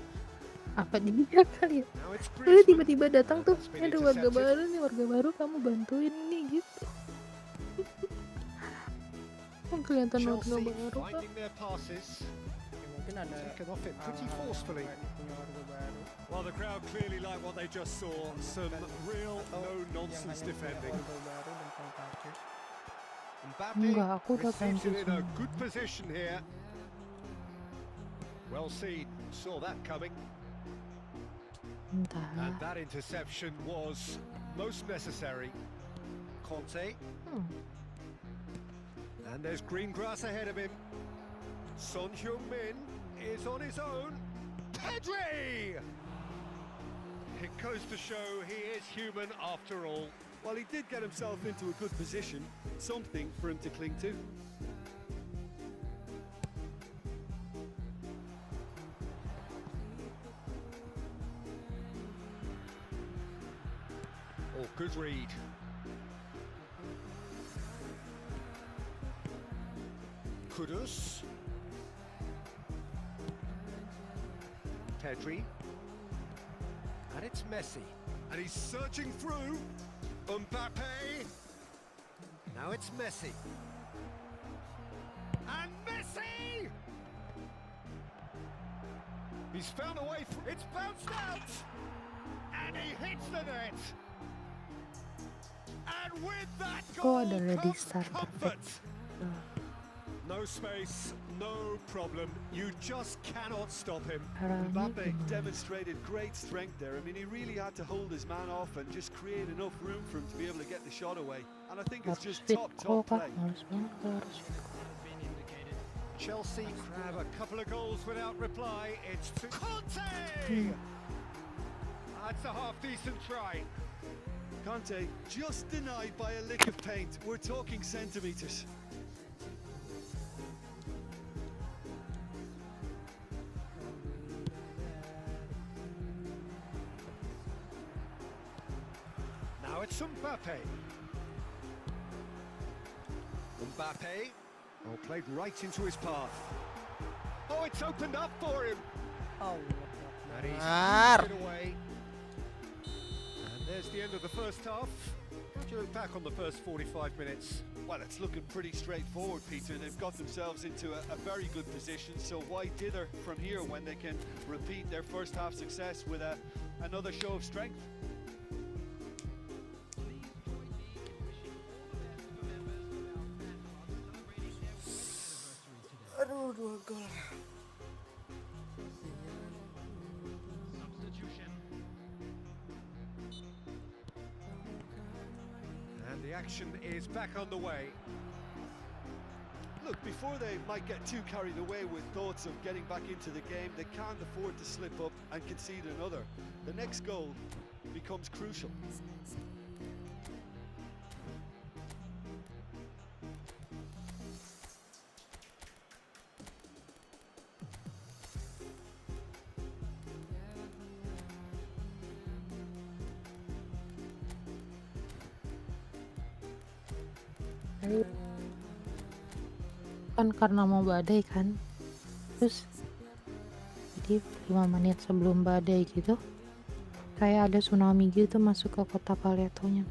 Apa dia kali ya? Now it's Lalu Griezmann. tiba-tiba datang tuh, That's been ada warga intercepted. baru nih, warga baru kamu bantuin nih gitu. Yang kelihatan warga Chelsea baru kok. finding their passes. Mungkin ada Taken off it pretty forcefully. punya warga baru. Well, the crowd clearly like what they just saw. Some real no-nonsense defending. Warga baru dan pengen parkir. Mbappe Enggak, aku udah receives ganti it in a semua. good position here. Well seen, saw that coming. And Entahlah. that interception was most necessary. Conte. And there's green grass ahead of him. Son Heung-min is on his own. Pedri! It goes to show he is human after all. Well, he did get himself into a good position, something for him to cling to. Oh, good read. Kudus. Pedri. And it's Messi. And he's searching through. Mbappe. Now it's Messi. And Messi! He's found a way through. It's bounced out! And he hits the net! And with that goal ada ready comes start comfort! perfect. No space, no problem. You just cannot stop him. Caranya Mbappe gimana? demonstrated great strength there. I mean, he really had to hold his man off and just create enough room for him to be able to get the shot away. And I think it's Harus just fit top kok, Kak. play. Harus banget kalau harus fit. Chelsea grab a couple of goals without reply. It's to Conte! That's a half-decent try. Conte just denied by a lick of paint. We're talking centimetres. Now it's Mbappe. Mbappe. Oh, played right into his path. Oh, it's opened up for him. And he's Benar. moved it away. And there's the end of the first half. How do you look back on the first 45 minutes? Well, it's looking pretty straightforward, Peter. They've got themselves into a very good position, so why dither from here when they can repeat their first half success with another show of strength? Aduh, 2 gol. Substitution. And the action is back on the way. Look, before they might get too carried away with thoughts of getting back into the game, they can't afford to slip up and concede another. The next goal becomes crucial. Kan karena mau badai kan, terus jadi 5 menit sebelum badai gitu kayak ada tsunami gitu masuk ke kota Paletonya,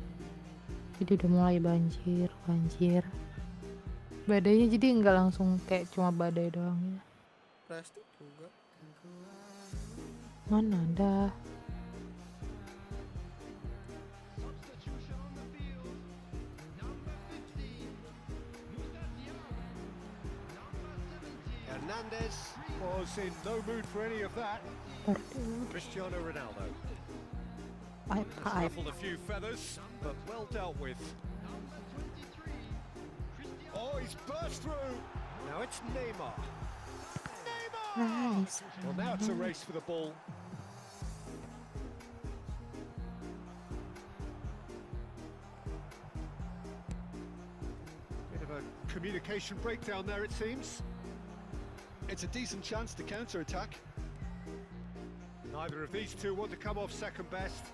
jadi udah mulai banjir badainya, jadi nggak langsung kayak cuma badai doang ya. Plastik juga. Mana ada. Substitution on the field. Number 15. Mustafian. Number 17. Hernandez was in no mood for any of that. Cristiano Ronaldo. Ruffled a few feathers, but well dealt with. Number 23. Cristiano. Oh, he's burst through. Now it's Neymar. Neymar! Nice. Well, now it's a race for the ball. Bit of a communication breakdown there, it seems. It's a decent chance to counter-attack. Neither of these two want to come off second best.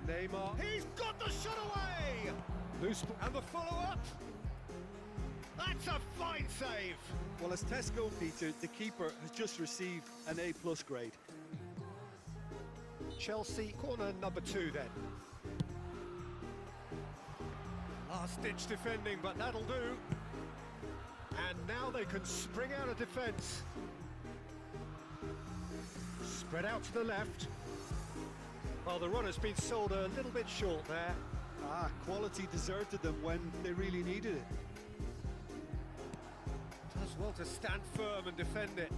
Neymar. He's got the shot away! Loose and the follow-up. That's a fine save. Well, as Tesco, Peter, the keeper has just received an A+ grade. Chelsea corner number 2 then. Last-ditch defending, but that'll do. And now they can spring out of defence. Spread out to the left. Well, the run has been sold a little bit short there. Quality deserted them when they really needed it. Does well to stand firm and defend it.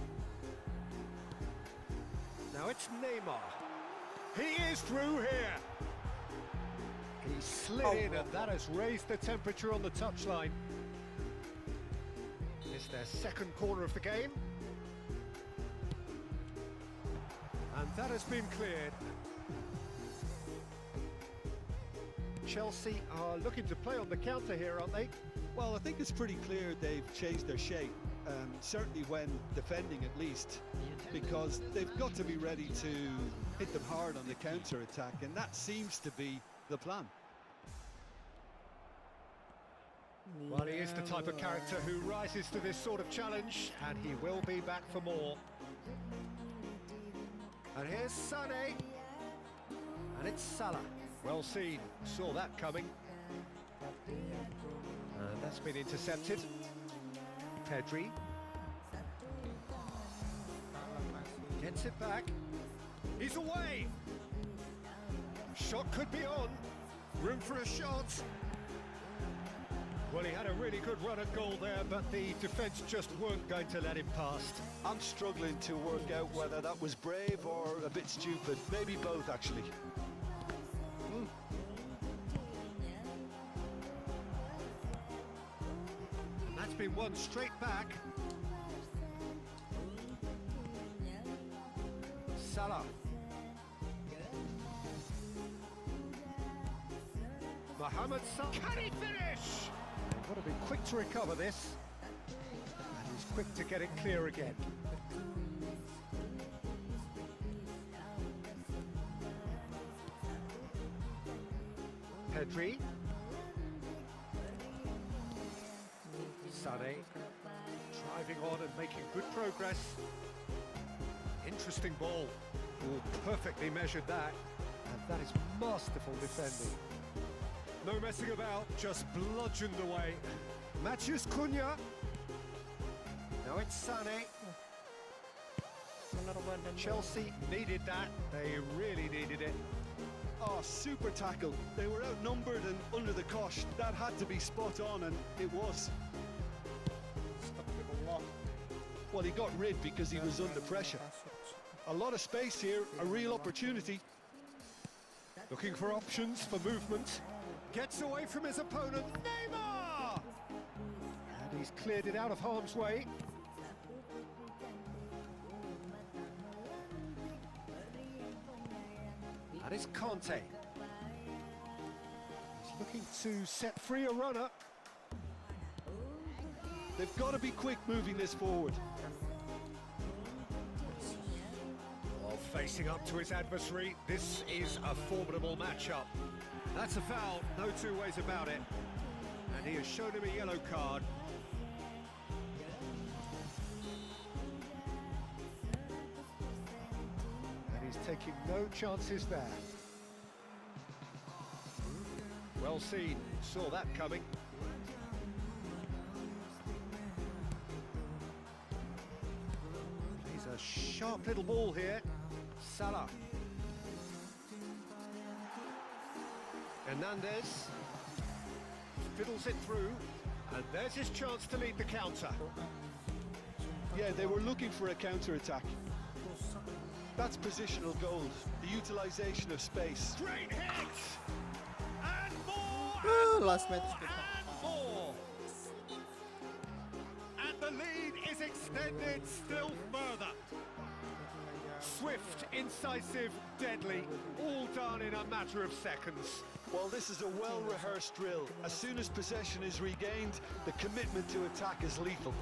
Now Now it's Neymar. He is through here. He slid in, and that has raised the temperature on the touchline. It's their second corner of the game. And that has been cleared. Chelsea are looking to play on the counter here, aren't they? Well, I think it's pretty clear they've changed their shape, certainly when defending at least, because they've got to be ready to hit them hard on the counter-attack, and that seems to be the plan. Well, he is the type of character who rises to this sort of challenge, and he will be back for more. And here's Sané. And it's Salah. Well seen, saw that coming. And that's been intercepted. Pedri. Gets it back. He's away! Shot could be on. Room for a shot. Well, he had a really good run at goal there, but the defence just weren't going to let him past. I'm struggling to work out whether that was brave or a bit stupid. Maybe both, actually. That's been won straight back. Salah. Mohamed Salah. Can he finish? They've got to be quick to recover this. And he's quick to get it clear again. Pedri. Sané. Driving on and making good progress. Interesting ball. Oh, perfectly measured that. And that is masterful defending. No messing about, just bludgeoned away. Matheus Cunha. Now it's Sané. Chelsea needed that. They really needed it. Oh, super tackle. They were outnumbered and under the cosh. That had to be spot on, and it was. Well, he got rid because he was under pressure. A lot of space here, a real opportunity. Looking for options for movement. Gets away from his opponent, Neymar! And he's cleared it out of harm's way. And it's Conte. He's looking to set free a runner. They've got to be quick moving this forward. While facing up to his adversary, this is a formidable matchup. That's a foul, no two ways about it. And he has shown him a yellow card. And he's taking no chances there. Well seen, saw that coming. He's a sharp little ball here. Salah. Hernandez fiddles it through, and there's his chance to lead the counter. Yeah, they were looking for a counter-attack. That's positional gold, the utilisation of space. Great hit! And more! Last match. And more! And the lead is extended still further. Swift, incisive, deadly, all done in a matter of seconds. Well, this is a well-rehearsed drill. As soon as possession is regained, the commitment to attack is lethal.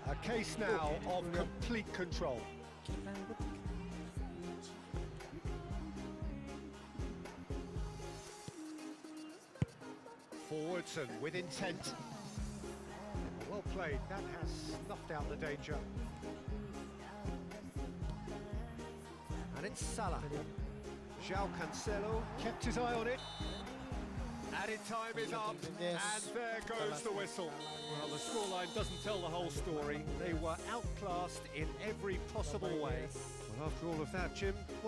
A case now of complete control. Forwards and with intent. Well played, that has snuffed out the danger. And it's Salah. João Cancelo kept his eye on it. Added time is up, and there goes the whistle. Well, the scoreline doesn't tell the whole story. They were outclassed in every possible way. Well, after all of that, Jim, what